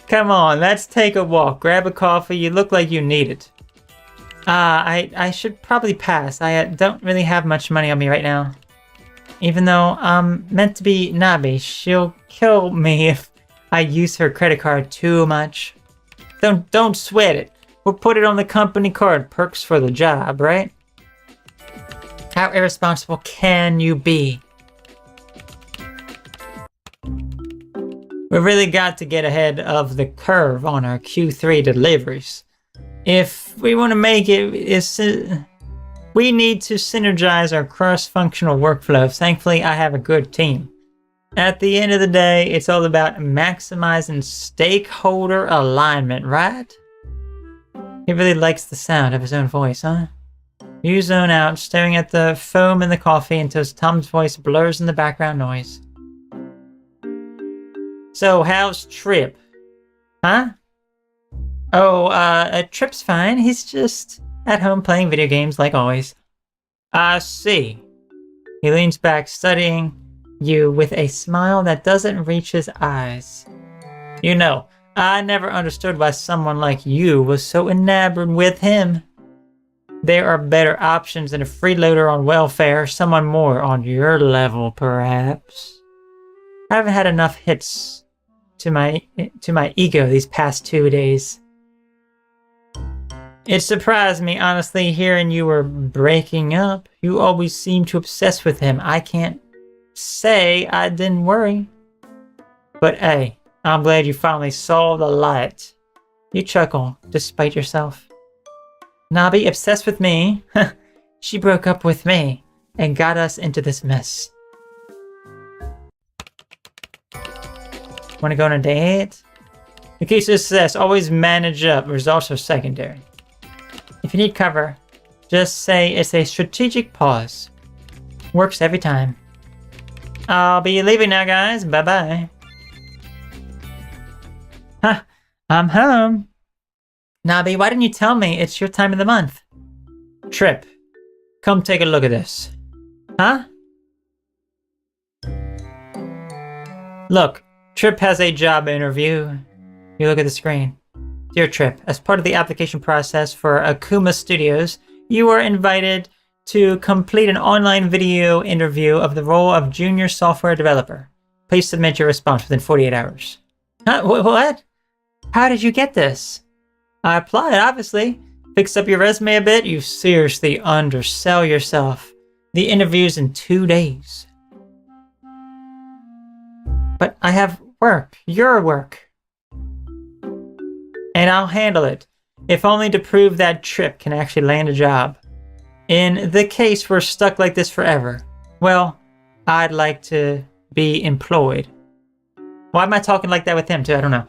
Come on, let's take a walk. Grab a coffee. You look like you need it. I should probably pass. I don't really have much money on me right now. Even though I'm meant to be Nabi, she'll kill me if I use her credit card too much. Don't sweat it. We'll put it on the company card. Perks for the job, right? How irresponsible can you be? We really got to get ahead of the curve on our Q3 deliveries. If we want to make it, we need to synergize our cross-functional workflows. Thankfully, I have a good team. At the end of the day, it's all about maximizing stakeholder alignment, right? He really likes the sound of his own voice, huh? You zone out, staring at the foam in the coffee until Tom's voice blurs in the background noise. So, how's Trip? Huh? Oh, Trip's fine. He's just at home playing video games like always. I see. He leans back, studying you with a smile that doesn't reach his eyes. You know, I never understood why someone like you was so enamored with him. There are better options than a freeloader on welfare, someone more on your level, perhaps. I haven't had enough hits to my ego these past 2 days. It surprised me, honestly, hearing you were breaking up. You always seemed to obsess with him. I can't say I didn't worry. But hey, I'm glad you finally saw the light. You chuckle, despite yourself. Nabi obsessed with me. She broke up with me and got us into this mess. Wanna go on a date? In case of success, always manage up. Results are secondary. If you need cover, just say it's a strategic pause. Works every time. I'll be leaving now, guys. Bye-bye. Huh, I'm home. Nabi, why didn't you tell me it's your time of the month? Trip, come take a look at this. Huh? Look, Trip has a job interview. You look at the screen. Dear Trip, as part of the application process for Akuma Studios, you are invited to complete an online video interview of the role of junior software developer. Please submit your response within 48 hours. Huh? What? How did you get this? I applied, obviously. Fix up your resume a bit. You seriously undersell yourself. The interview's in 2 days. But I have work. Your work. And I'll handle it, if only to prove that Trip can actually land a job. In the case we're stuck like this forever, well, I'd like to be employed. Why am I talking like that with him too? I don't know.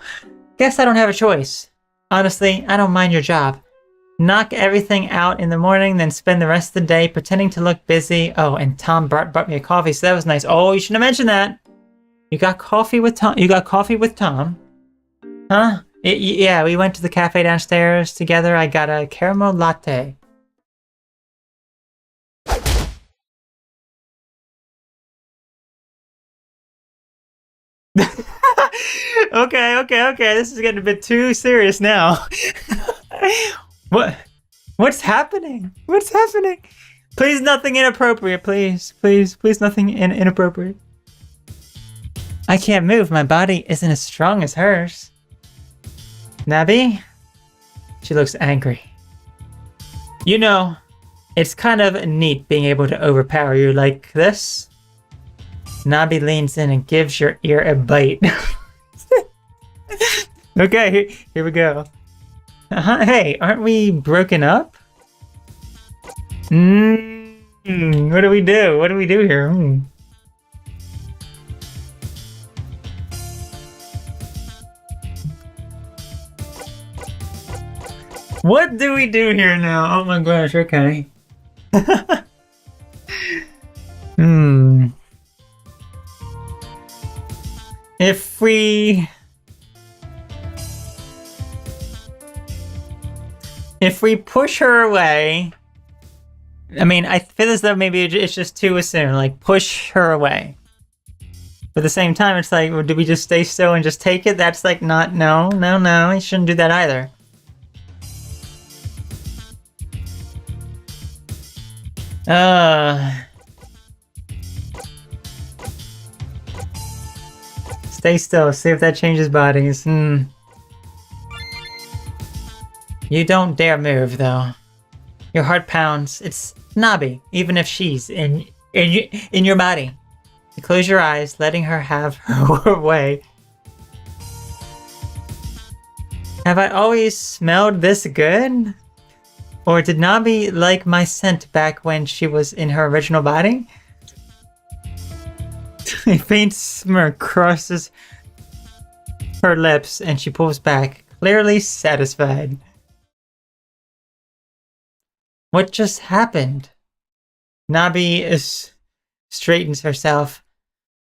Guess I don't have a choice. Honestly, I don't mind your job. Knock everything out in the morning, then spend the rest of the day pretending to look busy. Oh, and Tom brought me a coffee, so that was nice. Oh, you shouldn't have mentioned that. You got coffee with Tom? You got coffee with Tom? Huh? Yeah, we went to the cafe downstairs together. I got a caramel latte. Okay. This is getting a bit too serious now. What's happening? What's happening? Please, nothing inappropriate, please. Please, nothing inappropriate. I can't move. My body isn't as strong as hers. Nabi? She looks angry. You know, it's kind of neat being able to overpower you like this. Nabi leans in and gives your ear a bite. Okay, here we go. Hey, aren't we broken up? What do we do? What do we do here? What do we do here now? Oh my gosh, okay. If we push her away, I mean, I feel as though maybe it's just too soon, like push her away. But at the same time, it's like, well, do we just stay still and just take it? That's like not, no, you shouldn't do that either. Stay still, see if that changes bodies. You don't dare move, though. Your heart pounds. It's Nabi, even if she's in your body. You close your eyes, letting her have her way. Have I always smelled this good? Or did Nabi like my scent back when she was in her original body? A faint smirk crosses her lips and she pulls back, clearly satisfied. What just happened? Nabi straightens herself,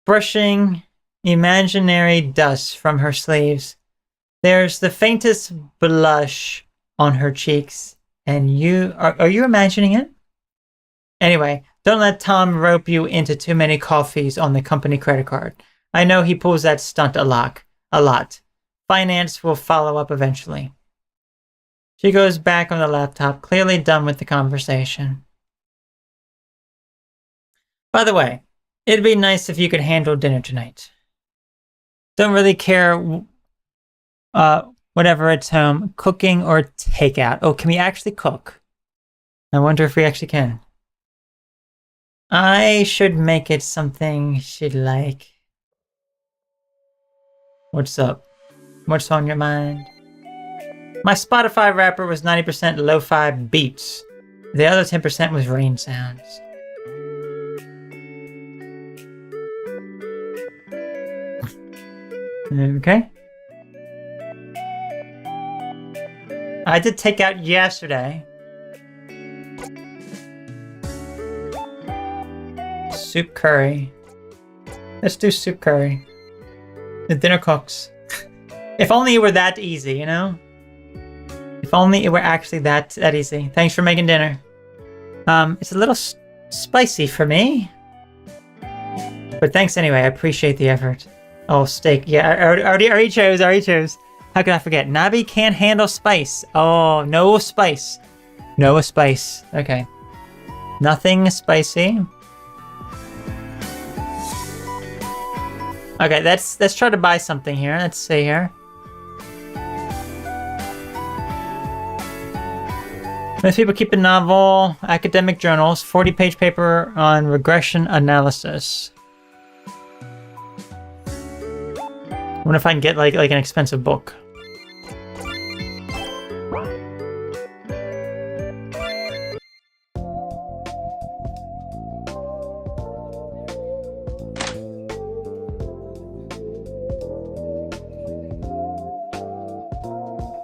brushing imaginary dust from her sleeves. There's the faintest blush on her cheeks. And are you imagining it? Anyway, don't let Tom rope you into too many coffees on the company credit card. I know he pulls that stunt a lot. Finance will follow up eventually. She goes back on the laptop, clearly done with the conversation. By the way, it'd be nice if you could handle dinner tonight. Don't really care whatever it's home, cooking or takeout. Oh, can we actually cook? I wonder if we actually can. I should make it something she'd like. What's up? What's on your mind? My Spotify wrapper was 90% lo-fi beats. The other 10% was rain sounds. Okay. I did take out yesterday. Soup curry. Let's do soup curry. The dinner cooks. If only it were that easy, you know? If only it were actually that easy. Thanks for making dinner. It's a little spicy for me. But thanks anyway, I appreciate the effort. Oh, steak. Yeah, I already chose. How could I forget? Nabi can't handle spice. Oh, no spice. No spice. Okay. Nothing spicy. Okay, let's try to buy something here. Let's see here. Most people keep a novel, academic journals, 40-page paper on regression analysis. I wonder if I can get like an expensive book.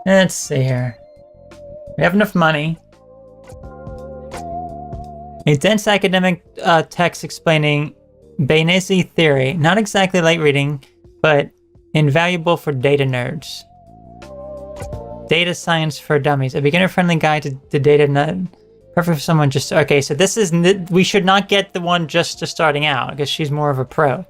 Let's see here. We have enough money. A dense academic text explaining Bayesian theory. Not exactly light reading, but invaluable for data nerds. Data science for dummies. A beginner-friendly guide to data nerd. Perfect for someone just... Okay, so this is... We should not get the one just starting out, because she's more of a pro.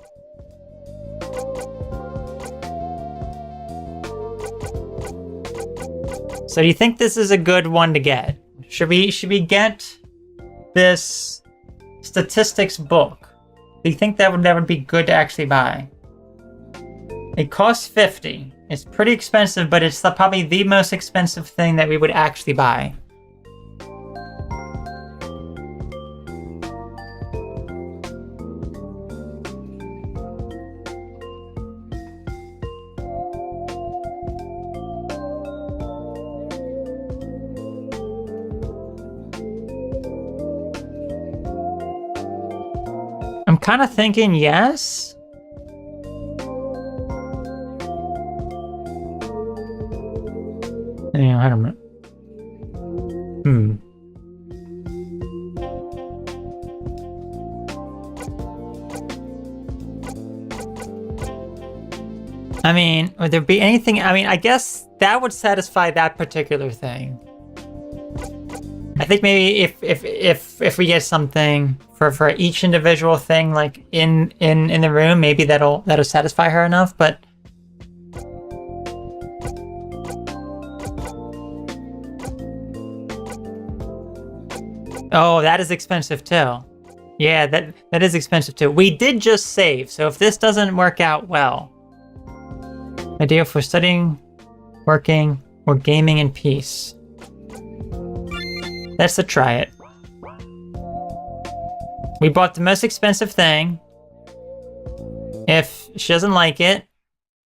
So do you think this is a good one to get? Should we get this statistics book? Do you think that would be good to actually buy? It costs 50. It's pretty expensive, but it's probably the most expensive thing that we would actually buy. I'm kind of thinking yes. Yeah, I don't know. I mean, would there be anything? I mean, I guess that would satisfy that particular thing. I think maybe if we get something for each individual thing, like in the room, maybe that'll satisfy her enough. But oh, that is expensive too. Yeah, that is expensive too. We did just save, so if this doesn't work out well, ideal for studying, working, or gaming in peace. Let's try it. We bought the most expensive thing. If she doesn't like it,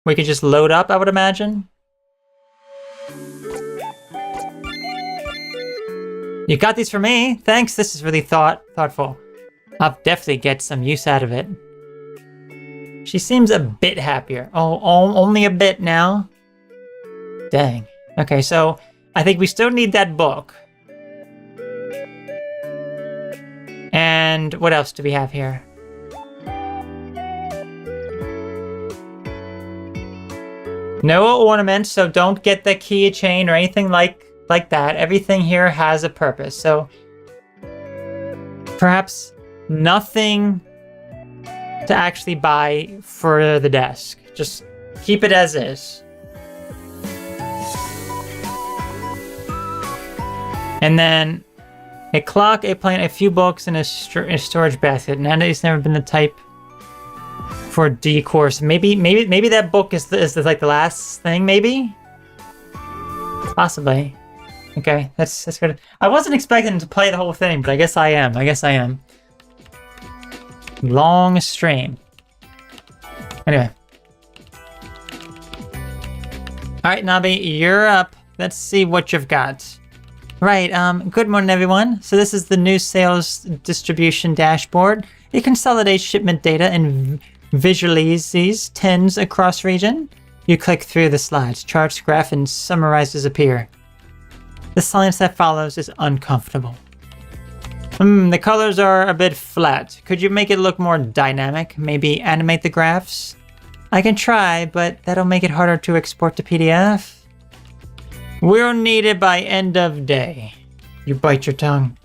we could just load up, I would imagine. You got these for me. Thanks. This is really thoughtful. I'll definitely get some use out of it. She seems a bit happier. Oh, only a bit now? Dang. Okay, so I think we still need that book. And what else do we have here? No ornaments, so don't get the keychain or anything like that. Everything here has a purpose. So perhaps nothing to actually buy for the desk. Just keep it as is. And then a clock, a plant, a few books, and a storage basket. Nanda's never been the type for decor. So maybe that book is like the last thing. Maybe, possibly. Okay, that's good. I wasn't expecting to play the whole thing, but I guess I am. Long stream. Anyway. All right, Nabi, you're up. Let's see what you've got. Right, good morning everyone. So this is the new sales distribution dashboard. It consolidates shipment data and visualizes trends across region. You click through the slides, charts, graph, and summarizes appear. The silence that follows is uncomfortable. The colors are a bit flat. Could you make it look more dynamic? Maybe animate the graphs? I can try, but that'll make it harder to export to PDF. We'll need it by end of day. You bite your tongue.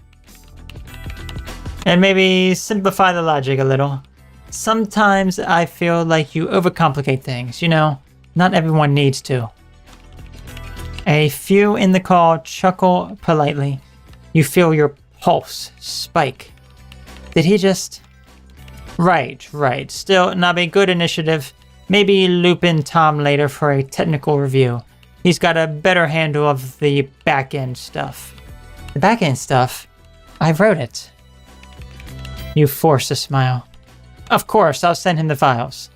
And maybe simplify the logic a little. Sometimes I feel like you overcomplicate things, you know? Not everyone needs to. A few in the call chuckle politely. You feel your pulse spike. Did he just... Right. Still, not a good initiative. Maybe loop in Tom later for a technical review. He's got a better handle of the back-end stuff. The back-end stuff? I wrote it. You force a smile. Of course, I'll send him the files.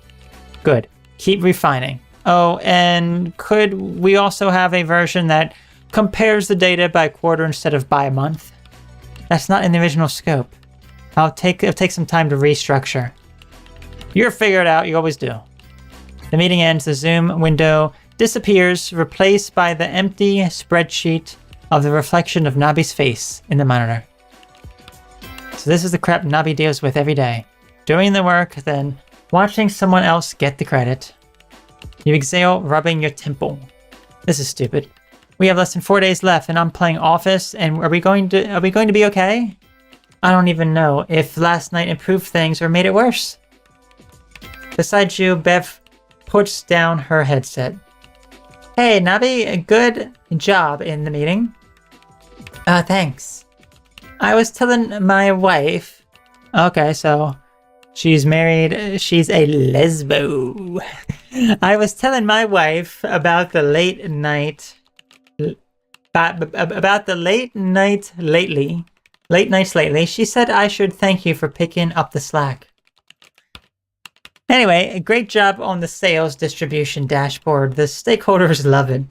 Good. Keep refining. Oh, and could we also have a version that compares the data by quarter instead of by month? That's not in the original scope. It'll take some time to restructure. You'll figure it out, you always do. The meeting ends, the Zoom window disappears, replaced by the empty spreadsheet of the reflection of Nabi's face in the monitor. So this is the crap Nabi deals with every day. Doing the work, then watching someone else get the credit. You exhale, rubbing your temple. This is stupid. We have less than 4 days left, and I'm playing Office, and are we going to be okay? I don't even know if last night improved things or made it worse. Besides you, Bev puts down her headset. Hey, Nabi, good job in the meeting. Thanks. I was telling my wife... Okay, so She's married. She's a lesbo. I was telling my wife about the late night... About the late nights lately. She said I should thank you for picking up the slack. Anyway, great job on the sales distribution dashboard. The stakeholders love it.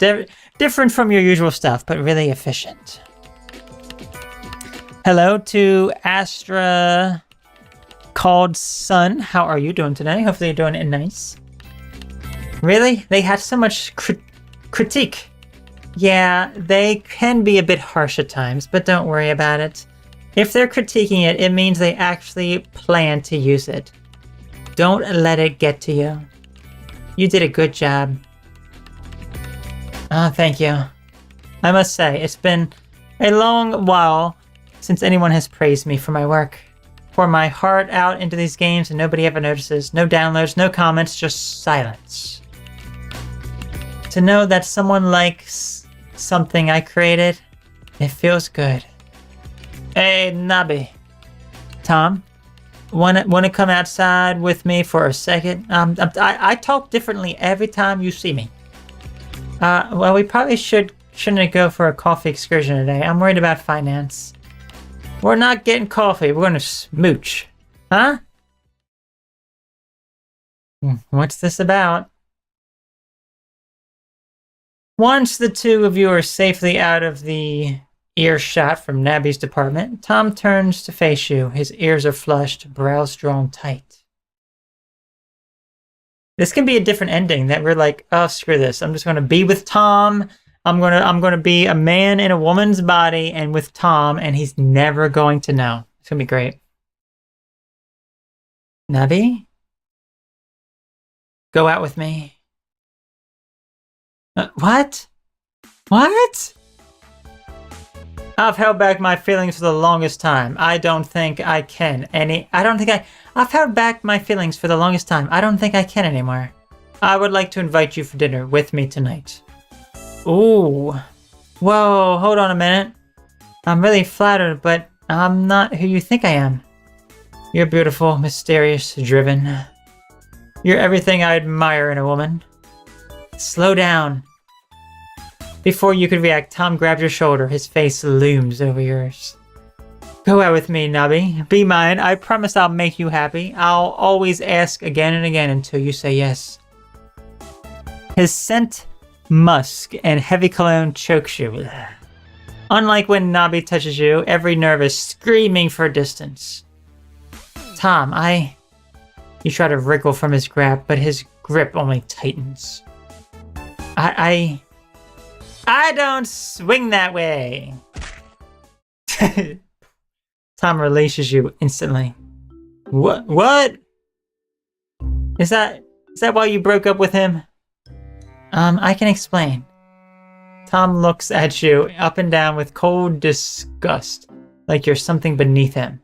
Different from your usual stuff, but really efficient. Hello to Astra called Sun. How are you doing today? Hopefully you're doing it nice. Really? They had so much critique. Yeah, they can be a bit harsh at times, but don't worry about it. If they're critiquing it, it means they actually plan to use it. Don't let it get to you. You did a good job. Oh, thank you. I must say, it's been a long while since anyone has praised me for my work. Pour my heart out into these games and nobody ever notices. No downloads, no comments, just silence. To know that someone likes something I created, it feels good. Hey, Nabi. Tom, wanna come outside with me for a second? I talk differently every time you see me. Well, we probably shouldn't go for a coffee excursion today. I'm worried about finance. We're not getting coffee. We're gonna smooch. Huh? What's this about? Once the two of you are safely out of the earshot from Nabby's department, Tom turns to face you. His ears are flushed, brows drawn tight. This can be a different ending that we're like, oh, screw this. I'm just going to be with Tom. I'm going to be a man in a woman's body and with Tom, and he's never going to know. It's going to be great. Nabby? Go out with me. What? What? I've held back my feelings for the longest time. I don't think I can I've held back my feelings for the longest time. I don't think I can anymore. I would like to invite you for dinner with me tonight. Ooh. Whoa, hold on a minute. I'm really flattered, but I'm not who you think I am. You're beautiful, mysterious, driven. You're everything I admire in a woman. Slow down. Before you could react, Tom grabs your shoulder. His face looms over yours. Go out with me, Nubby. Be mine. I promise I'll make you happy. I'll always ask again and again until you say yes. His scent, musk, and heavy cologne chokes you. Unlike when Nabi touches you, every nerve is screaming for distance. Tom, You try to wriggle from his grab, but his grip only tightens. I don't swing that way. Tom releases you instantly. What? Is that why you broke up with him? I can explain. Tom looks at you up and down with cold disgust, like you're something beneath him.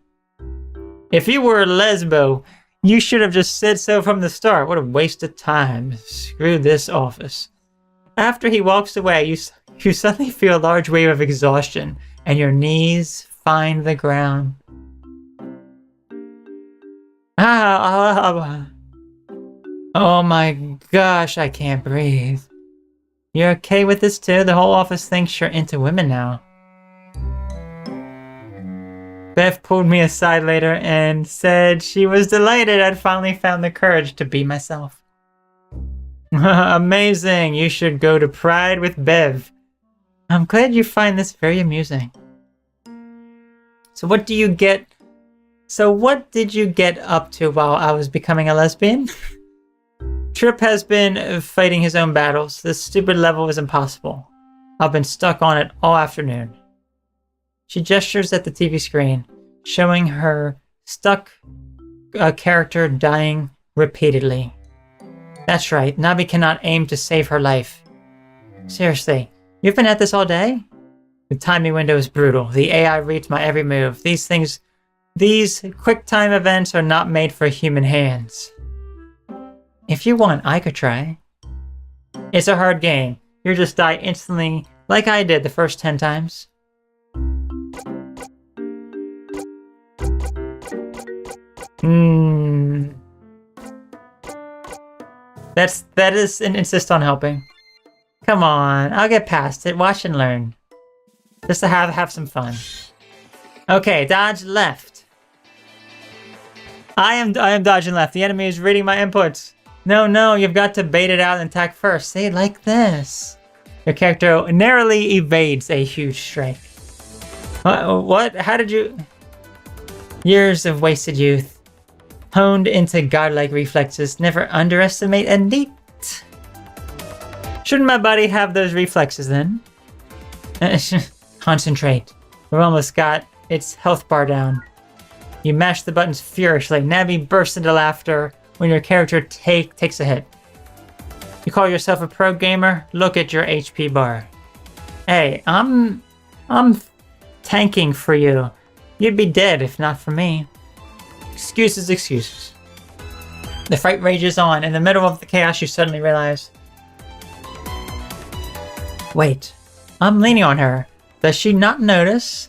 If you were a lesbo, you should have just said so from the start. What a waste of time. Screw this office. After he walks away, you suddenly feel a large wave of exhaustion, and your knees find the ground. Oh my gosh, I can't breathe. You're okay with this too? The whole office thinks you're into women now. Beth pulled me aside later and said she was delighted I'd finally found the courage to be myself. Amazing! You should go to Pride with Bev. I'm glad you find this very amusing. So what did you get up to while I was becoming a lesbian? Trip has been fighting his own battles. This stupid level is impossible. I've been stuck on it all afternoon. She gestures at the TV screen, showing her stuck character dying repeatedly. That's right, Nabi cannot aim to save her life. Seriously, you've been at this all day? The timing window is brutal. The AI reads my every move. These quick time events are not made for human hands. If you want, I could try. It's a hard game. You'll just die instantly, like I did the first 10 times. That is an insist on helping. Come on, I'll get past it. Watch and learn. Just to have some fun. Okay, dodge left. I am dodging left. The enemy is reading my inputs. No, you've got to bait it out and attack first. Say it like this. Your character narrowly evades a huge strike. What? How did you... Years of wasted youth. Honed into godlike reflexes. Never underestimate a neat. Shouldn't my body have those reflexes then? Concentrate. We've almost got its health bar down. You mash the buttons furiously. Navi bursts into laughter when your character takes a hit. You call yourself a pro gamer? Look at your HP bar. Hey, I'm tanking for you. You'd be dead if not for me. Excuses. The fight rages on. In the middle of the chaos, you suddenly realize... Wait, I'm leaning on her. Does she not notice?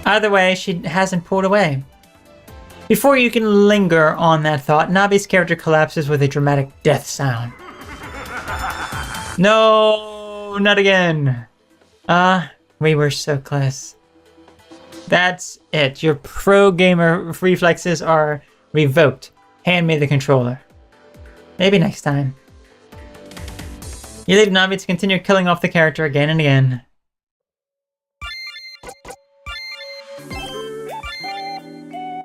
Either way, she hasn't pulled away. Before you can linger on that thought, Nabi's character collapses with a dramatic death sound. No, not again. We were so close. That's it. Your pro gamer reflexes are revoked. Hand me the controller. Maybe next time. You leave Nabi to continue killing off the character again and again.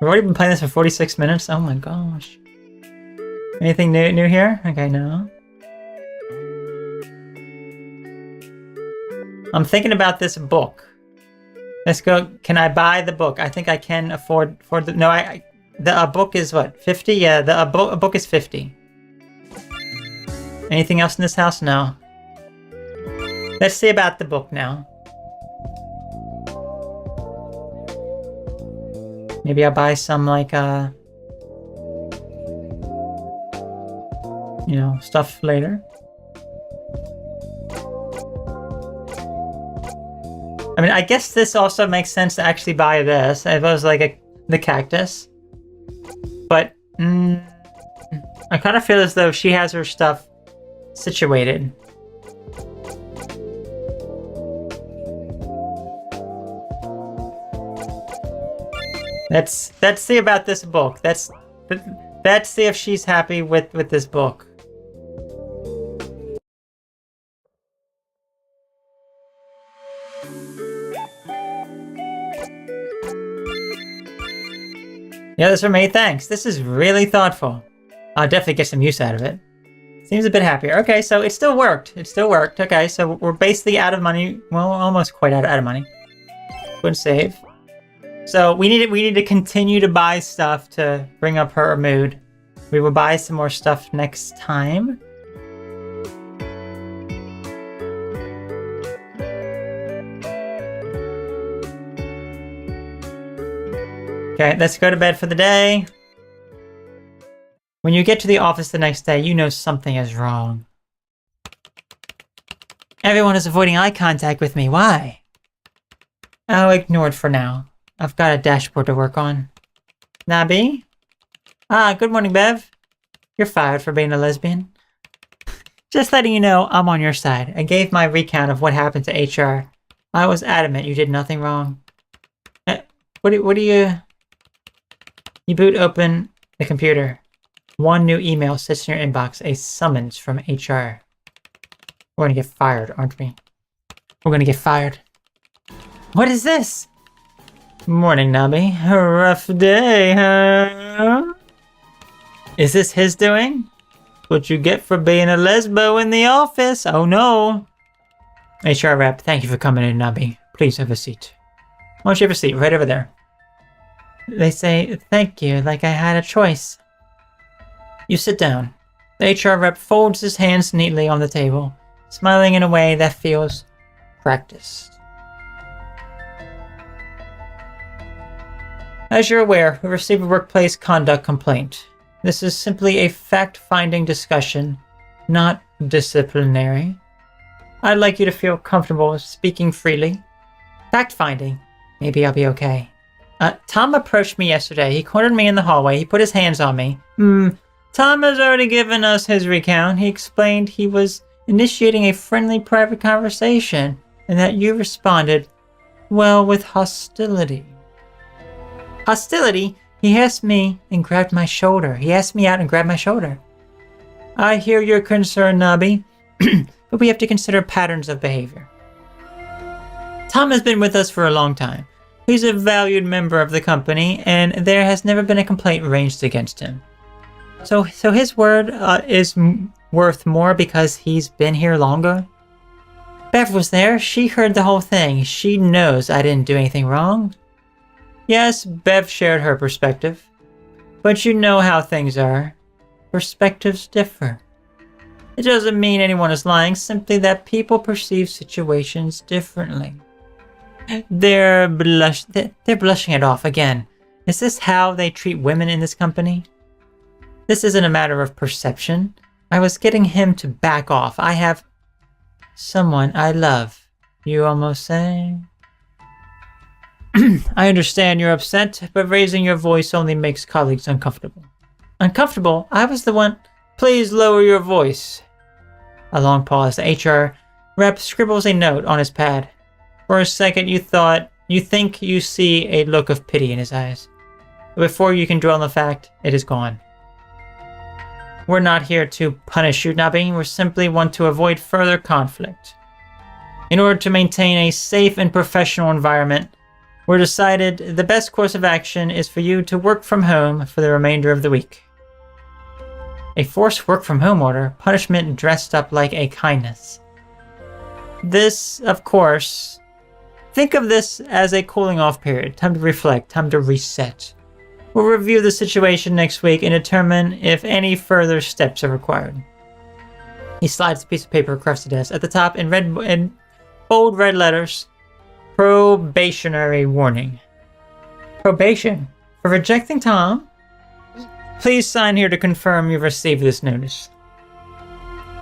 We've already been playing this for 46 minutes? Oh my gosh. Anything new here? Okay, no. I'm thinking about this book. Let's go. Can I buy the book? I think I can afford the... No, the book is what? 50? Yeah, a book is 50. Anything else in this house? No. Let's see about the book now. Maybe I'll buy some, like, you know, stuff later. I mean, I guess this also makes sense to actually buy this. If it was, like, the cactus. But, I kind of feel as though she has her stuff situated. Let's see about this book. Let's see if she's happy with this book. Yeah, that's from me. Thanks. This is really thoughtful. I'll definitely get some use out of it. Seems a bit happier. Okay, so it still worked. Okay, so we're basically out of money. Well, almost quite out of money. Go and save. So we need to continue to buy stuff to bring up her mood. We will buy some more stuff next time. Okay, let's go to bed for the day. When you get to the office the next day, you know something is wrong. Everyone is avoiding eye contact with me. Why? Oh, ignored for now. I've got a dashboard to work on. Nabi? Ah, good morning, Bev. You're fired for being a lesbian. Just letting you know I'm on your side. I gave my recount of what happened to HR. I was adamant you did nothing wrong. What do you... You boot open the computer. One new email sits in your inbox. A summons from HR. We're gonna get fired, aren't we? We're gonna get fired. What is this? Morning, Nabi. A rough day, huh? Is this his doing? What you get for being a lesbo in the office? Oh no. HR rep, thank you for coming in, Nabi. Please have a seat. Why don't you have a seat right over there? They say thank you like I had a choice. You sit down. The HR rep folds his hands neatly on the table, smiling in a way that feels practiced. As you're aware, we received a workplace conduct complaint. This is simply a fact-finding discussion, not disciplinary. I'd like you to feel comfortable speaking freely. Fact-finding. Maybe I'll be okay. Tom approached me yesterday. He cornered me in the hallway. He put his hands on me. Tom has already given us his recount. He explained he was initiating a friendly private conversation and that you responded, well, with hostility. Hostility? He asked me and grabbed my shoulder. He asked me out and grabbed my shoulder. I hear your concern, Nabi, but we have to consider patterns of behavior. Tom has been with us for a long time. He's a valued member of the company, and there has never been a complaint raised against him. So his word is worth more because he's been here longer? Bev was there. She heard the whole thing. She knows I didn't do anything wrong. Yes, Bev shared her perspective. But you know how things are. Perspectives differ. It doesn't mean anyone is lying, simply that people perceive situations differently. They're blushing it off again. Is this how they treat women in this company? This isn't a matter of perception. I was getting him to back off. I have someone I love. You almost say? I understand you're upset, but raising your voice only makes colleagues uncomfortable. Uncomfortable? I was the one. Please lower your voice. A long pause. The HR rep scribbles a note on his pad. For a second you think you see a look of pity in his eyes. But before you can dwell on the fact, it is gone. We're not here to punish you, Nabi. We simply want to avoid further conflict. In order to maintain a safe and professional environment, we decided the best course of action is for you to work from home for the remainder of the week. A forced work from home order, punishment dressed up like a kindness. This, of course, think of this as a cooling off period, time to reflect, time to reset. We'll review the situation next week and determine if any further steps are required. He slides a piece of paper across the desk. At the top, in bold red letters, probationary warning. Probation? For rejecting Tom? Please sign here to confirm you've received this notice.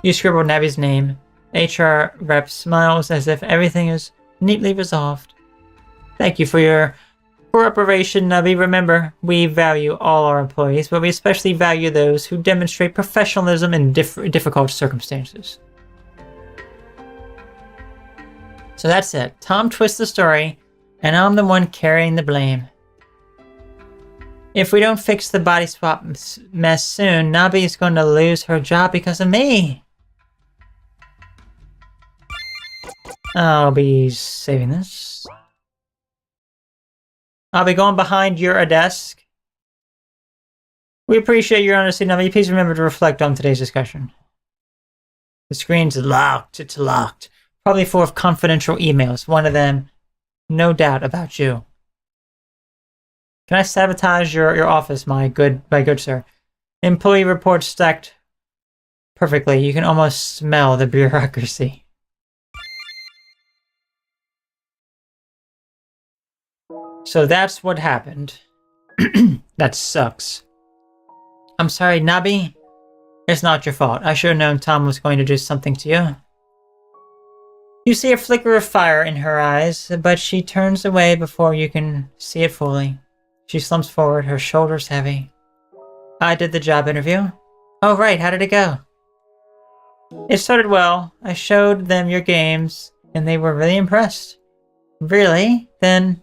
You scribble Nabi's name. HR rep smiles as if everything is neatly resolved. Thank you for your cooperation, Nabi. Remember, we value all our employees, but we especially value those who demonstrate professionalism in difficult circumstances. So that's it. Tom twists the story, and I'm the one carrying the blame. If we don't fix the body swap mess soon, Nabi is going to lose her job because of me. I'll be saving this. I'll be going behind your desk. We appreciate your honesty, Navi. Please remember to reflect on today's discussion. The screen's locked. It's locked. Probably full of confidential emails. One of them, no doubt, about you. Can I sabotage your office, my good sir? Employee reports stacked perfectly. You can almost smell the bureaucracy. So that's what happened. That sucks. I'm sorry, Nabi. It's not your fault. I should have known Tom was going to do something to you. You see a flicker of fire in her eyes, but she turns away before you can see it fully. She slumps forward, her shoulders heavy. I did the job interview. Oh right, how did it go? It started well. I showed them your games, and they were really impressed. Really? Then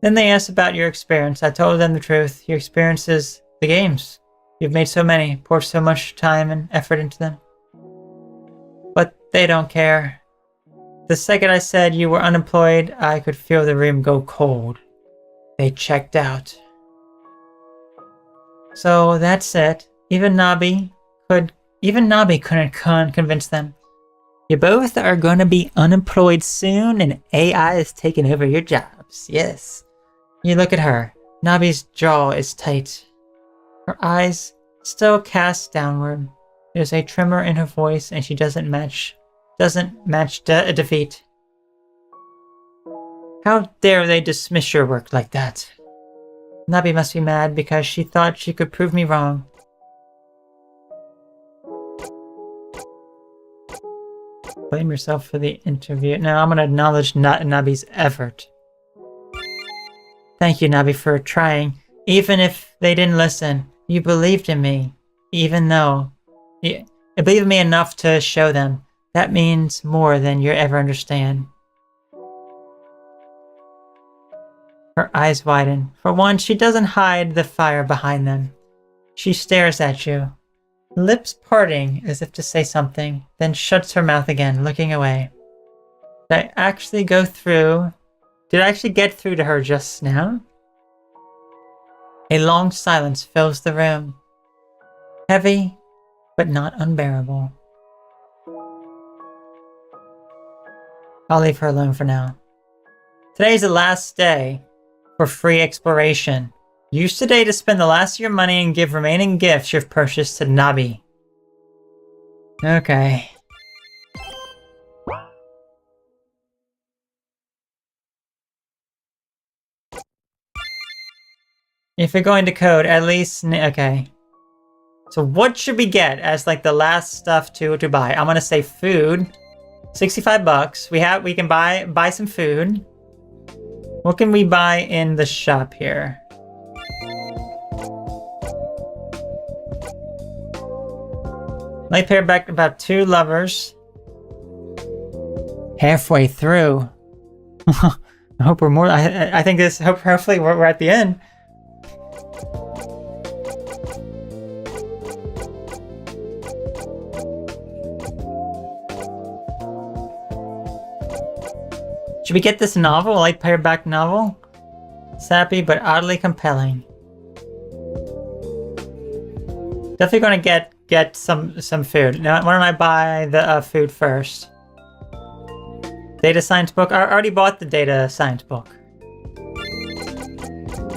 they asked about your experience. I told them the truth. Your experience is the games. You've made so many, poured so much time and effort into them. But they don't care. The second I said you were unemployed, I could feel the room go cold. They checked out. So that's it. Even Nabi couldn't convince them. You both are gonna be unemployed soon, and AI is taking over your jobs. Yes. You look at her. Nabi's jaw is tight. Her eyes still cast downward. There's a tremor in her voice, and she doesn't match defeat. How dare they dismiss your work like that? Nabi must be mad because she thought she could prove me wrong. Blame yourself for the interview. Now I'm going to acknowledge Nabi's effort. Thank you, Nabi, for trying. Even if they didn't listen, you believed in me. even though you believe in me enough to show them. That means more than you'll ever understand. Her eyes widen. For once, she doesn't hide the fire behind them. She stares at you, lips parting as if to say something, then shuts her mouth again, looking away. Did I actually go through? Did I actually get through to her just now? A long silence fills the room. Heavy, but not unbearable. I'll leave her alone for now. Today's the last day for free exploration. Use today to spend the last of your money and give remaining gifts you've purchased to Nabi. Okay. If you're going to code, at least... Okay. So what should we get as like the last stuff to buy? I'm gonna say food. 65 bucks. We can buy some food. What can we buy in the shop here? Light pair back about 2 lovers. Halfway through. I hope we're more. I think this. Hopefully we're at the end. Should we get this novel? A light paperback novel? Sappy but oddly compelling. Definitely gonna get some food. Now, why don't I buy the food first? Data science book. I already bought the data science book.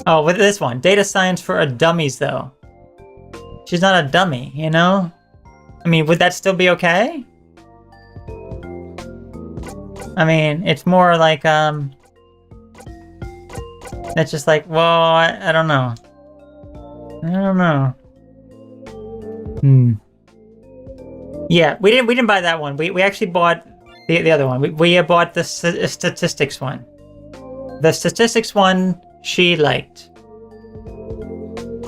Oh, with this one, data science for dummies though. She's not a dummy, you know. I mean, would that still be okay? I mean, it's more like, it's just like, well, I don't know. I don't know. Yeah, we didn't buy that one. We actually bought the other one. We bought the statistics one. The statistics one, she liked.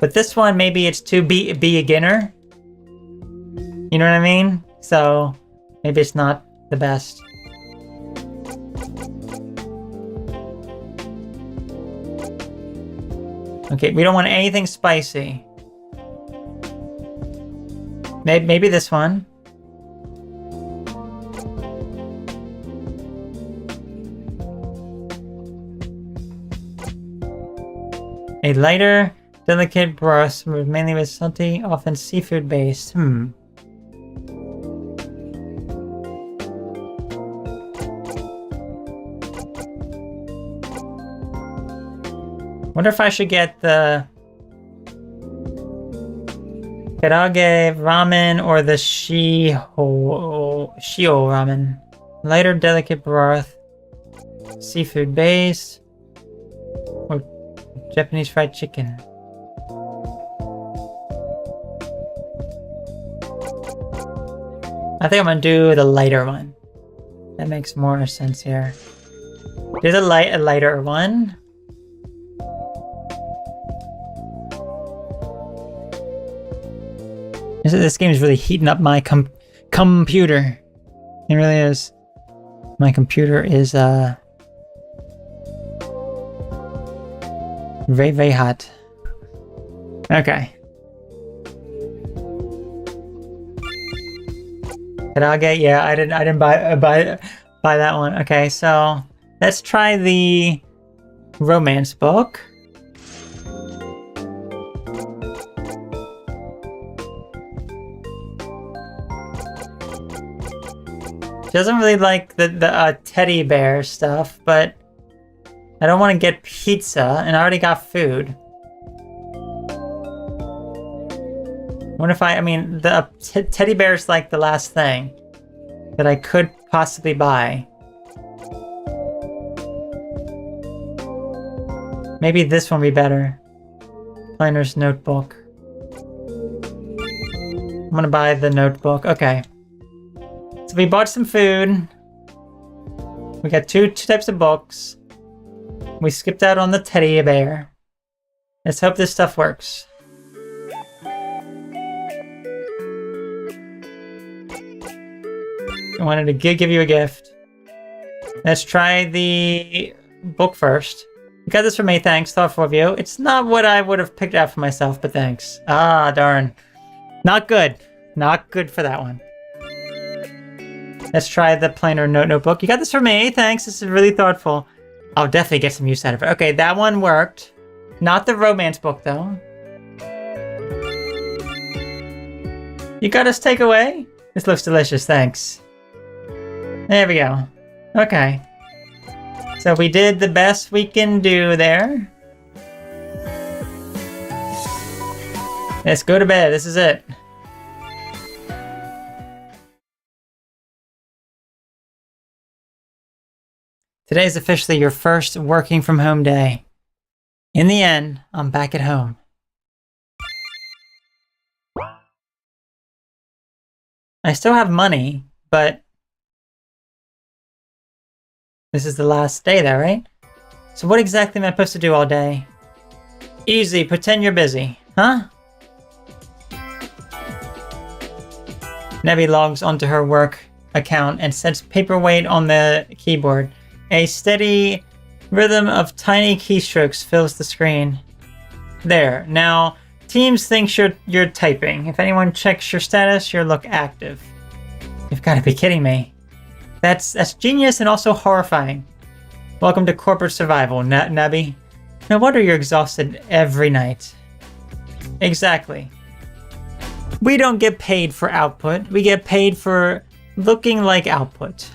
But this one, maybe it's too beginner. You know what I mean? So, maybe it's not the best. Okay, we don't want anything spicy. Maybe this one. A lighter, delicate broth, mainly with salty, often seafood based. Wonder if I should get the karage ramen or the shio ramen. Lighter, delicate broth, seafood base, or Japanese fried chicken. I think I'm gonna do the lighter one. That makes more sense here. Do the lighter one. This game is really heating up my computer. It really is. My computer is very, very hot. Okay. Karage, yeah, I didn't buy that one. Okay, so let's try the romance book. She doesn't really like the teddy bear stuff, but I don't want to get pizza, and I already got food. What if I mean, the teddy bear is like the last thing that I could possibly buy. Maybe this one would be better. Planner's notebook. I'm gonna buy the notebook. Okay. So we bought some food. We got two types of books. We skipped out on the teddy bear. Let's hope this stuff works. I wanted to give you a gift. Let's try the book first. You got this for me, thanks. Thoughtful of you. It's not what I would have picked out for myself, but thanks. Ah, darn. Not good. Not good for that one. Let's try the plainer notebook. You got this for me, thanks. This is really thoughtful. I'll definitely get some use out of it. Okay, that one worked. Not the romance book, though. You got us takeaway? This looks delicious, thanks. There we go. Okay. So we did the best we can do there. Let's go to bed. This is it. Today's officially your first working from home day. In the end, I'm back at home. I still have money, but this is the last day there, right? So what exactly am I supposed to do all day? Easy, pretend you're busy, huh? Nebby logs onto her work account and sets paperweight on the keyboard. A steady rhythm of tiny keystrokes fills the screen. There. Now, Teams thinks you're typing. If anyone checks your status, you look active. You've got to be kidding me. That's genius and also horrifying. Welcome to corporate survival, Nebby. No wonder you're exhausted every night. Exactly. We don't get paid for output. We get paid for looking like output.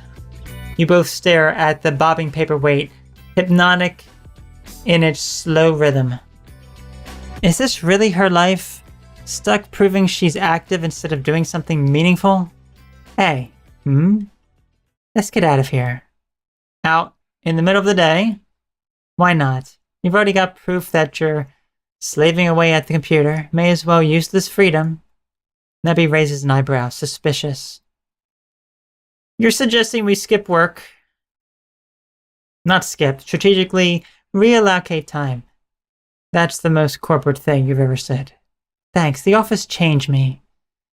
You both stare at the bobbing paperweight, hypnotic in its slow rhythm. Is this really her life? Stuck proving she's active instead of doing something meaningful? Hey, let's get out of here. Out in the middle of the day? Why not? You've already got proof that you're slaving away at the computer. May as well use this freedom. Nebby raises an eyebrow, suspicious. You're suggesting we skip work? Not skip, strategically reallocate time. That's the most corporate thing you've ever said. Thanks, the office changed me.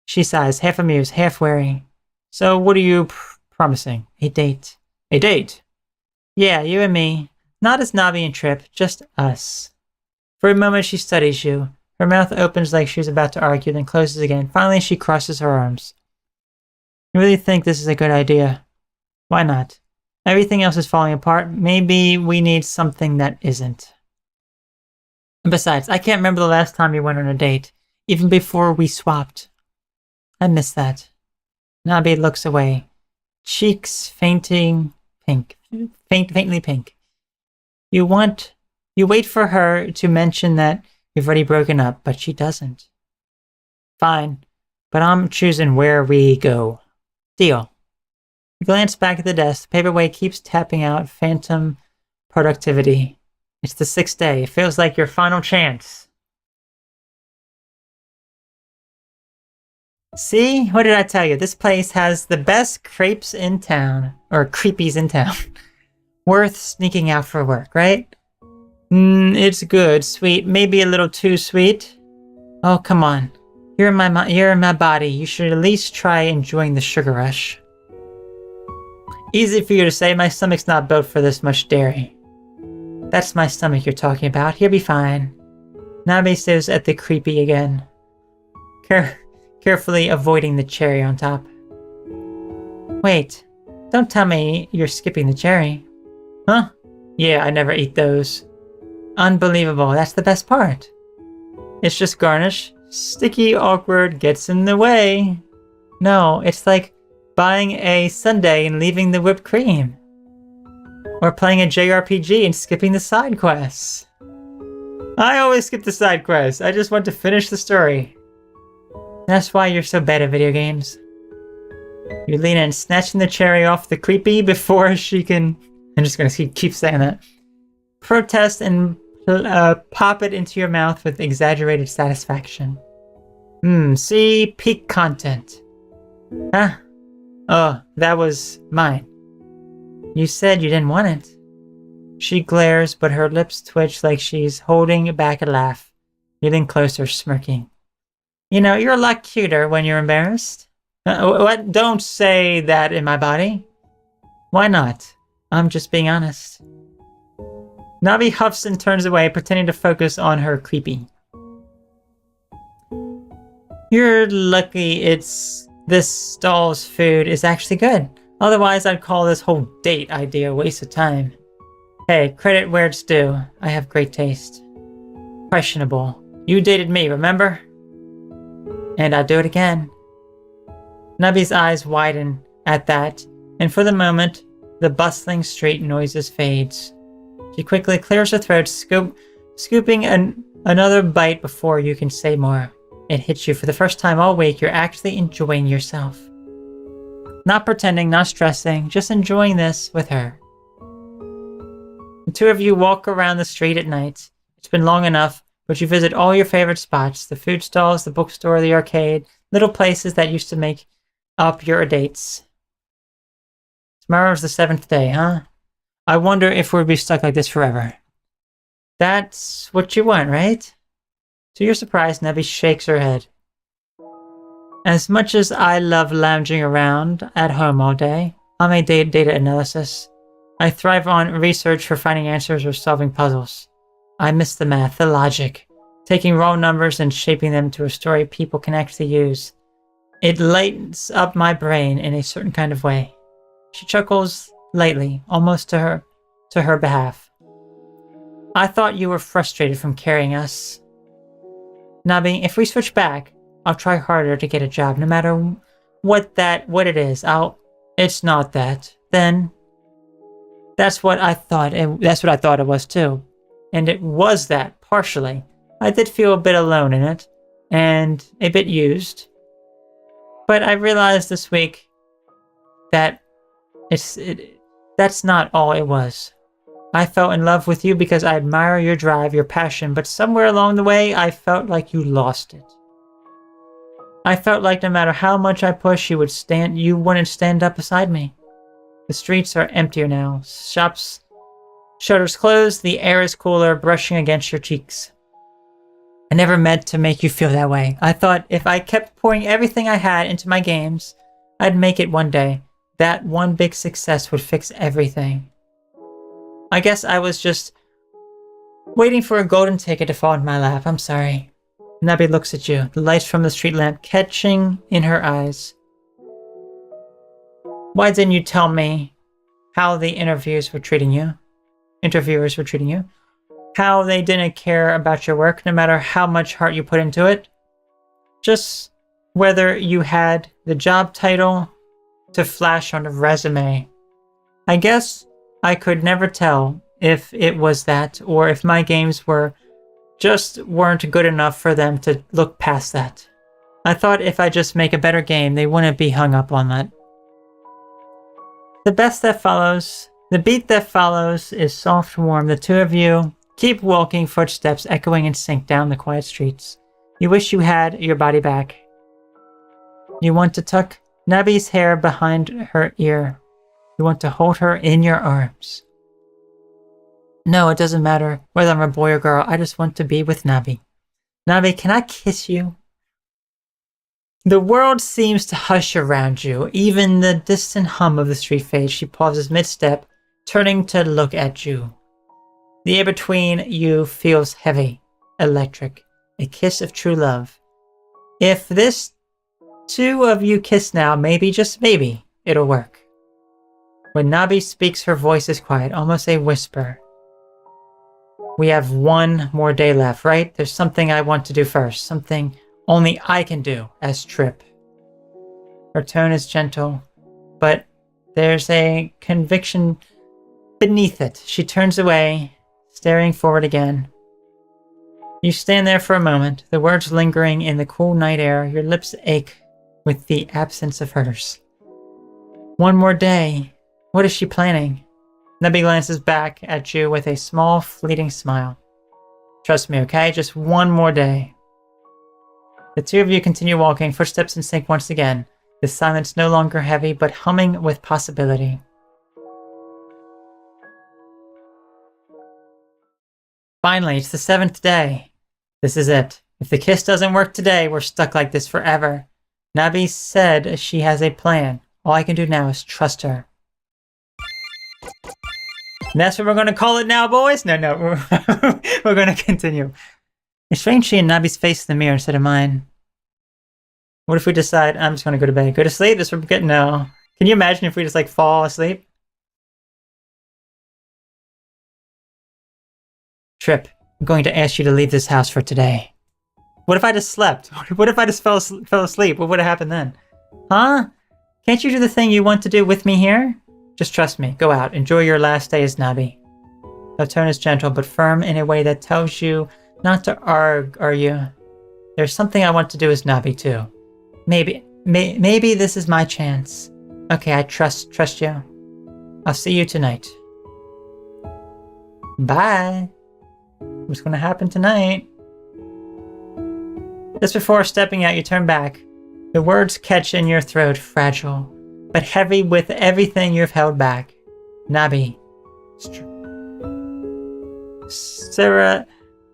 She sighs, half amused, half wary. So what are you promising? A date. A date? Yeah, you and me. Not as Navi and Trip, just us. For a moment she studies you. Her mouth opens like she's about to argue, then closes again. Finally she crosses her arms. You really think this is a good idea? Why not? Everything else is falling apart. Maybe we need something that isn't. And besides, I can't remember the last time you went on a date, even before we swapped. I miss that. Nabi looks away, cheeks faintly pink. You wait for her to mention that you've already broken up, but she doesn't. Fine, but I'm choosing where we go. Deal. You glance back at the desk. The paperweight keeps tapping out phantom productivity. It's the 6th day. It feels like your final chance. See? What did I tell you? This place has the best crepes in town. Or creepies in town. Worth sneaking out for work, right? It's good, sweet. Maybe a little too sweet. Oh, come on. You're in my body. You should at least try enjoying the sugar rush. Easy for you to say. My stomach's not built for this much dairy. That's my stomach you're talking about. He'll be fine. Nabe stares at the creepy again. Carefully avoiding the cherry on top. Wait. Don't tell me you're skipping the cherry. Huh? Yeah, I never eat those. Unbelievable. That's the best part. It's just garnish. Sticky, awkward, gets in the way. No, it's like buying a sundae and leaving the whipped cream. Or playing a JRPG and skipping the side quests. I always skip the side quests. I just want to finish the story. That's why you're so bad at video games. You lean in, snatching the cherry off the creepy before she can... I'm just gonna keep saying that. Protest and pop it into your mouth with exaggerated satisfaction. See? Peak content. Huh? Oh, that was mine. You said you didn't want it. She glares, but her lips twitch like she's holding back a laugh. Getting closer, smirking. You know, you're a lot cuter when you're embarrassed. What? Don't say that in my body. Why not? I'm just being honest. Nabi huffs and turns away, pretending to focus on her creepy. You're lucky this stall's food is actually good. Otherwise, I'd call this whole date idea a waste of time. Hey, credit where it's due. I have great taste. Questionable. You dated me, remember? And I'd do it again. Nabi's eyes widen at that, and for the moment, the bustling street noises fades. She quickly clears her throat, scooping another bite before you can say more. It hits you for the first time all week. You're actually enjoying yourself. Not pretending, not stressing, just enjoying this with her. The two of you walk around the street at night. It's been long enough, but you visit all your favorite spots, the food stalls, the bookstore, the arcade, little places that used to make up your dates. Tomorrow's the 7th day, huh? I wonder if we'll be stuck like this forever. That's what you want, right? To your surprise, Nabi shakes her head. As much as I love lounging around at home all day, I'm a data analysis. I thrive on research for finding answers or solving puzzles. I miss the math, the logic, taking raw numbers and shaping them to a story people can actually use. It lights up my brain in a certain kind of way. She chuckles lightly, almost to her behalf. I thought you were frustrated from carrying us. Nabi, if we switch back, I'll try harder to get a job, no matter what it is. It's not that. Then, that's what I thought it was too. And it was that, partially. I did feel a bit alone in it, and a bit used. But I realized this week that that's not all it was. I fell in love with you because I admire your drive, your passion, but somewhere along the way, I felt like you lost it. I felt like no matter how much I pushed, you wouldn't stand up beside me. The streets are emptier now. Shops, shutters closed, the air is cooler, brushing against your cheeks. I never meant to make you feel that way. I thought if I kept pouring everything I had into my games, I'd make it one day. That one big success would fix everything. I guess I was just waiting for a golden ticket to fall in my lap. I'm sorry. Nabi looks at you, the lights from the street lamp catching in her eyes. Why didn't you tell me how the interviewers were treating you? How they didn't care about your work, no matter how much heart you put into it? Just whether you had the job title to flash on a resume. I guess I could never tell if it was that, or if my games weren't good enough for them to look past that. I thought if I just make a better game, they wouldn't be hung up on that. The beat that follows is soft and warm. The two of you keep walking, footsteps echoing in sync down the quiet streets. You wish you had your body back. You want to tuck Nabi's hair behind her ear. You want to hold her in your arms. No, it doesn't matter whether I'm a boy or girl. I just want to be with Nabi. Nabi, can I kiss you? The world seems to hush around you. Even the distant hum of the street fades. She pauses mid-step, turning to look at you. The air between you feels heavy, electric, a kiss of true love. If this two of you kiss now, maybe, just maybe, it'll work. When Nabi speaks, her voice is quiet, almost a whisper. We have one more day left, right? There's something I want to do first, something only I can do as Trip. Her tone is gentle, but there's a conviction beneath it. She turns away, staring forward again. You stand there for a moment, the words lingering in the cool night air. Your lips ache with the absence of hers. One more day. What is she planning? Nabi glances back at you with a small, fleeting smile. Trust me, okay? Just one more day. The two of you continue walking, footsteps in sync once again. The silence no longer heavy, but humming with possibility. Finally, it's the 7th day. This is it. If the kiss doesn't work today, we're stuck like this forever. Nabi said she has a plan. All I can do now is trust her. And that's what we're going to call it now, boys? No, we're going to continue. It's strange seeing Nabi's face in the mirror instead of mine. What if we decide, I'm just going to go to bed? Go to sleep? This would get, no. Can you imagine if we just like fall asleep? Trip, I'm going to ask you to leave this house for today. What if I just slept? What if I just fell asleep? What would have happened then? Huh? Can't you do the thing you want to do with me here? Just trust me. Go out. Enjoy your last day as Nabi. Her tone is gentle but firm in a way that tells you not to argue. There's something I want to do as Nabi too. Maybe this is my chance. Okay, I trust you. I'll see you tonight. Bye. What's gonna happen tonight? Just before stepping out, you turn back. The words catch in your throat, fragile, but heavy with everything you've held back. Nabi.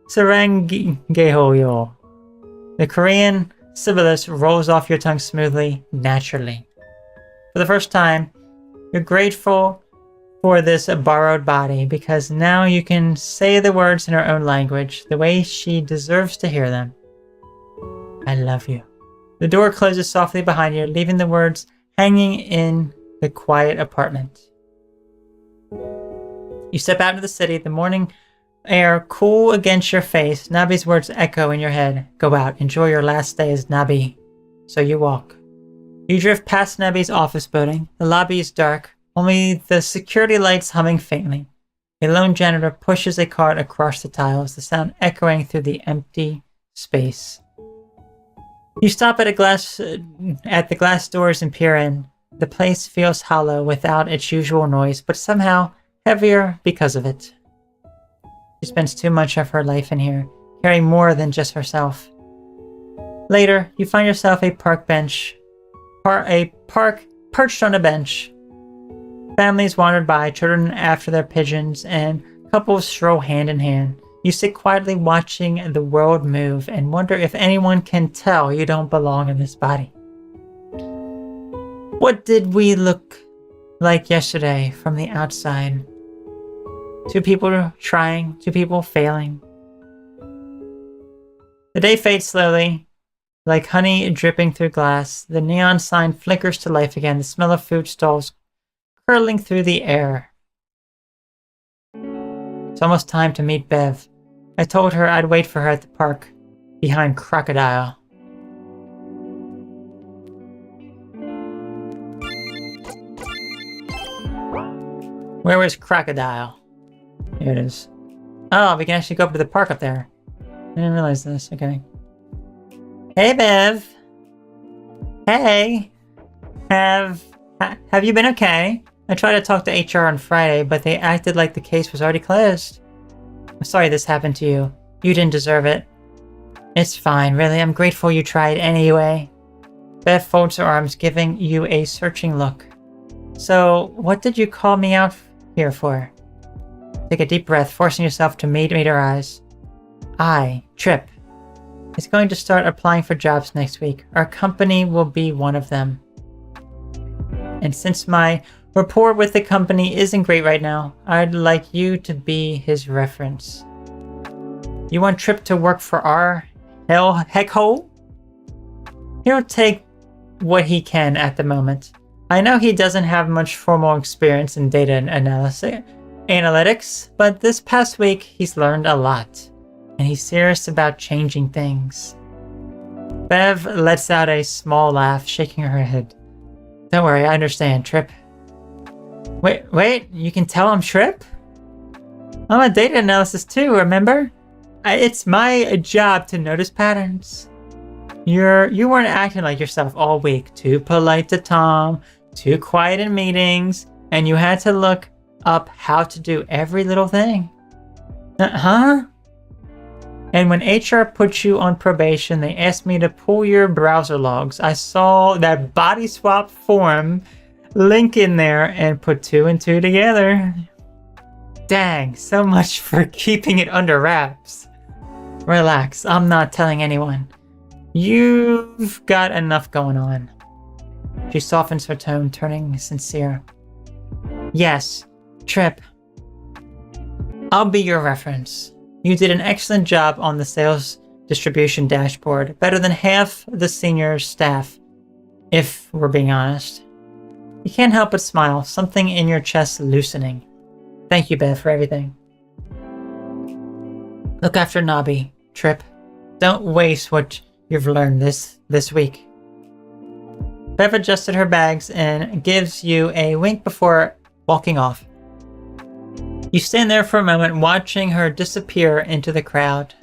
Sarangehoyo. The Korean syllabus rolls off your tongue smoothly, naturally. For the first time, you're grateful for this borrowed body because now you can say the words in her own language, the way she deserves to hear them. I love you. The door closes softly behind you, leaving the words hanging in the quiet apartment. You step out into the city, the morning air cool against your face. Nabi's words echo in your head. Go out, enjoy your last day as Nabi. So you walk. You drift past Nabi's office building. The lobby is dark, only the security lights humming faintly. A lone janitor pushes a cart across the tiles, the sound echoing through the empty space. You stop at the glass doors and peer in. The place feels hollow without its usual noise, but somehow heavier because of it. She spends too much of her life in here, carrying more than just herself. Later, you find yourself a park perched on a bench. Families wandered by, children after their pigeons, and couples stroll hand in hand. You sit quietly watching the world move and wonder if anyone can tell you don't belong in this body. What did we look like yesterday from the outside? Two people trying, two people failing. The day fades slowly, like honey dripping through glass. The neon sign flickers to life again, the smell of food stalls curling through the air. It's almost time to meet Bev. I told her I'd wait for her at the park, behind Crocodile. Where was Crocodile? Here it is. Oh, we can actually go up to the park up there. I didn't realize this. Okay. Hey, Bev. Hey. Have you been okay? I tried to talk to HR on Friday, but they acted like the case was already closed. I'm sorry this happened to you. You didn't deserve it. It's fine, really. I'm grateful you tried anyway. Beth folds her arms, giving you a searching look. So, what did you call me out here for? Take a deep breath, forcing yourself to meet her eyes. Trip, is going to start applying for jobs next week. Our company will be one of them. And since my rapport with the company isn't great right now, I'd like you to be his reference. You want Trip to work for our heck hole? He'll take what he can at the moment. I know he doesn't have much formal experience in data analytics, but this past week he's learned a lot, and he's serious about changing things. Bev lets out a small laugh, shaking her head. Don't worry, I understand, Trip. Wait, you can tell I'm Trip? I'm a data analysis too, remember? It's my job to notice patterns. You weren't acting like yourself all week. Too polite to Tom, too quiet in meetings, and you had to look up how to do every little thing. Huh? And when HR put you on probation, they asked me to pull your browser logs. I saw that body swap form link in there and put 2 and 2 together. Dang, so much for keeping it under wraps. Relax, I'm not telling anyone. You've got enough going on. She softens her tone, turning sincere. Yes, Trip. I'll be your reference. You did an excellent job on the sales distribution dashboard, better than half the senior staff, if we're being honest. You can't help but smile, something in your chest loosening. Thank you, Bev, for everything. Look after Nobby, Trip. Don't waste what you've learned this week. Bev adjusted her bags and gives you a wink before walking off. You stand there for a moment, watching her disappear into the crowd.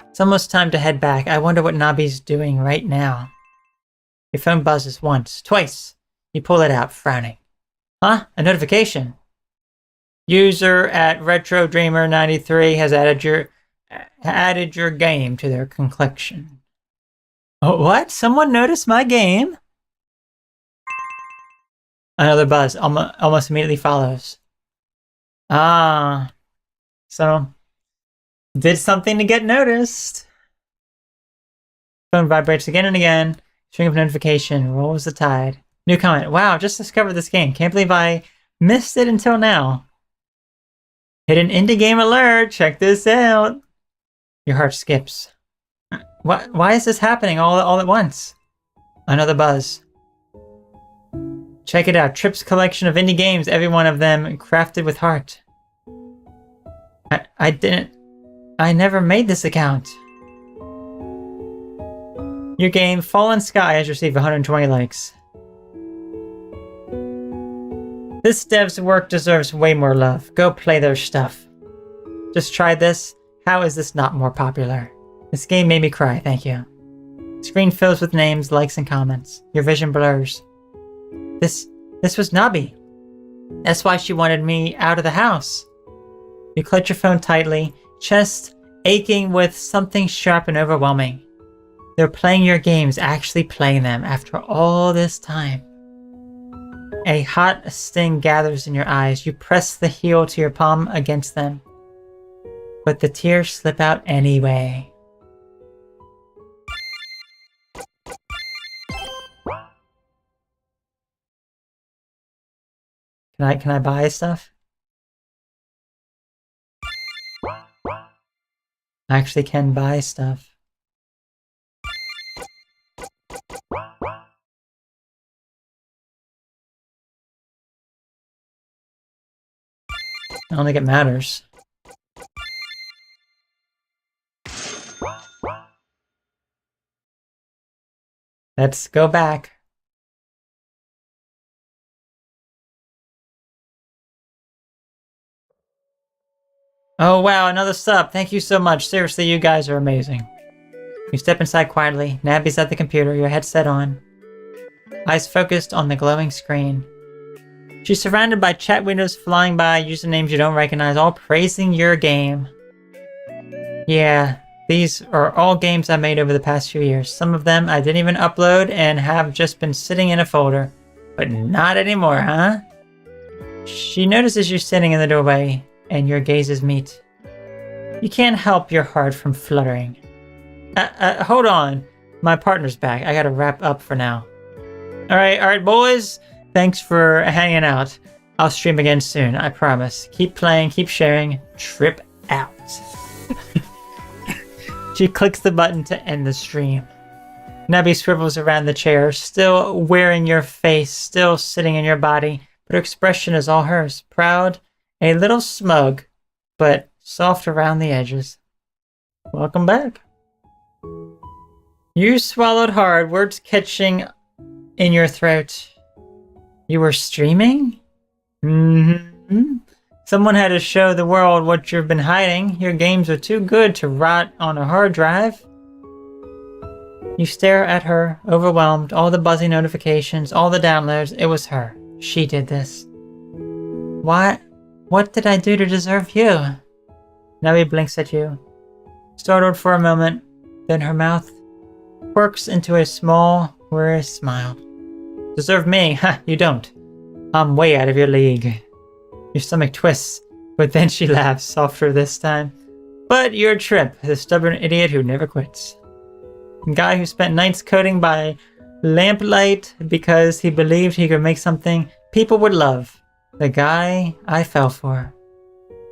It's almost time to head back. I wonder what Nobby's doing right now. Your phone buzzes once, twice. You pull it out, frowning. Huh? A notification. User at RetroDreamer93 has added your game to their collection. Oh, what? Someone noticed my game? Another buzz almost immediately follows. Ah, so did something to get noticed. Phone vibrates again and again. String of notification rolls the tide. New comment. Wow, just discovered this game. Can't believe I missed it until now. Hidden indie game alert. Check this out. Your heart skips. Why is this happening all at once? Another buzz. Check it out. Trip's collection of indie games, every one of them crafted with heart. I never made this account. Your game, Fallen Sky, has received 120 likes. This dev's work deserves way more love. Go play their stuff. Just try this. How is this not more popular? This game made me cry, thank you. Screen fills with names, likes, and comments. Your vision blurs. This was Nobby. That's why she wanted me out of the house. You clutch your phone tightly, chest aching with something sharp and overwhelming. They're playing your games, actually playing them after all this time. A hot sting gathers in your eyes. You press the heel to your palm against them. But the tears slip out anyway. Can I buy stuff? I actually can buy stuff. I don't think it matters. Let's go back. Oh wow, another sub. Thank you so much. Seriously, you guys are amazing. You step inside quietly. Nabby's at the computer, your headset on. Eyes focused on the glowing screen. She's surrounded by chat windows flying by, usernames you don't recognize, all praising your game. Yeah, these are all games I made over the past few years. Some of them I didn't even upload and have just been sitting in a folder. But not anymore, huh? She notices you sitting in the doorway, and your gazes meet. You can't help your heart from fluttering. Hold on. My partner's back. I gotta wrap up for now. Alright, boys. Thanks for hanging out. I'll stream again soon, I promise. Keep playing, keep sharing. Trip out. She clicks the button to end the stream. Nubby swivels around the chair, still wearing your face, still sitting in your body, but her expression is all hers. Proud, a little smug, but soft around the edges. Welcome back. You swallowed hard, words catching in your throat. You were streaming? Mm-hmm. Someone had to show the world what you've been hiding. Your games are too good to rot on a hard drive. You stare at her, overwhelmed, all the buzzy notifications, all the downloads. It was her. She did this. What did I do to deserve you? Nubby blinks at you. Startled for a moment, then her mouth quirks into a small, weary smile. Deserve me? Ha, you don't. I'm way out of your league. Your stomach twists, but then she laughs, softer this time. But you're Trip, the stubborn idiot who never quits. A guy who spent nights coding by lamplight because he believed he could make something people would love. The guy I fell for.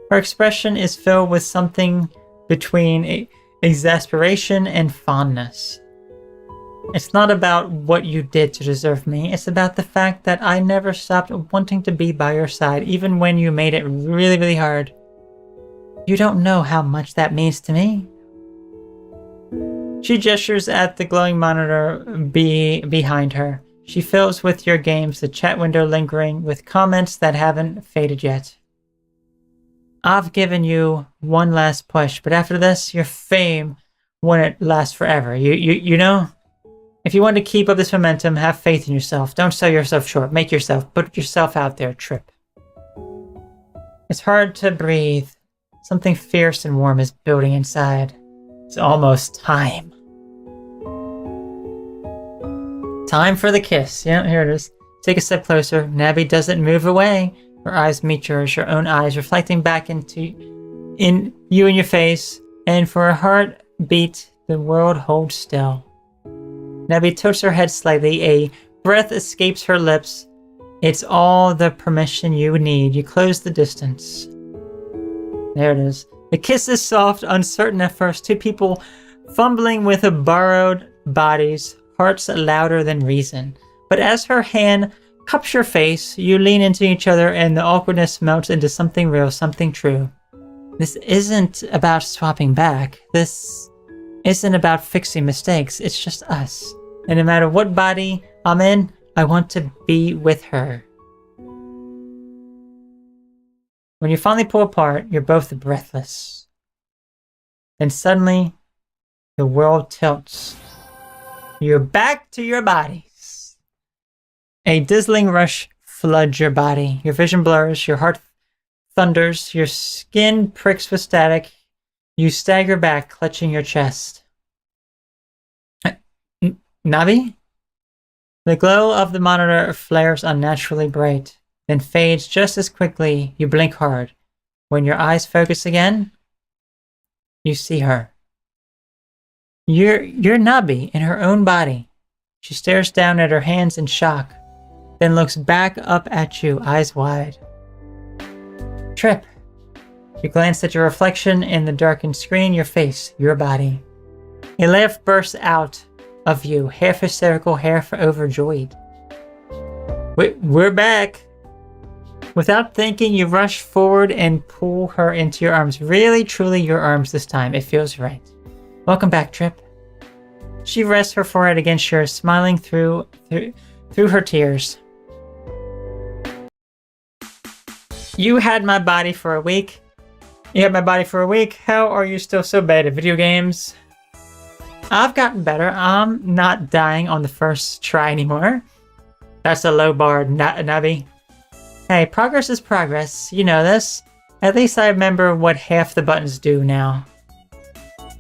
Her expression is filled with something between exasperation and fondness. It's not about what you did to deserve me. It's about the fact that I never stopped wanting to be by your side, even when you made it really, really hard. You don't know how much that means to me. She gestures at the glowing monitor behind her. She fills with your games, the chat window lingering with comments that haven't faded yet. I've given you one last push, but after this, your fame wouldn't last forever. You know? If you want to keep up this momentum, have faith in yourself. Don't sell yourself short. Put yourself out there, Trip. It's hard to breathe. Something fierce and warm is building inside. It's almost time. Time for the kiss. Yeah, here it is. Take a step closer. Nabby doesn't move away. Her eyes meet yours, your own eyes reflecting back into you and your face. And for a heartbeat, the world holds still. Nabby tilts her head slightly. A breath escapes her lips. It's all the permission you need. You close the distance. There it is. The kiss is soft, uncertain at first. Two people fumbling with borrowed bodies, hearts louder than reason. But as her hand cups your face, you lean into each other and the awkwardness melts into something real, something true. This isn't about swapping back. This isn't about fixing mistakes. It's just us. And no matter what body I'm in, I want to be with her. When you finally pull apart, you're both breathless. Then suddenly, the world tilts. You're back to your bodies. A dizzying rush floods your body. Your vision blurs, your heart thunders, your skin pricks with static. You stagger back, clutching your chest. Navi? The glow of the monitor flares unnaturally bright, then fades just as quickly. You blink hard. When your eyes focus again, you see her. You're Nabi in her own body. She stares down at her hands in shock, then looks back up at you, eyes wide. Trip. You glance at your reflection in the darkened screen, your face, your body. A laugh bursts out of you, half hysterical, half overjoyed. We're back. Without thinking, you rush forward and pull her into your arms. Really, truly your arms this time. It feels right. Welcome back, Trip. She rests her forehead against yours, smiling through her tears. You had my body for a week. How are you still so bad at video games? I've gotten better. I'm not dying on the first try anymore. That's a low bar, Nabi. Hey, progress is progress. You know this. At least I remember what half the buttons do now.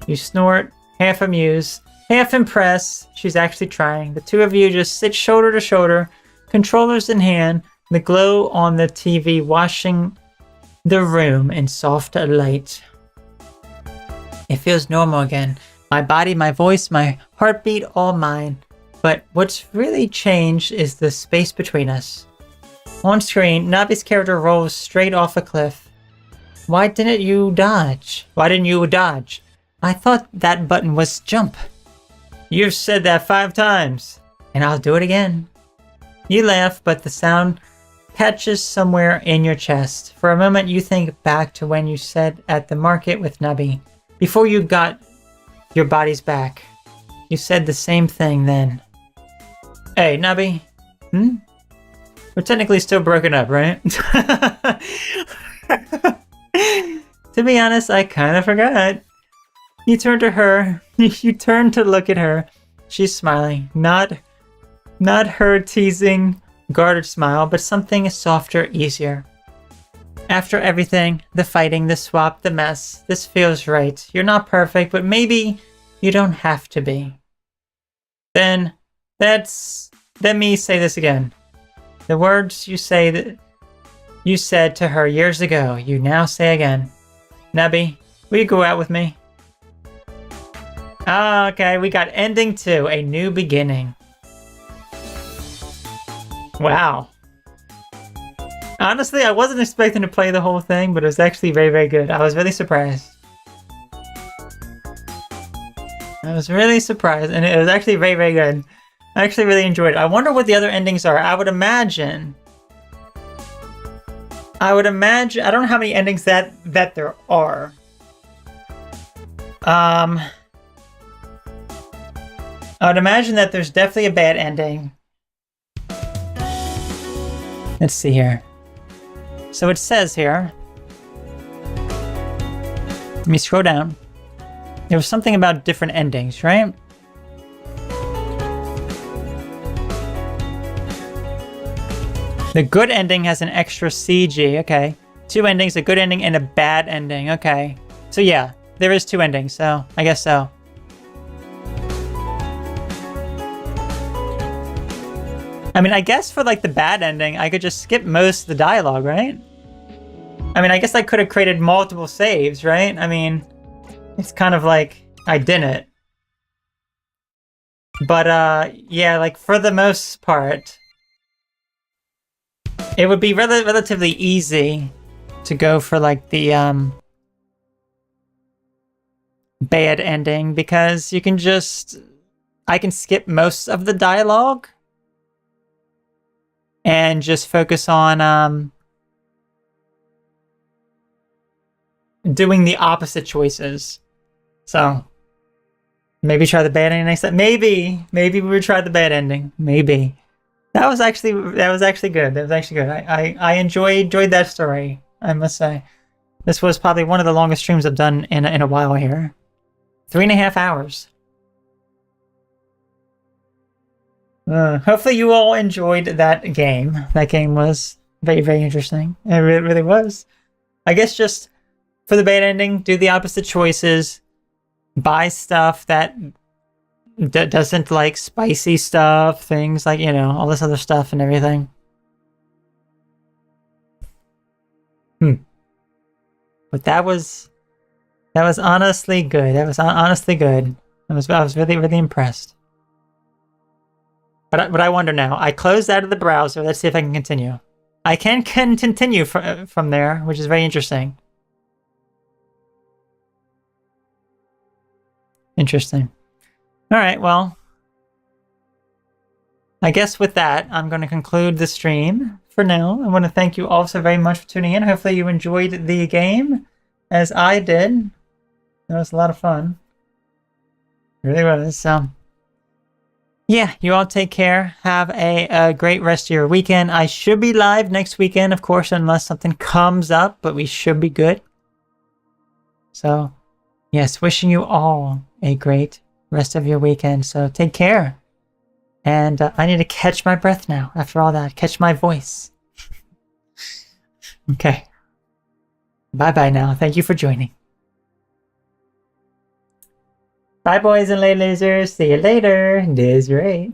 You snort, half amuse, half impress. She's actually trying. The two of you just sit shoulder to shoulder, controllers in hand, the glow on the TV washing the room in soft light. It feels normal again. My body, my voice, my heartbeat, all mine. But what's really changed is the space between us. On screen, Nabi's character rolls straight off a cliff. Why didn't you dodge? I thought that button was jump. You've said that 5 times. And I'll do it again. You laugh, but the sound catches somewhere in your chest. For a moment, you think back to when you said at the market with Nabi. Before you got your bodies back. You said the same thing then. Hey, Nabi. We're technically still broken up, right? To be honest, I kind of forgot. You turn to her. You turn to look at her. She's smiling. Not her teasing, guarded smile, but something softer, easier. After everything, the fighting, the swap, the mess, this feels right. You're not perfect, but maybe you don't have to be. Then, let me say this again. The words you said to her years ago, you now say again. Nabi, will you go out with me? Oh, okay, we got ending 2, a new beginning. Wow. Honestly, I wasn't expecting to play the whole thing, but it was actually very, very good. I was really surprised. I was really surprised, and it was actually very, very good. I actually really enjoyed it. I wonder what the other endings are. I would imagine, I don't know how many endings that there are. I would imagine that there's definitely a bad ending. Let's see here. So it says here, let me scroll down. There was something about different endings, right? The good ending has an extra CG, okay. 2 endings, a good ending and a bad ending, okay. So yeah, there is 2 endings, so I guess so. I mean, I guess for like the bad ending, I could just skip most of the dialogue, right? I mean, I guess I could have created multiple saves, right? I mean, it's kind of like I didn't. But yeah, like for the most part, it would be relatively easy to go for like the bad ending because you can just, I can skip most of the dialogue and just focus on doing the opposite choices. So maybe try the bad ending next time. Maybe we would try the bad ending. Maybe. That was actually good. That was actually good. I enjoyed that story, I must say. This was probably one of the longest streams I've done in a while here. 3.5 hours. Hopefully you all enjoyed that game. That game was very, very interesting. It really was. I guess just for the bad ending, do the opposite choices. Buy stuff that doesn't like spicy stuff, things like, you know, all this other stuff and everything. But that was honestly good. That was honestly good. I was really, really impressed. But I wonder now. I closed out of the browser. Let's see if I can continue. I can continue from there, which is very interesting. Interesting. All right, well, I guess with that, I'm going to conclude the stream for now. I want to thank you all so very much for tuning in. Hopefully you enjoyed the game as I did. It was a lot of fun. It really was. So, yeah, you all take care. Have a great rest of your weekend. I should be live next weekend, of course, unless something comes up, but we should be good. So, yes, wishing you all a great rest of your weekend. So take care. And I need to catch my breath now after all that. Catch my voice. Okay. Bye-bye now. Thank you for joining. Bye, boys and ladies. See you later. Desiree.